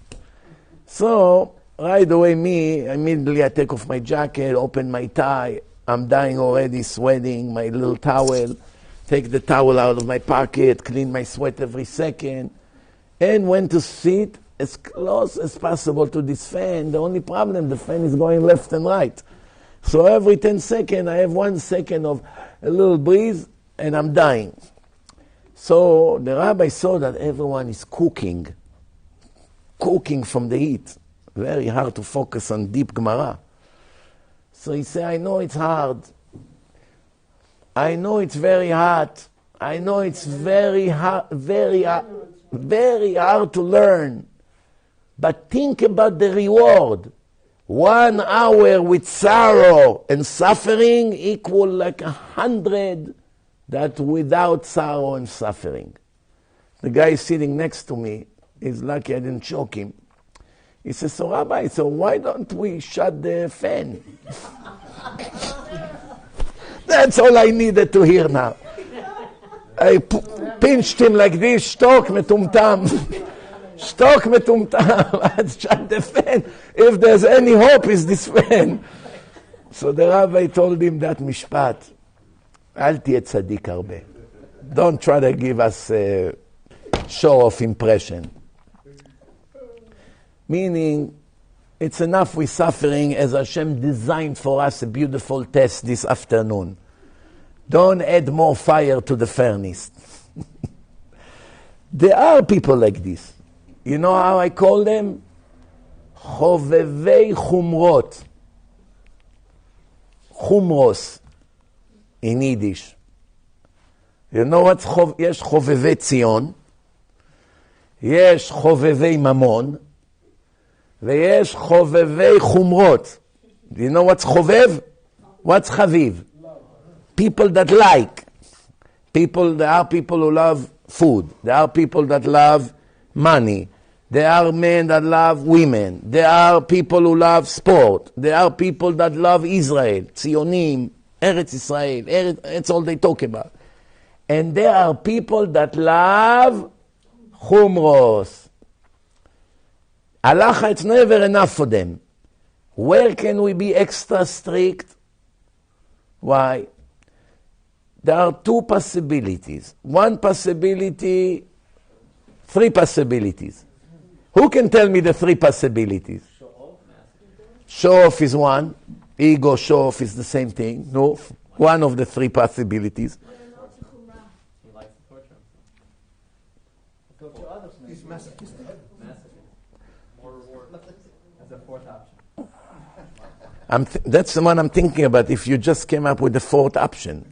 So, right away immediately I take off my jacket, open my tie. I'm dying already, sweating, my little towel. Take the towel out of my pocket, clean my sweat every second. And went to sit as close as possible to this fan. The only problem, the fan is going left and right. So every 10 seconds, I have 1 second of a little breeze, and I'm dying. So the rabbi saw that everyone is cooking from the heat. Very hard to focus on deep Gemara. So he said, I know it's hard. I know it's very hot. I know it's very hard to learn. But think about the reward. 1 hour with sorrow and suffering equal like 100 that without sorrow and suffering. The guy sitting next to me, he's lucky I didn't choke him. He says, so Rabbi, so why don't we shut the fan? That's all I needed to hear now. I pinched him like this, shtok metumtam. Shtok metumtam. Let's shut the fan. If there's any hope, is this fan. So the rabbi told him that mishpat. Al tiye tzaddik harbe. Don't try to give us a show-off impression. Meaning, it's enough with suffering as Hashem designed for us a beautiful test this afternoon. Don't add more fire to the furnace. There are people like this. You know how I call them? Chovevei chumrot. Chumros in Yiddish. You know what's יש חובבי ציון, יש חובבי ממון, ויש חובבי חומרות. Do you know what's חובב? What's חביב? People that like. There are people who love food. There are people that love money. There are men that love women. There are people who love sport. There are people that love Israel, Tzionim, Eretz Israel. That's all they talk about. And there are people that love chumros. Halacha, it's never enough for them. Where can we be extra strict? Why? There are 2 possibilities. 1 possibility, 3 possibilities. Who can tell me the 3 possibilities? Show off is 1. Ego, show off is the same thing. No, 1 of the 3 possibilities. He likes to torture himself. He's masochistic. More reward. That's the one I'm thinking about. If you just came up with the fourth option,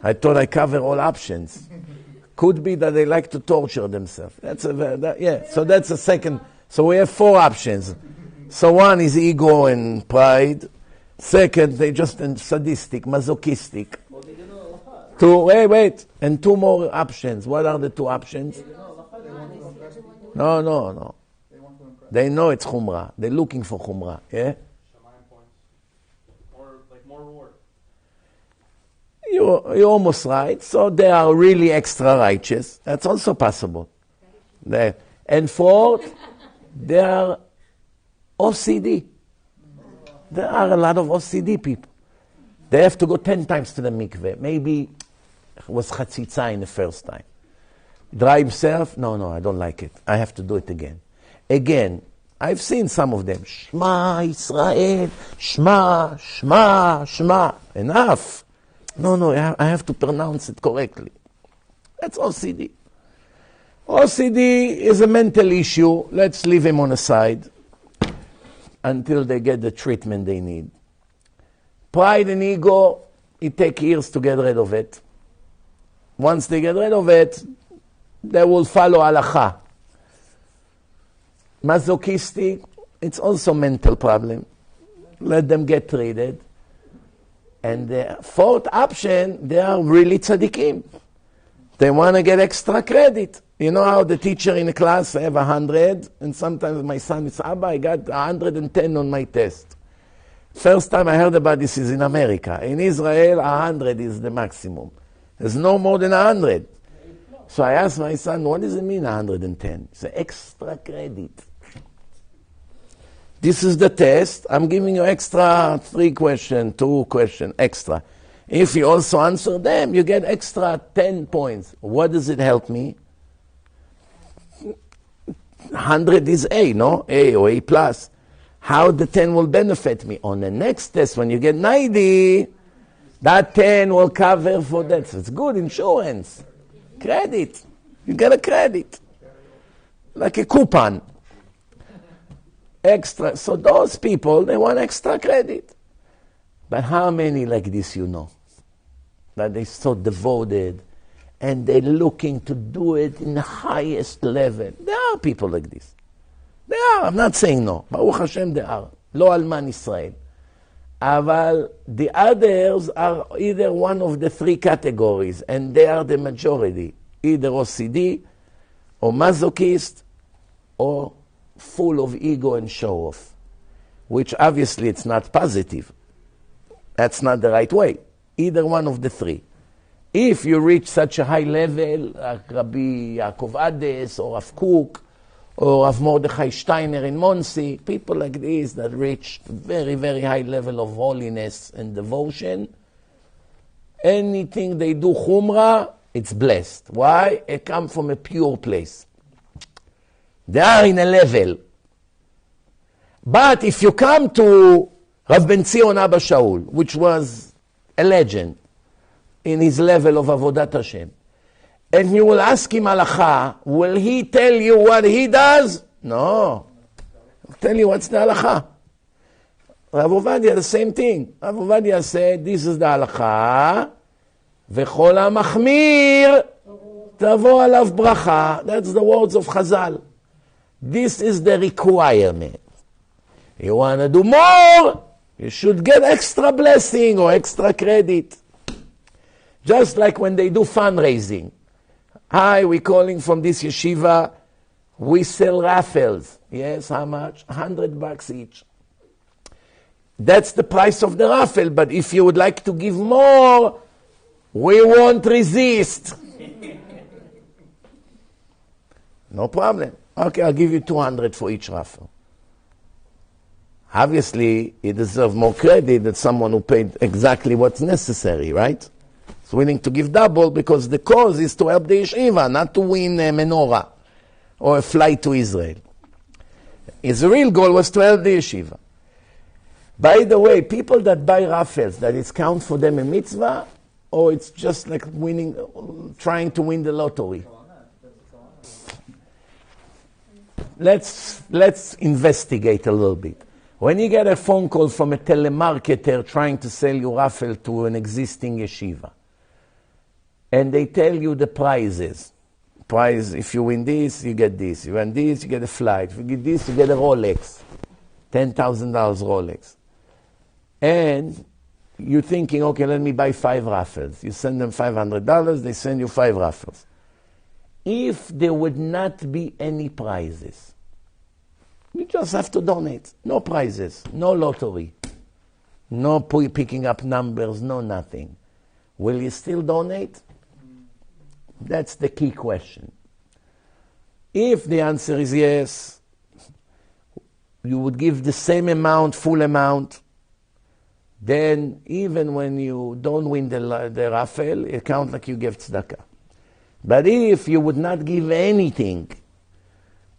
I thought I cover all options. Could be that they like to torture themselves. So that's a second. So we have 4 options. So one is ego and pride. Second, they just sadistic, masochistic. Well, they didn't know halacha. 2, wait, and 2 more options. What are the 2 options? They didn't know halacha. No. They want to impress. They know it's chumrah. They're looking for chumrah. Yeah? Shamayim points. Or like more reward. You're almost right. So they are really extra righteous. That's also possible. And 4th, they are OCD. There are a lot of OCD people. They have to go 10 times to the mikveh. Maybe it was chatzitza in the first time. Dry himself? No, I don't like it. I have to do it again. Again, I've seen some of them. Shema Israel, Shema, Shema, Shema. Enough. No, I have to pronounce it correctly. That's OCD. OCD is a mental issue. Let's leave him on the side until they get the treatment they need. Pride and ego, it takes years to get rid of it. Once they get rid of it, they will follow halacha. Masochistic, it's also mental problem. Let them get treated. And the 4th option, they are really tzaddikim. They want to get extra credit. You know how the teacher in the class have 100, and sometimes my son says, Abba, I got 110 on my test. First time I heard about this is in America. In Israel, 100 is the maximum. There's no more than 100. So I asked my son, what does it mean 110? He said, extra credit. This is the test. I'm giving you extra 3 questions, 2 questions, extra. If you also answer them, you get extra 10 points. What does it help me? 100 is A, no? A or A plus. How the 10 will benefit me? On the next test, when you get 90, that 10 will cover for that. So it's good insurance. Credit. You get a credit. Like a coupon. Extra. So those people, they want extra credit. But how many like this you know? That they're so devoted and they're looking to do it in the highest level. There are people like this. There are, I'm not saying no. Baruch Hashem, there are. Lo alman Israel. Aval, the others are either one of the 3 categories, and they are the majority. Either OCD, or masochist, or full of ego and show-off. Which obviously it's not positive. That's not the right way. Either one of the 3. If you reach such a high level, like Rabbi Yaakov Ades, or Rav Kook, or Rav Mordechai Steiner in Monsey, people like this that reach very, very high level of holiness and devotion, anything they do chumrah, it's blessed. Why? It comes from a pure place. They are in a level. But if you come to Rav Ben Zion Abba Shaul, which was a legend in his level of Avodat Hashem, and you will ask him halacha, will he tell you what he does? No. He'll tell you what's the halacha. Rav Ovadia, the same thing. Rav Ovadia said, this is the halacha, v'chol ha'machmir, tavo alav bracha. That's the words of Chazal. This is the requirement. You want to do more, you should get extra blessing or extra credit. Just like when they do fundraising. Hi, we're calling from this yeshiva. We sell raffles. Yes, how much? $100 each. That's the price of the raffle. But if you would like to give more, we won't resist. No problem. Okay, I'll give you 200 for each raffle. Obviously, you deserve more credit than someone who paid exactly what's necessary, right? It's willing to give double because the cause is to help the yeshiva, not to win a menorah or a flight to Israel. His real goal was to help the yeshiva. By the way, people that buy raffles, that it counts for them a mitzvah, or it's just like winning, trying to win the lottery? Let's investigate a little bit. When you get a phone call from a telemarketer trying to sell you raffle to an existing yeshiva, and they tell you the prizes. Prize, if you win this, you get this. You win this, you get a flight. If you get this, you get a Rolex. $10,000 Rolex. And you're thinking, okay, let me buy 5 raffles. You send them $500, they send you 5 raffles. If there would not be any prizes, you just have to donate. No prizes, no lottery, no picking up numbers, no nothing. Will you still donate? That's the key question. If the answer is yes, you would give the same amount, full amount, then even when you don't win the raffle, it counts like you gave tzedakah. But if you would not give anything,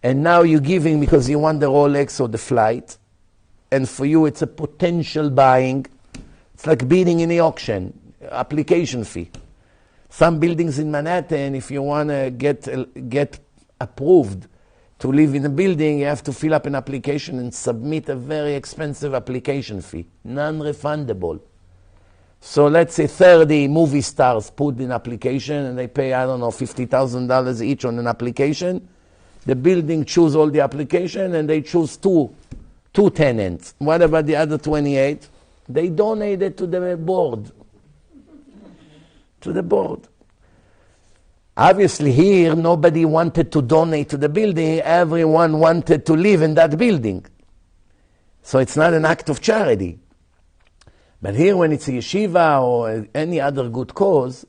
and now you're giving because you want the Rolex or the flight, and for you it's a potential buying, it's like bidding in the auction, application fee. Some buildings in Manhattan, if you want to get approved to live in a building, you have to fill up an application and submit a very expensive application fee, non-refundable. So let's say 30 movie stars put in application and they pay, I don't know, $50,000 each on an application. The building choose all the application and they choose two tenants. What about the other 28? They donate it to the board. To the board. Obviously here, nobody wanted to donate to the building. Everyone wanted to live in that building. So it's not an act of charity. But here, when it's a yeshiva or any other good cause,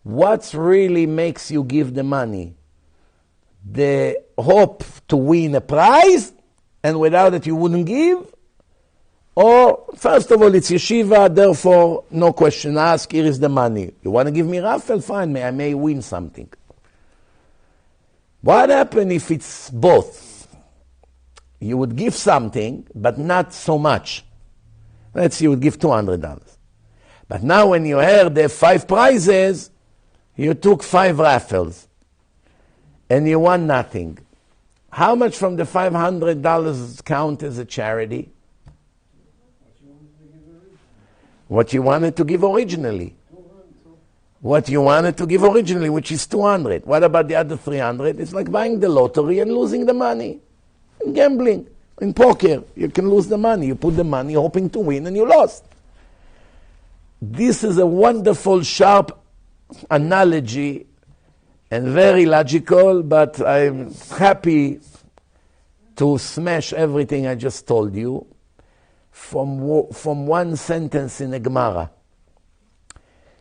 what really makes you give the money? The hope to win a prize, and without it you wouldn't give? Or, first of all, it's yeshiva, therefore, no question asked, here is the money. You want to give me raffle? Fine, I may win something. What happens if it's both? You would give something, but not so much. Let's say you would give $200. But now when you heard there 5 prizes, you took 5 raffles, and you won nothing. How much from the $500 count as a charity? What you wanted to give originally. What you wanted to give originally, which is 200. What about the other 300? It's like buying the lottery and losing the money. In gambling, in poker, you can lose the money. You put the money hoping to win and you lost. This is a wonderful, sharp analogy and very logical, but I'm happy to smash everything I just told you from one sentence in a Gemara.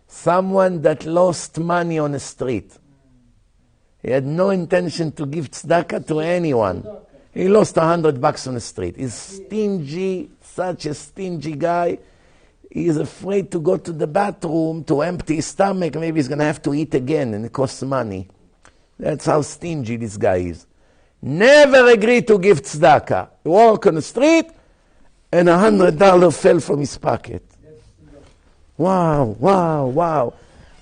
Someone that lost money on the street. He had no intention to give tzedakah to anyone. He lost $100 on the street. He's stingy, such a stingy guy. He's afraid to go to the bathroom to empty his stomach. Maybe he's going to have to eat again and it costs money. That's how stingy this guy is. Never agreed to give tzedakah. Walk on the street and $100 fell from his pocket. Wow.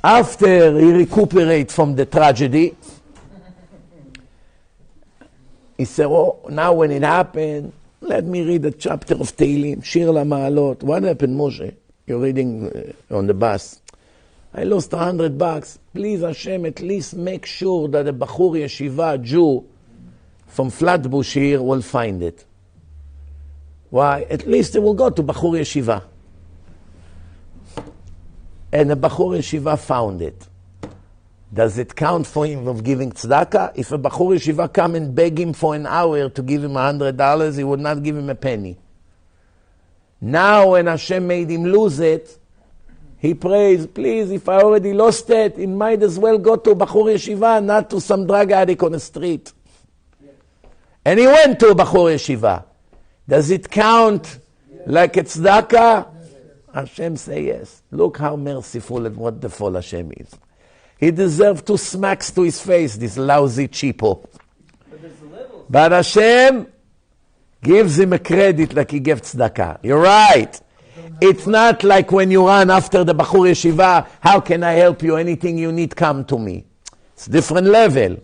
After he recuperates from the tragedy, he said, now when it happened, let me read a chapter of Tehillim, Shir LaMa'alot. What happened, Moshe? You're reading on the bus. I lost $100. Please, Hashem, at least make sure that a Bachur Yeshiva, Jew, from Flatbush here will find it. Why? At least they will go to Bachur Yeshiva. And the Bachur Yeshiva found it. Does it count for him of giving tzedakah? If a Bachur Yeshiva come and beg him for an hour to give him $100, he would not give him a penny. Now when Hashem made him lose it, he prays, please, if I already lost it, it might as well go to Bachur Yeshiva, not to some drug addict on the street. Yes. And he went to a Bachur Yeshiva. Does it count like a tzedakah? Yes. Hashem say yes. Look how merciful and wonderful Hashem is. He deserved 2 smacks to his face, this lousy cheapo. But Hashem gives him a credit like he gave tzedakah. You're right. It's not like when you run after the Bachur Yeshiva, how can I help you? Anything you need, come to me. It's different level.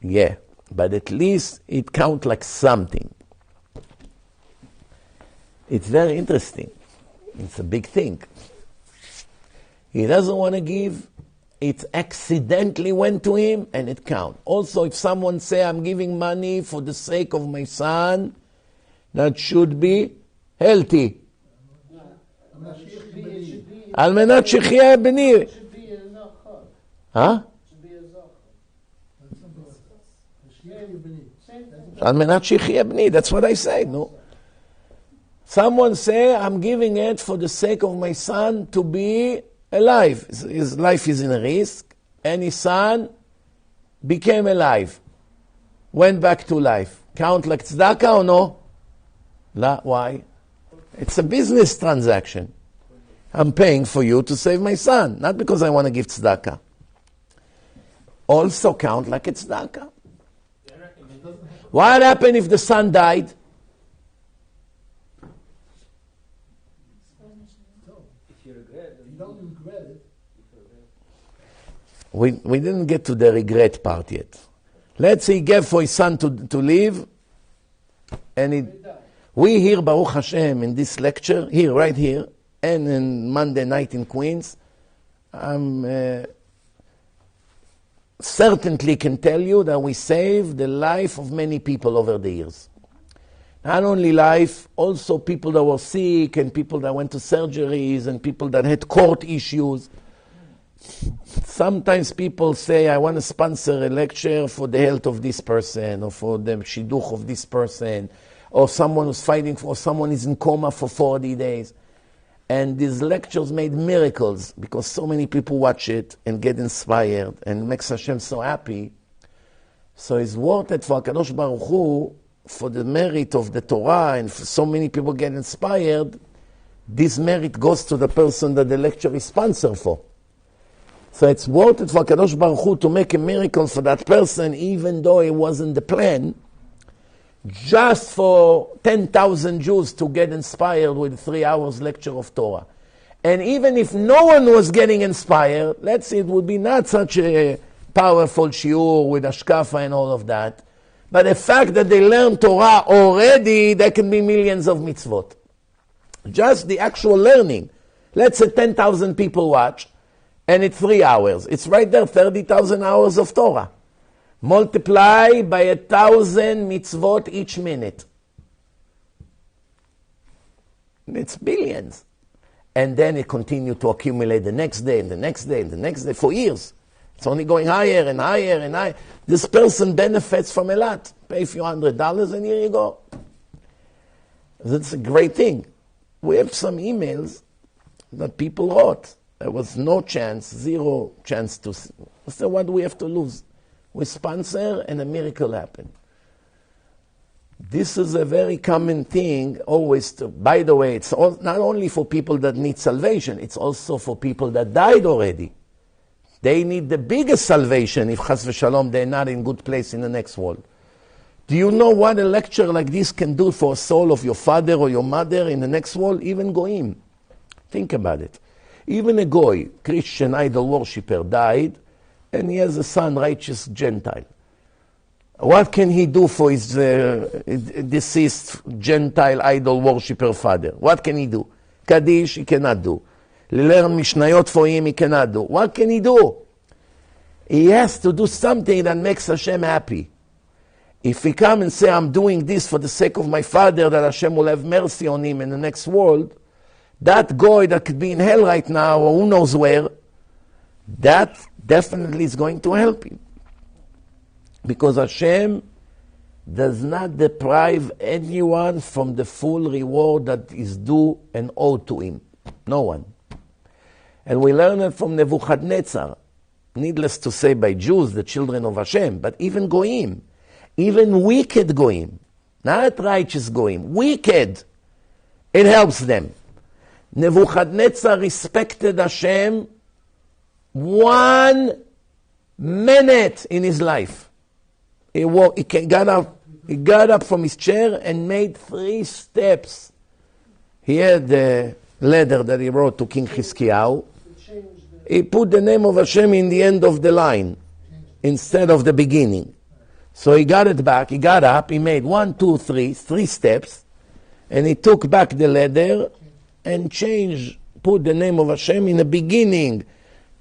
Yeah, but at least it counts like something. It's very interesting. It's a big thing. He doesn't want to give. It accidentally went to him and it counts. Also, if someone say, I'm giving money for the sake of my son, that should be healthy. על מנת שיחיה בני. Huh? על מנת שיחיה בני. That's what I say, no? Someone say, I'm giving it for the sake of my son to be alive. His life is in a risk, and his son became alive. Went back to life. Count like tzedakah or no? La, why? It's a business transaction. I'm paying for you to save my son, not because I want to give tzedakah. Also count like it's tzedakah. What happened if the son died? We didn't get to the regret part yet. Let's say he gave for his son to live, and we here, Baruch Hashem, in this lecture, here, right here, and in Monday night in Queens, certainly can tell you that we saved the life of many people over the years. Not only life, also people that were sick, and people that went to surgeries, and people that had court issues. Sometimes people say, I want to sponsor a lecture for the health of this person, or for the shidduch of this person, or someone who's fighting for, someone is in coma for 40 days. And these lectures made miracles, because so many people watch it and get inspired, and makes Hashem so happy. So it's worth it for HaKadosh Baruch Hu, for the merit of the Torah, and for so many people get inspired. This merit goes to the person that the lecture is sponsored for. So it's worth it for Kadosh Baruch Hu to make a miracle for that person, even though it wasn't the plan, just for 10,000 Jews to get inspired with 3 hours lecture of Torah. And even if no one was getting inspired, let's say it would be not such a powerful shiur with ashkafa and all of that, but the fact that they learn Torah already, there can be millions of mitzvot. Just the actual learning. Let's say 10,000 people watch, and it's 3 hours. It's right there, 30,000 hours of Torah. Multiply by 1,000 mitzvot each minute. It's billions. And then it continued to accumulate the next day, and the next day, and the next day, for years. It's only going higher and higher and higher. This person benefits from a lot. Pay a few $100, and here you go. That's a great thing. We have some emails that people wrote. There was no chance, zero chance to. So what do we have to lose? We sponsor and a miracle happened. This is a very common thing always. By the way, it's not only for people that need salvation, it's also for people that died already. They need the biggest salvation if chas v'shalom they're not in good place in the next world. Do you know what a lecture like this can do for a soul of your father or your mother in the next world? Even goyim. Think about it. Even a goy, Christian idol worshipper, died, and he has a son, righteous Gentile. What can he do for his deceased Gentile idol worshipper father? What can he do? Kaddish, he cannot do. Learn Mishnayot for him, he cannot do. What can he do? He has to do something that makes Hashem happy. If he come and say, I'm doing this for the sake of my father, that Hashem will have mercy on him in the next world, that goy that could be in hell right now, or who knows where, that definitely is going to help him. Because Hashem does not deprive anyone from the full reward that is due and owed to him. No one. And we learn it from Nebuchadnezzar. Needless to say by Jews, the children of Hashem, but even goyim, even wicked goyim, not righteous goyim, wicked, it helps them. Nebuchadnezzar respected Hashem 1 minute in his life. He got up from his chair and made 3 steps. He had the letter that he wrote to King Chizkiyahu. He put the name of Hashem in the end of the line instead of the beginning. So he got it back, he got up, he made 1, 2, 3 steps, And he took back the letter and changed, put the name of Hashem in the beginning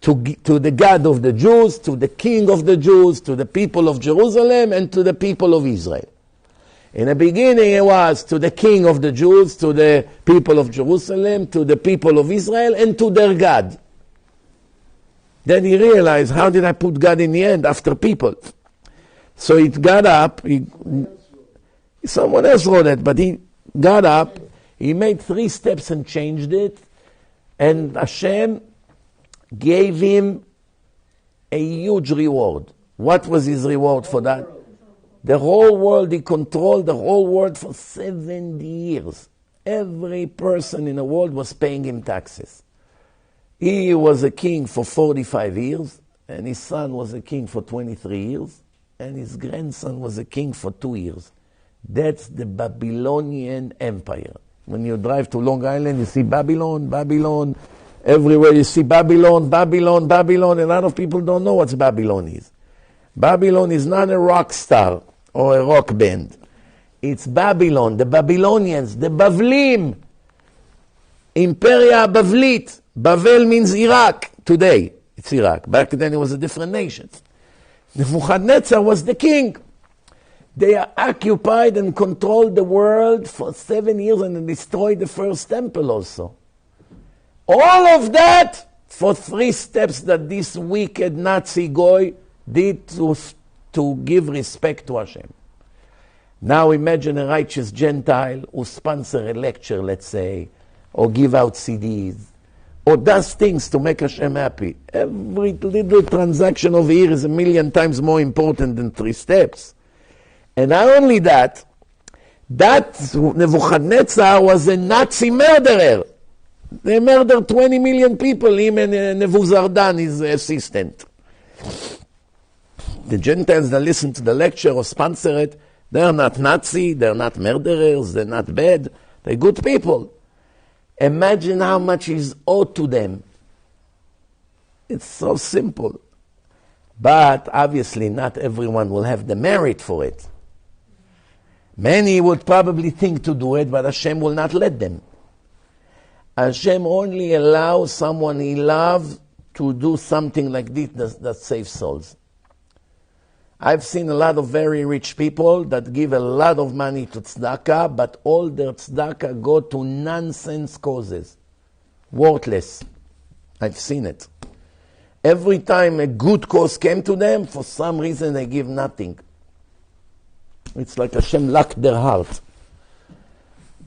to the God of the Jews, to the King of the Jews, to the people of Jerusalem, and to the people of Israel. In the beginning it was to the King of the Jews, to the people of Jerusalem, to the people of Israel, and to their God. Then he realized, how did I put God in the end after people? So he got up, someone else wrote it, but he got up, he made 3 steps and changed it, and Hashem gave him a huge reward. What was his reward for that? The whole world, he controlled the whole world for 70 years. Every person in the world was paying him taxes. He was a king for 45 years, and his son was a king for 23 years, and his grandson was a king for 2 years. That's the Babylonian Empire. When you drive to Long Island, you see Babylon, Babylon. Everywhere you see Babylon, Babylon, Babylon. A lot of people don't know what Babylon is. Babylon is not a rock star or a rock band. It's Babylon, the Babylonians, the Bavlim. Imperia Bavlit. Bavel means Iraq. Today, it's Iraq. Back then it was a different nation. Nebuchadnezzar was the king. They occupied and controlled the world for 7 years and destroyed the first temple also. All of that for 3 steps that this wicked Nazi goy did to give respect to Hashem. Now imagine a righteous Gentile who sponsor a lecture, let's say, or give out CDs, or does things to make Hashem happy. Every little transaction over here is 1,000,000 times more important than 3 steps. And not only that, that Nebuchadnezzar was a Nazi murderer. They murdered 20 million people, him and Nebuzaradan, his assistant. The Gentiles that listen to the lecture or sponsor it, they're not Nazi, they're not murderers, they're not bad, they're good people. Imagine how much is owed to them. It's so simple. But obviously not everyone will have the merit for it. Many would probably think to do it, but Hashem will not let them. Hashem only allows someone he loves to do something like this that saves souls. I've seen a lot of very rich people that give a lot of money to tzedakah, but all their tzedakah go to nonsense causes. Worthless. I've seen it. Every time a good cause came to them, for some reason they give nothing. It's like Hashem locked their heart.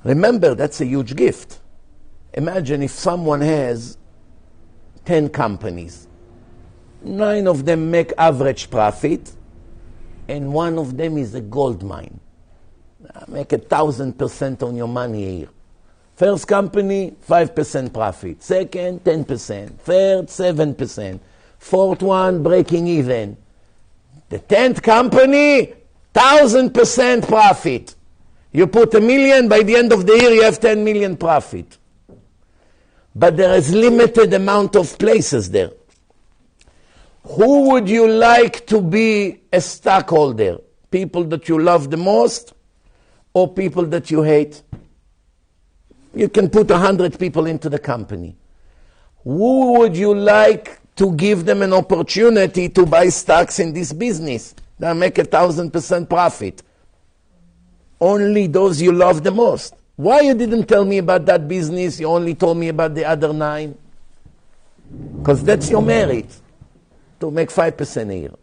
Remember, that's a huge gift. Imagine if someone has 10 companies. 9 of them make average profit, and 1 of them is a gold mine. Make 1,000% on your money a year. First company, 5% profit. Second, 10%. Third, 7%. Fourth one, breaking even. The 10th company, 1,000% profit. You put $1 million, by the end of the year you have 10 million profit. But there is limited amount of places there. Who would you like to be a stockholder? People that you love the most or people that you hate? You can put 100 people into the company. Who would you like to give them an opportunity to buy stocks in this business that make 1,000% profit? Only those you love the most. Why you didn't tell me about that business? You only told me about the other 9? Because that's your merit, to make 5% a year.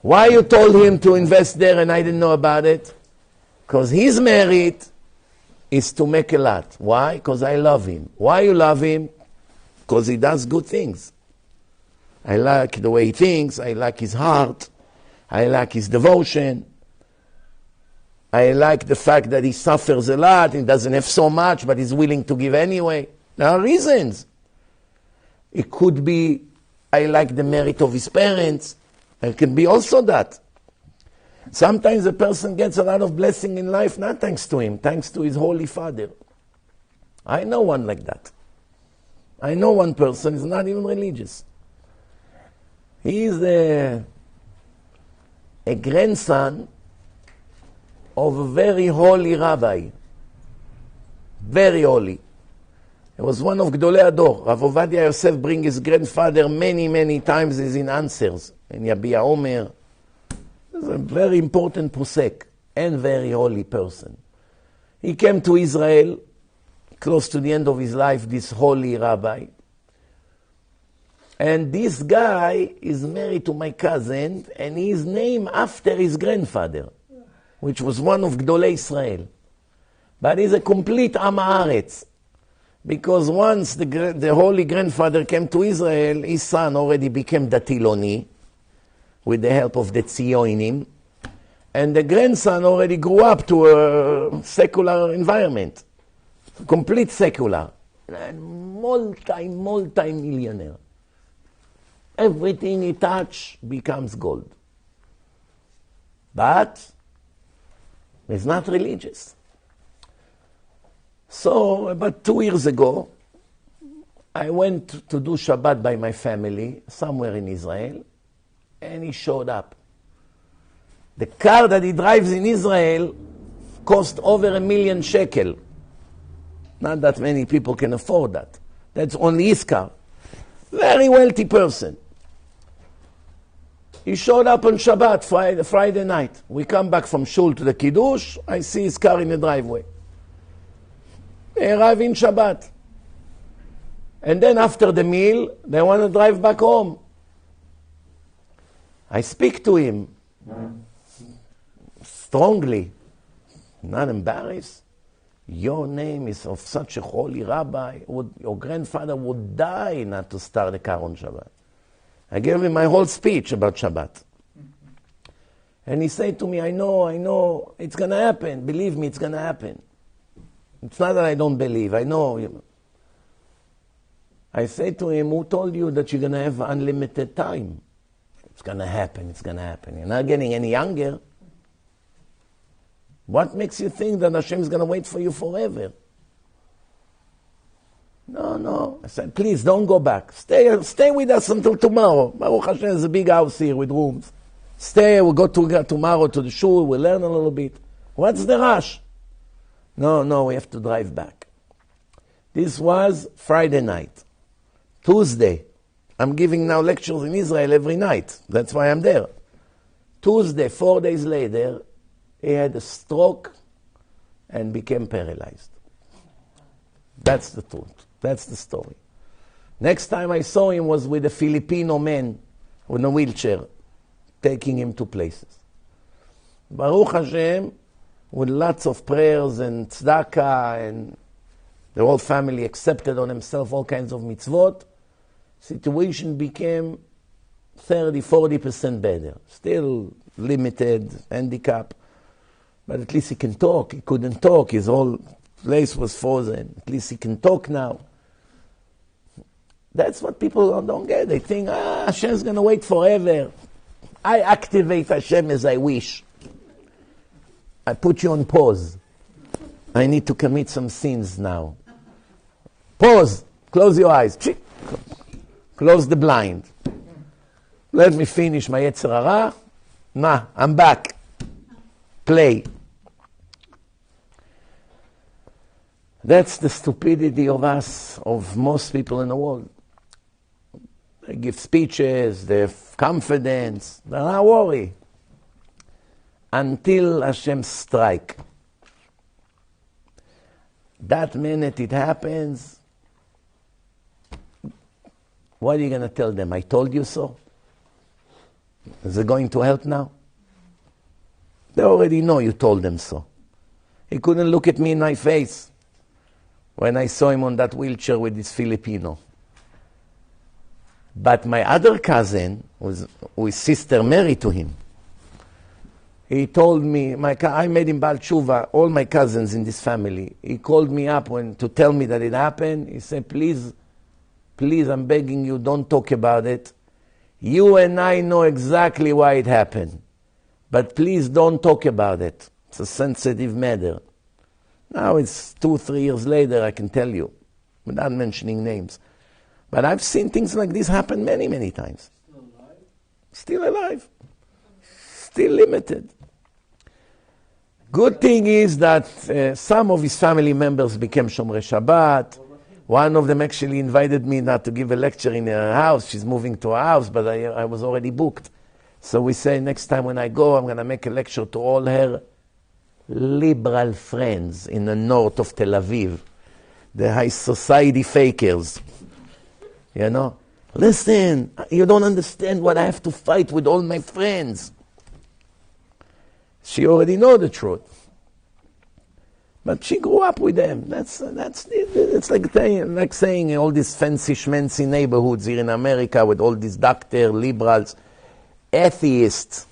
Why you told him to invest there and I didn't know about it? Because his merit is to make a lot. Why? Because I love him. Why you love him? Because he does good things. I like the way he thinks. I like his heart. I like his devotion. I like the fact that he suffers a lot. He doesn't have so much, but he's willing to give anyway. There are reasons. It could be, I like the merit of his parents. It can be also that. Sometimes a person gets a lot of blessing in life, not thanks to him, thanks to his Holy Father. I know one like that. I know one person, is not even religious. He is a grandson of a very holy rabbi. very holy. He was one of Gdolei Ador. Rav Ovadia Yosef bring his grandfather many times as in answers. In Yabia Omer. He's a very important posek and very holy person. He came to Israel close to the end of his life, this holy rabbi. And this guy is married to my cousin, and he is named after his grandfather, which was one of Gdolei Israel. But he's a complete Am Haaretz. Because once the holy grandfather came to Israel, his son already became Datiloni, with the help of the Tzionim, and the grandson already grew up to a secular environment, complete secular, and multi-millionaire. Everything he touches becomes gold. But he's not religious. So about 2 years ago, I went to do Shabbat by my family somewhere in Israel, and he showed up. The car that he drives in Israel cost over $1 million shekel. Not that many people can afford that. That's only his car. Very wealthy person. He showed up on Shabbat, Friday night. We come back from Shul to the Kiddush. I see his car in the driveway. They arrive in Shabbat. And then after the meal, they want to drive back home. I speak to him strongly, not embarrassed. Your name is of such a holy rabbi. Your grandfather would die not to start a car on Shabbat. I gave him my whole speech about Shabbat. And he said to me, I know, it's going to happen. Believe me, it's going to happen. It's not that I don't believe, I know. I said to him, who told you that you're going to have unlimited time? It's going to happen, it's going to happen. You're not getting any younger. What makes you think that Hashem is going to wait for you forever? No. I said, please don't go back. Stay with us until tomorrow. Baruch Hashem, there's a big house here with rooms. Stay, we'll go tomorrow to the shul, we'll learn a little bit. What's the rush? No, we have to drive back. This was Friday night. Tuesday, I'm giving now lectures in Israel every night. That's why I'm there. Tuesday, 4 days later, he had a stroke and became paralyzed. That's the truth. That's the story. Next time I saw him was with a Filipino man in a wheelchair, taking him to places. Baruch Hashem, with lots of prayers and tzedakah, and the whole family accepted on himself all kinds of mitzvot, situation became 30-40% better. Still limited, handicap, but at least he can talk. He couldn't talk. His whole place was frozen. At least he can talk now. That's what people don't get. They think, Hashem's going to wait forever. I activate Hashem as I wish. I put you on pause. I need to commit some sins now. Pause. Close your eyes. Close the blind. Let me finish my Yetzer Hara. Nah, I'm back. Play. That's the stupidity of us, of most people in the world. They give speeches, they have confidence, they're not worried. Until Hashem strike. That minute it happens, what are you going to tell them? I told you so? Is it going to help now? They already know you told them so. He couldn't look at me in my face when I saw him on that wheelchair with this Filipino. But my other cousin, who is sister married to him, he told me, I made him Baal Tshuva, all my cousins in this family. He called me up to tell me that it happened. He said, please, I'm begging you, don't talk about it. You and I know exactly why it happened. But please don't talk about it. It's a sensitive matter. Now it's 2-3 years later, I can tell you, without mentioning names. But I've seen things like this happen many, many times. Still alive. Still limited. Good thing is that some of his family members became Shomrei Shabbat. One of them actually invited me not to give a lecture in her house. She's moving to a house, but I was already booked. So we say next time when I go, I'm going to make a lecture to all her liberal friends in the north of Tel Aviv, the high society fakers. You know, listen, you don't understand what I have to fight with all my friends. She already know the truth. But she grew up with them. It's like saying all these fancy schmancy neighborhoods here in America with all these doctors, liberals, atheists.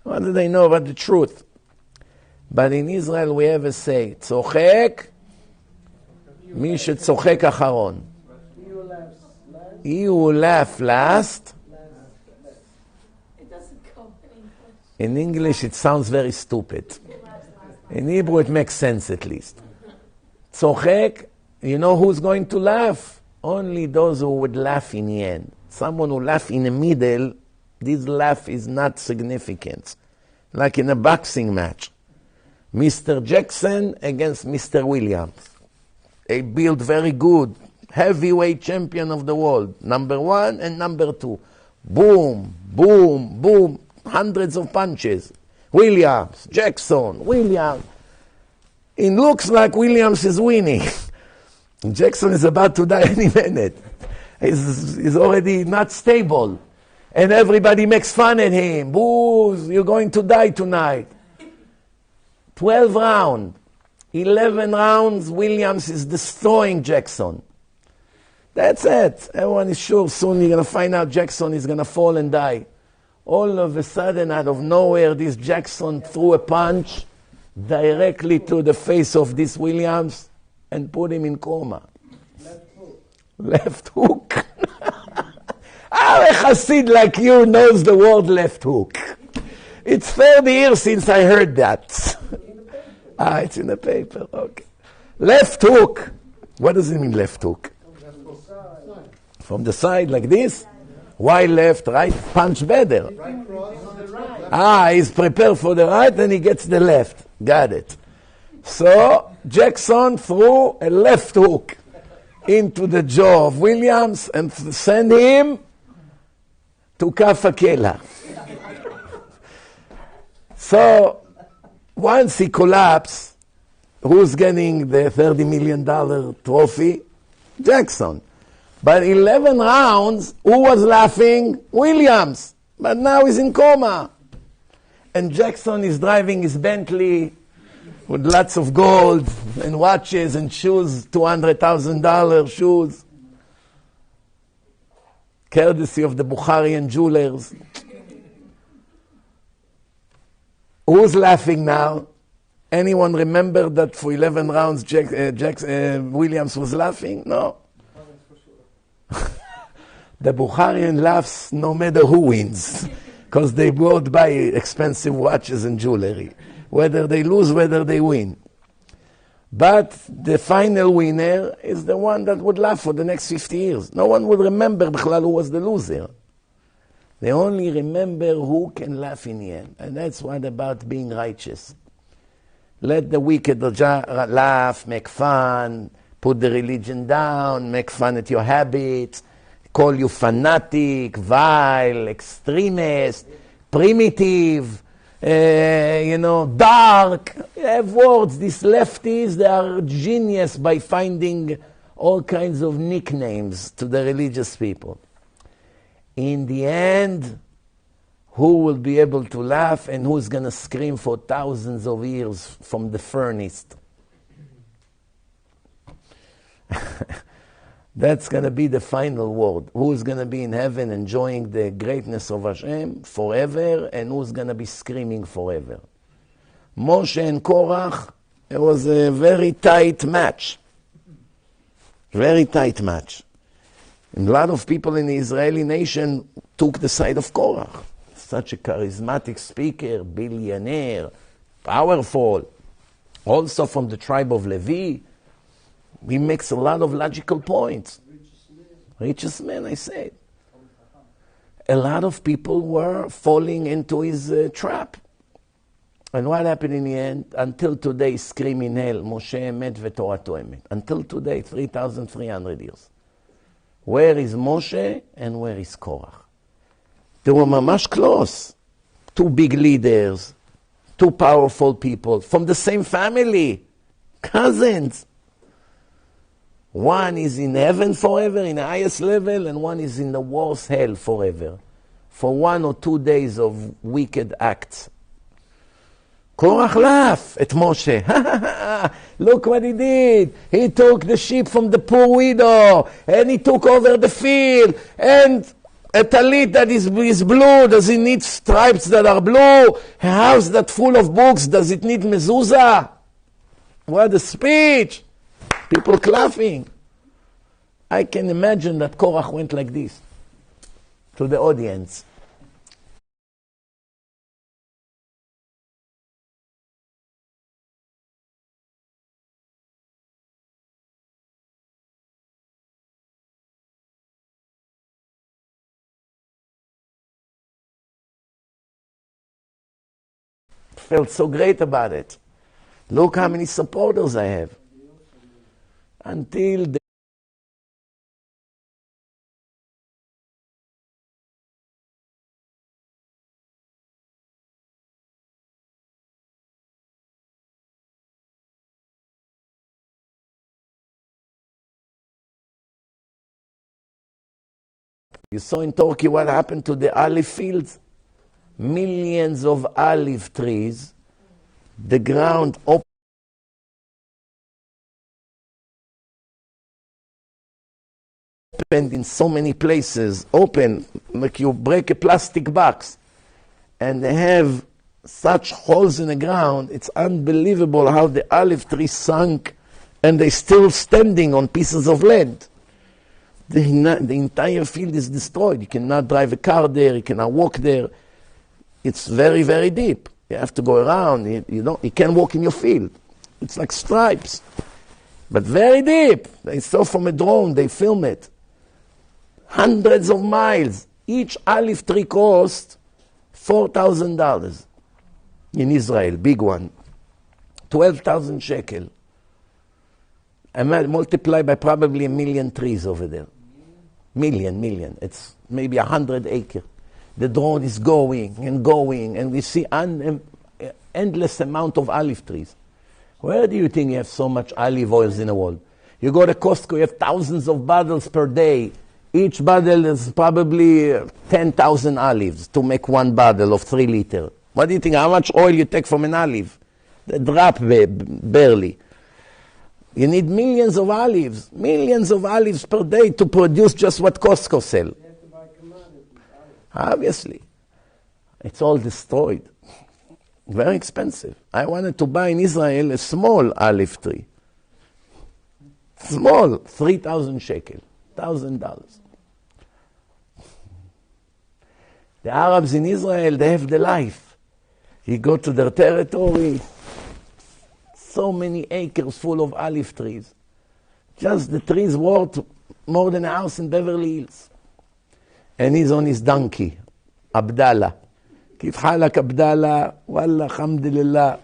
What do they know about the truth? But in Israel we have a say, צוחק מי שצוחק אחרון. He who laughs last. It doesn't come in English. In English it sounds very stupid. In Hebrew it makes sense at least. צוחק, you know who's going to laugh? Only those who would laugh in the end. Someone who laughs in the middle, this laugh is not significant. Like in a boxing match. Mr. Jackson against Mr. Williams. They build very good. Heavyweight champion of the world. Number 1 and number 2. Boom, boom, boom. Hundreds of punches. Williams, Jackson, Williams. It looks like Williams is winning. Jackson is about to die any minute. He's already not stable. And everybody makes fun at him. Boo, you're going to die tonight. 12 rounds. 11 rounds, Williams is destroying Jackson. That's it. Everyone is sure soon you're going to find out Jackson is going to fall and die. All of a sudden, out of nowhere, this Jackson threw a punch directly to the face of this Williams and put him in coma. Left hook. How a Hasid like you knows the word left hook? It's 30 years since I heard that. It's in the paper, okay. Left hook. What does it mean, left hook? From the side, like this? Why left, right? Punch better. He's prepared for the right and he gets the left. Got it. So, Jackson threw a left hook into the jaw of Williams and sent him to Kafakela. So, once he collapsed, who's getting the $30 million trophy? Jackson. But 11 rounds, who was laughing? Williams. But now he's in coma. And Jackson is driving his Bentley with lots of gold and watches and shoes, $200,000 shoes. Courtesy of the Bukharian jewelers. Who's laughing now? Anyone remember that for 11 rounds Williams was laughing? No. The Bukharian laughs no matter who wins, because they both buy expensive watches and jewelry. Whether they lose, whether they win. But the final winner is the one that would laugh for the next 50 years. No one would remember who was the loser. They only remember who can laugh in the end. And that's what about being righteous. Let the wicked laugh, make fun, put the religion down, make fun at your habits, call you fanatic, vile, extremist, primitive, dark. You have words. These lefties, they are genius by finding all kinds of nicknames to the religious people. In the end, who will be able to laugh and who's going to scream for thousands of years from the furnace? That's going to be the final word. Who's going to be in heaven enjoying the greatness of Hashem forever, and who's going to be screaming forever? Moshe and Korach, it was a very tight match. Very tight match. And a lot of people in the Israeli nation took the side of Korach. Such a charismatic speaker, billionaire, powerful. Also from the tribe of Levi. He makes a lot of logical points. Richest man, I said. A lot of people were falling into his trap. And what happened in the end? Until today, screaming hell, Moshe emet v'torato emet. Until today, 3,300 years. Where is Moshe and where is Korach? They were mamash close. Two big leaders, two powerful people from the same family, cousins. One is in heaven forever, in the highest level, and one is in the worst hell forever, for 1 or 2 days of wicked acts. Korach laughed at Moshe. Look what he did. He took the sheep from the poor widow, and he took over the field, and a talit that is blue, does it need stripes that are blue? A house that's full of books, does it need mezuzah? What a speech! People clapping. I can imagine that Korach went like this to the audience. Felt so great about it. Look how many supporters I have. Until the you saw in Turkey what happened to the olive fields? Millions of olive trees, the ground opened in so many places, open, like you break a plastic box, and they have such holes in the ground. It's unbelievable how the olive tree sunk, and they're still standing on pieces of land. The entire field is destroyed. You cannot drive a car there, you cannot walk there. It's very, very deep. You have to go around. You can't walk in your field. It's like stripes. But very deep. They saw from a drone, they film it. Hundreds of miles. Each olive tree cost $4,000 in Israel, big one. 12,000 shekel. I might multiply by probably 1 million trees over there. Million. It's maybe 100 acres. The drone is going, and we see endless amount of olive trees. Where do you think you have so much olive oils in the world? You go to Costco, you have thousands of bottles per day. Each bottle is probably 10,000 olives to make one bottle of 3 liters. What do you think, how much oil you take from an olive? The drop barely. You need millions of olives per day to produce just what Costco sell. Obviously. It's all destroyed. Very expensive. I wanted to buy in Israel a small olive tree. Small, 3,000 shekel, $1,000. The Arabs in Israel, they have the life. You go to their territory, so many acres full of olive trees. Just the trees worth more than a house in Beverly Hills. And he's on his donkey, Abdallah. Kif halak Abdallah? Wallah, alhamdulillah.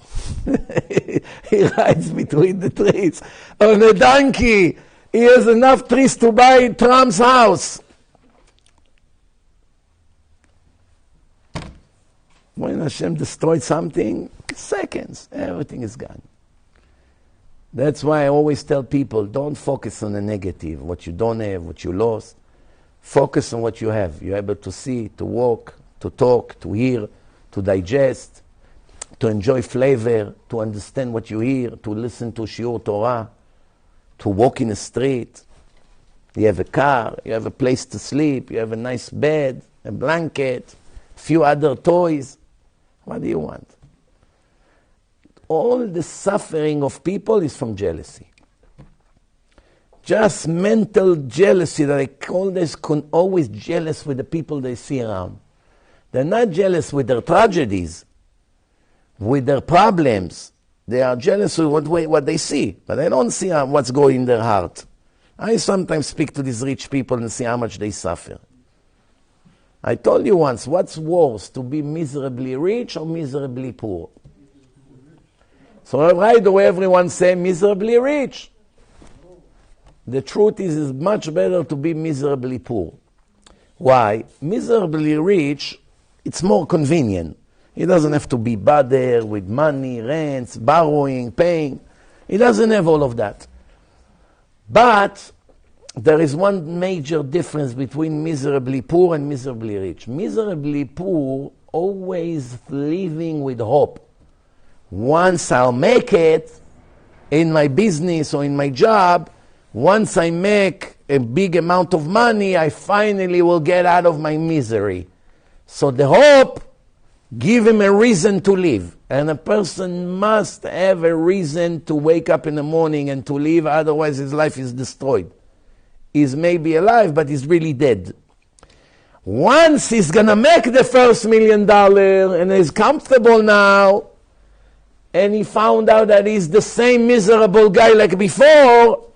He rides between the trees on a donkey. He has enough trees to buy Trump's house. When Hashem destroyed something, seconds, everything is gone. That's why I always tell people, don't focus on the negative, what you don't have, what you lost. Focus on what you have. You're able to see, to walk, to talk, to hear, to digest, to enjoy flavor, to understand what you hear, to listen to Shiur Torah, to walk in the street. You have a car, you have a place to sleep, you have a nice bed, a blanket, a few other toys. What do you want? All the suffering of people is from jealousy. Just mental jealousy that I call this, always jealous with the people they see around. They're not jealous with their tragedies, with their problems. They are jealous with what they see, but they don't see what's going in their heart. I sometimes speak to these rich people and see how much they suffer. I told you once, what's worse, to be miserably rich or miserably poor? So right away everyone say miserably rich. The truth is it's much better to be miserably poor. Why? Miserably rich, it's more convenient. He doesn't have to be bothered with money, rents, borrowing, paying. He doesn't have all of that. But there is one major difference between miserably poor and miserably rich. Miserably poor always living with hope. Once I'll make it in my business or in my job, once I make a big amount of money, I finally will get out of my misery. So the hope give him a reason to live. And a person must have a reason to wake up in the morning and to live, otherwise his life is destroyed. He's maybe alive, but he's really dead. Once he's gonna make the first $1 million and he's comfortable now, and he found out that he's the same miserable guy like before,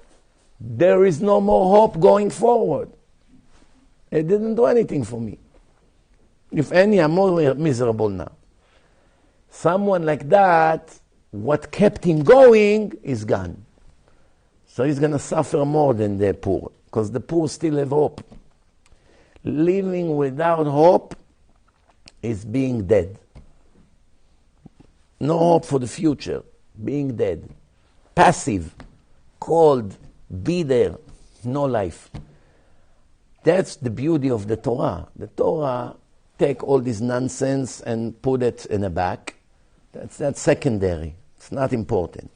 there is no more hope going forward. It didn't do anything for me. If any, I'm more miserable now. Someone like that, what kept him going is gone. So he's going to suffer more than the poor, because the poor still have hope. Living without hope is being dead. No hope for the future, being dead. Passive, cold, be there, no life. That's the beauty of the Torah. The Torah take all this nonsense and put it in the back. That's secondary. It's not important.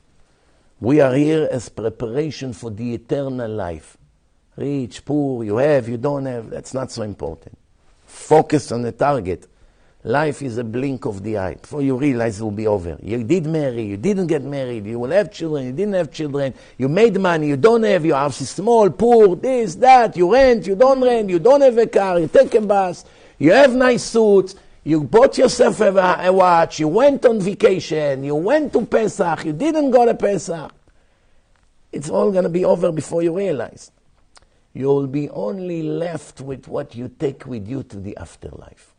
We are here as preparation for the eternal life. Rich, poor, you have, you don't have, that's not so important. Focus on the target. Life is a blink of the eye. Before you realize it will be over. You did marry, you didn't get married, you will have children, you didn't have children, you made money, you don't have, your house is small, poor, this, that, you rent, you don't have a car, you take a bus, you have nice suits, you bought yourself a watch, you went on vacation, you went to Pesach, you didn't go to Pesach. It's all going to be over before you realize. You'll be only left with what you take with you to the afterlife.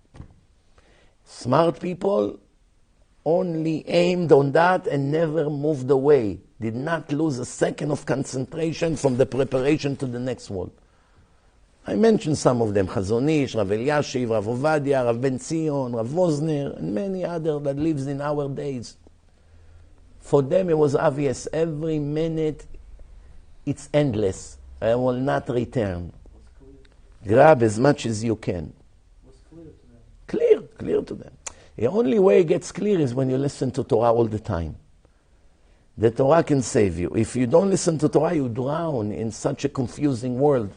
Smart people only aimed on that and never moved away. Did not lose a second of concentration from the preparation to the next world. I mentioned some of them, Chazon Ish, Rav Eliashiv, Rav Ovadia, Rav Ben Zion, Rav Wozner, and many others that lives in our days. For them it was obvious, every minute it's endless. I will not return. Grab as much as you can. Clear to them. The only way it gets clear is when you listen to Torah all the time. The Torah can save you. If you don't listen to Torah, you drown in such a confusing world.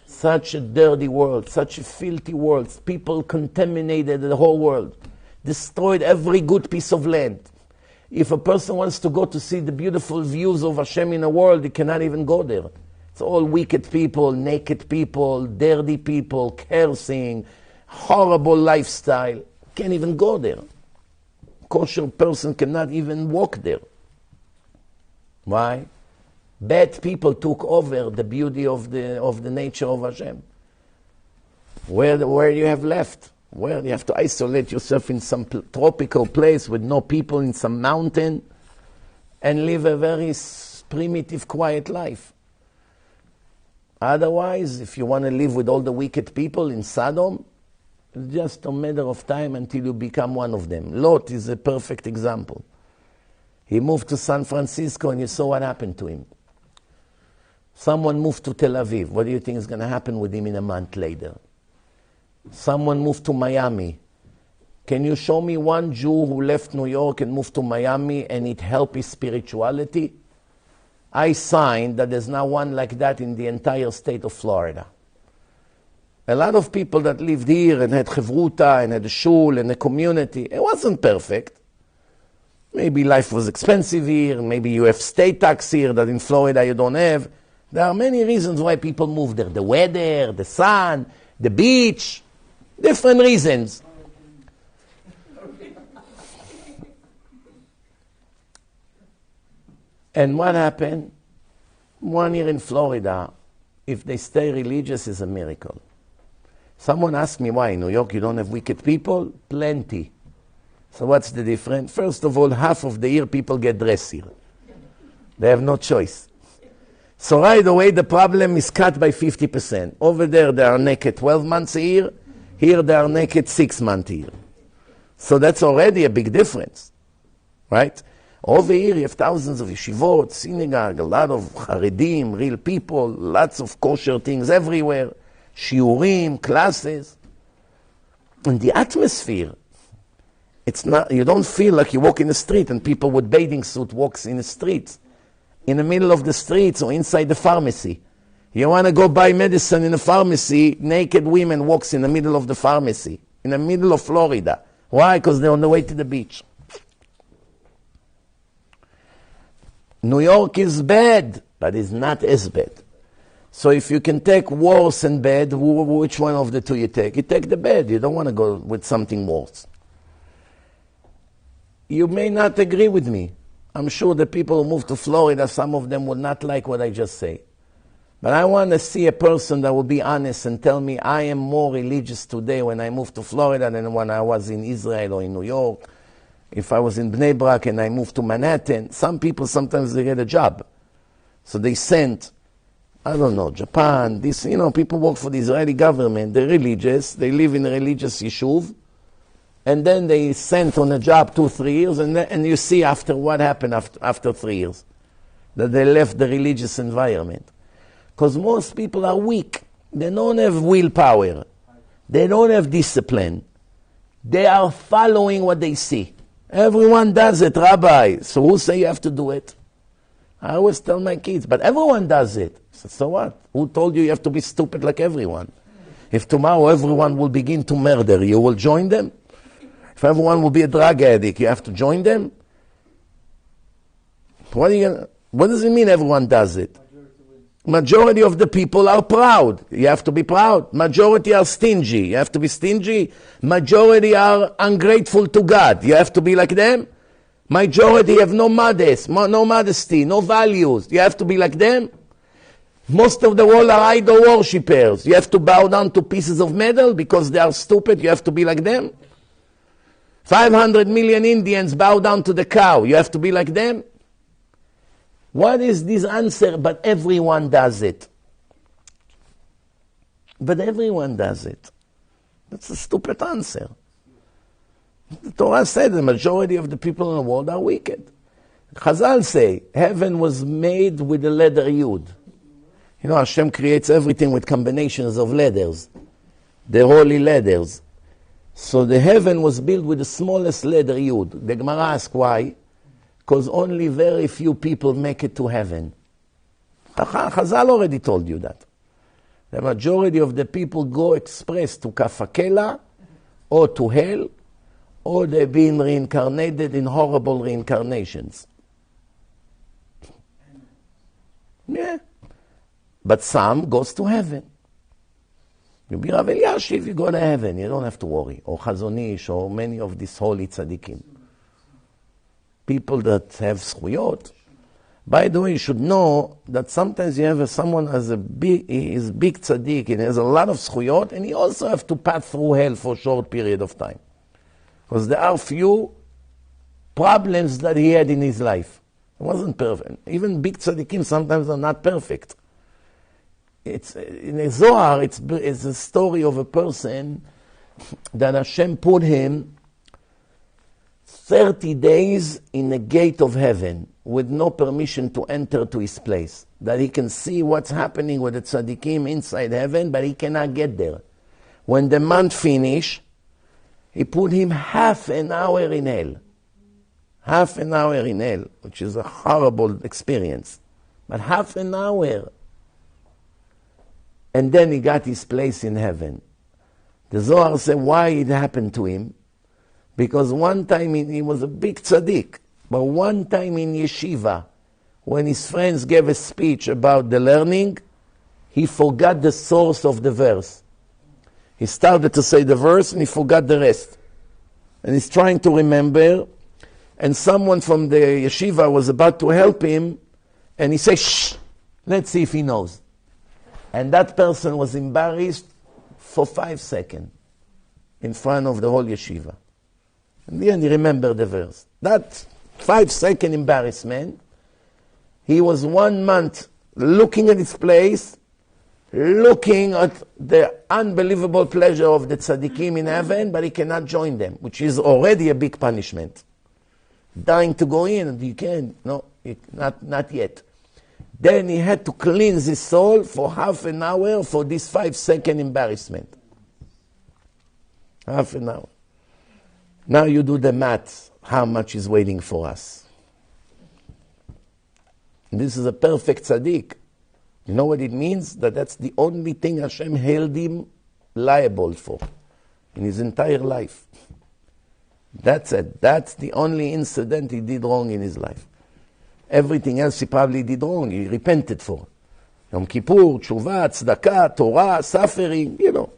Such a dirty world, such a filthy world. People contaminated the whole world. Destroyed every good piece of land. If a person wants to go to see the beautiful views of Hashem in the world, he cannot even go there. It's all wicked people, naked people, dirty people, cursing, horrible lifestyle. Can't even go there. Kosher person cannot even walk there. Why? Bad people took over the beauty of the nature of Hashem. Where you have left? Where you have to isolate yourself in some tropical place with no people in some mountain and live a very primitive, quiet life. Otherwise, if you want to live with all the wicked people in Sodom, it's just a matter of time until you become one of them. Lot is a perfect example. He moved to San Francisco and you saw what happened to him. Someone moved to Tel Aviv. What do you think is going to happen with him in a month later? Someone moved to Miami. Can you show me one Jew who left New York and moved to Miami and it helped his spirituality? I signed that there's now one like that in the entire state of Florida. A lot of people that lived here and had chevruta and had a shul and a community, it wasn't perfect. Maybe life was expensive here, maybe you have state tax here that in Florida you don't have. There are many reasons why people move there. The weather, the sun, the beach, different reasons. And what happened? 1 year in Florida, if they stay religious, is a miracle. Someone asked me why in New York you don't have wicked people? Plenty. So what's the difference? First of all, half of the year people get dressed here. They have no choice. So right away, the problem is cut by 50%. Over there, they are naked 12 months a year. Here, they are naked 6 months a year. So that's already a big difference, right? Over here, you have thousands of yeshivot, synagogue, a lot of charedim, real people, lots of kosher things everywhere, shiurim, classes. And the atmosphere, it's not, you don't feel like you walk in the street and people with bathing suit walks in the streets, in the middle of the streets or inside the pharmacy. You want to go buy medicine in a pharmacy, naked women walks in the middle of the pharmacy, in the middle of Florida. Why? Because they're on the way to the beach. New York is bad, but it's not as bad. So if you can take worse and bad, which one of the two you take? You take the bad. You don't want to go with something worse. You may not agree with me. I'm sure the people who move to Florida, some of them will not like what I just say. But I want to see a person that will be honest and tell me I am more religious today when I moved to Florida than when I was in Israel or in New York. If I was in Bnei Brak and I moved to Manhattan, some people sometimes they get a job. So they sent, I don't know, Japan, this, people work for the Israeli government. They're religious. They live in a religious yeshuv. And then they sent on a job 2-3 years. And you see after what happened after 3 years. That they left the religious environment. Because most people are weak. They don't have willpower. They don't have discipline. They are following what they see. Everyone does it, Rabbi. So who say you have to do it? I always tell my kids, but everyone does it. So what? Who told you have to be stupid like everyone? If tomorrow everyone will begin to murder, you will join them? If everyone will be a drug addict, you have to join them? What does it mean everyone does it? Majority of the people are proud. You have to be proud. Majority are stingy. You have to be stingy. Majority are ungrateful to God. You have to be like them. Majority have no modesty, no values. You have to be like them. Most of the world are idol worshippers. You have to bow down to pieces of metal because they are stupid. You have to be like them. 500 million Indians bow down to the cow. You have to be like them. What is this answer? But everyone does it. But everyone does it. That's a stupid answer. The Torah said the majority of the people in the world are wicked. Chazal say, heaven was made with a letter Yud. Hashem creates everything with combinations of letters. The holy letters. So the heaven was built with the smallest letter Yud. The Gemara asks why. Because only very few people make it to heaven. Chazal already told you that. The majority of the people go express to Kafakela or to hell, or they've been reincarnated in horrible reincarnations. Yeah. But some goes to heaven. You be Rav Eliashiv, you go to heaven. You don't have to worry. Or Chazon Ish, or many of these holy tzaddikim. People that have zchuyot. By the way, you should know that sometimes you have someone as he is big tzaddik and has a lot of zchuyot, and he also have to pass through hell for a short period of time. Because there are few problems that he had in his life. It wasn't perfect. Even big tzaddikim sometimes are not perfect. It's in a Zohar, it's a story of a person that Hashem put him 30 days in the gate of heaven with no permission to enter to his place. That he can see what's happening with the tzaddikim inside heaven, but he cannot get there. When the month finished, he put him half an hour in hell. Half an hour in hell, which is a horrible experience. But half an hour. And then he got his place in heaven. The Zohar said why it happened to him. Because one time he was a big tzaddik, but one time in yeshiva, when his friends gave a speech about the learning, he forgot the source of the verse. He started to say the verse and he forgot the rest. And he's trying to remember, and someone from the yeshiva was about to help him, and he said, shh, let's see if he knows. And that person was embarrassed for 5 seconds in front of the whole yeshiva. In the end, he remembered the verse. That 5-second embarrassment, he was 1 month looking at his place, looking at the unbelievable pleasure of the tzaddikim in heaven, but he cannot join them, which is already a big punishment. Dying to go in, and you can't, no, not yet. Then he had to cleanse his soul for half an hour for this 5-second embarrassment. Half an hour. Now you do the math, how much is waiting for us. This is a perfect tzaddik. You know what it means? That's the only thing Hashem held him liable for in his entire life. That's it. That's the only incident he did wrong in his life. Everything else he probably did wrong. He repented for. Yom Kippur, Tshuva, Tzedakah, Torah, suffering, you know.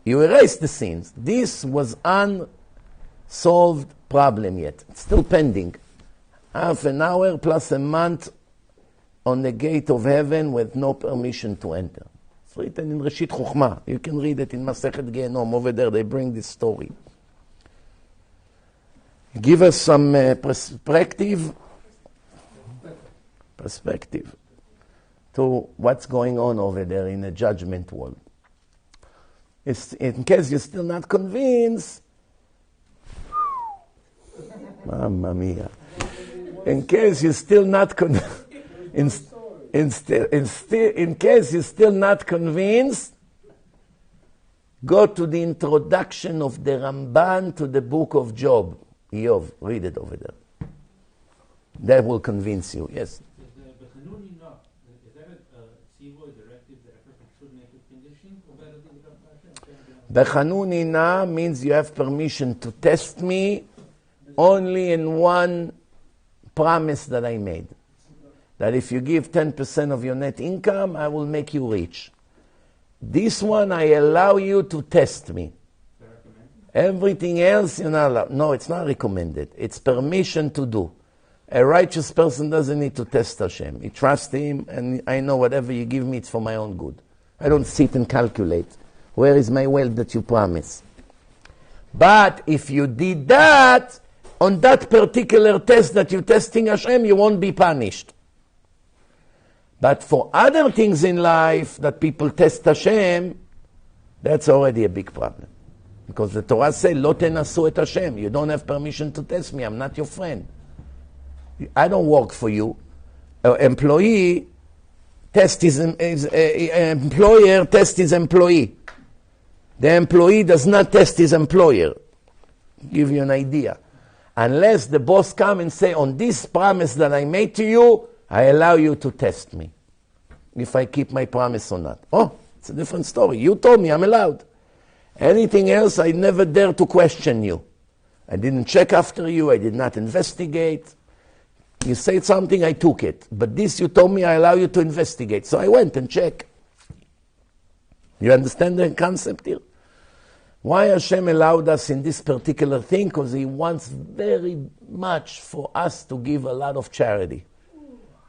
You erase the sins. This was unsolved problem yet. It's still pending. Half an hour plus a month on the gate of heaven with no permission to enter. It's written in Reshit Chochmah. You can read it in Masechet Gehenom. Over there they bring this story. Give us some perspective to what's going on over there in the judgment world. In case you're still not convinced, Mamma mia. In case you're still not in case you're still not convinced, go to the introduction of the Ramban to the book of Job. Read it over there. That will convince you. Yes. Is that a tzivur, directive that a person should make a condition? Bechanunina means you have permission to test me only in one promise that I made. That if you give 10% of your net income, I will make you rich. This one, I allow you to test me. Everything else, you're not allowed. No, it's not recommended. It's permission to do. A righteous person doesn't need to test Hashem. He trusts Him, and I know whatever you give me, it's for my own good. I don't sit and calculate. Where is my wealth that you promise? But if you did that, on that particular test that you're testing Hashem, you won't be punished. But for other things in life that people test Hashem, that's already a big problem. Because the Torah says, Lo tenasu et Hashem. You don't have permission to test me. I'm not your friend. I don't work for you. Employee test his employer test his employee. The employee does not test his employer. Give you an idea. Unless the boss come and say, on this promise that I made to you, I allow you to test me. If I keep my promise or not. Oh, it's a different story. You told me I'm allowed. Anything else, I never dare to question you. I didn't check after you. I did not investigate. You said something, I took it. But this you told me, I allow you to investigate. So I went and checked. You understand the concept here? Why Hashem allowed us in this particular thing? Because He wants very much for us to give a lot of charity.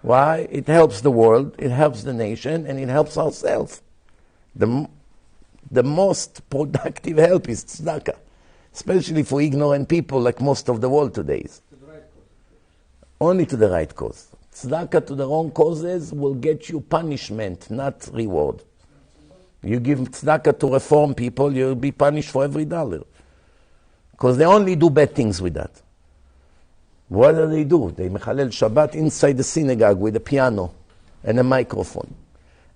Why? It helps the world, it helps the nation, and it helps ourselves. The most productive help is tzedakah, especially for ignorant people like most of the world today is. To the right cause. Only to the right cause. Tzedakah to the wrong causes will get you punishment, not reward. You give tzedakah to reform people, you'll be punished for every dollar. Because they only do bad things with that. What do? They mechalel Shabbat inside the synagogue with a piano and a microphone.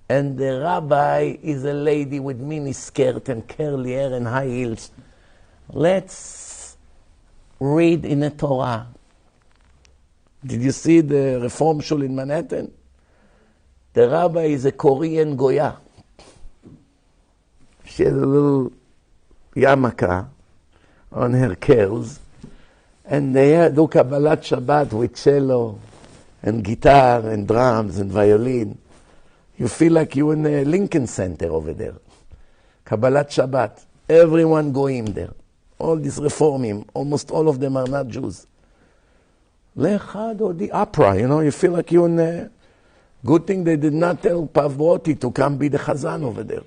And the rabbi is a lady with mini skirt and curly hair and high heels. Let's read in the Torah. Did you see the Reform Shul in Manhattan? The rabbi is a Korean Goya. She has a little yarmulke on her curls. And they do Kabbalat Shabbat with cello and guitar and drums and violin. You feel like you're in a Lincoln Center over there. Kabbalat Shabbat. Everyone goyim there. All these reformim, almost all of them are not Jews. Lechad or the opera, you feel like you're in a... Good thing they did not tell Pavarotti to come be the Chazan over there.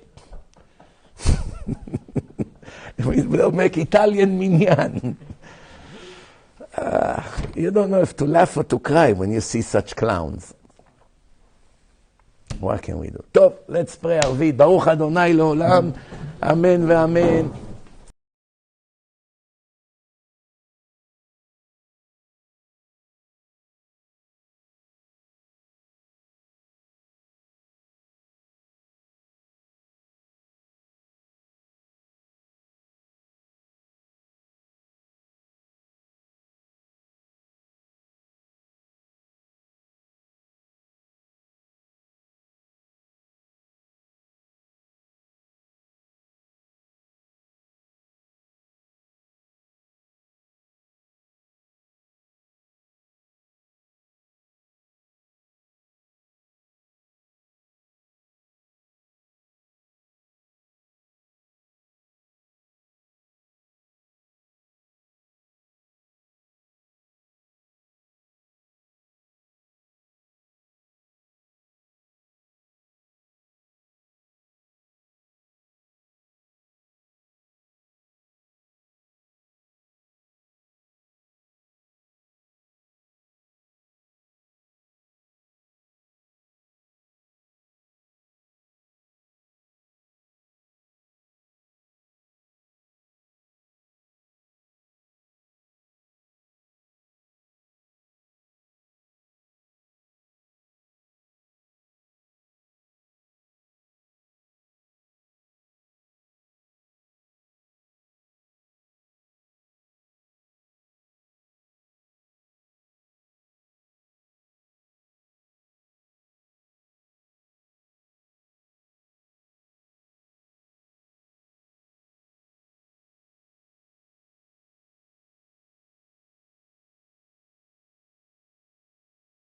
They'll make Italian minyan. You don't know if to laugh or to cry when you see such clowns. What can we do? טוב, let's pray ערבית. ברוך אדוני לעולם, אמן ואמן.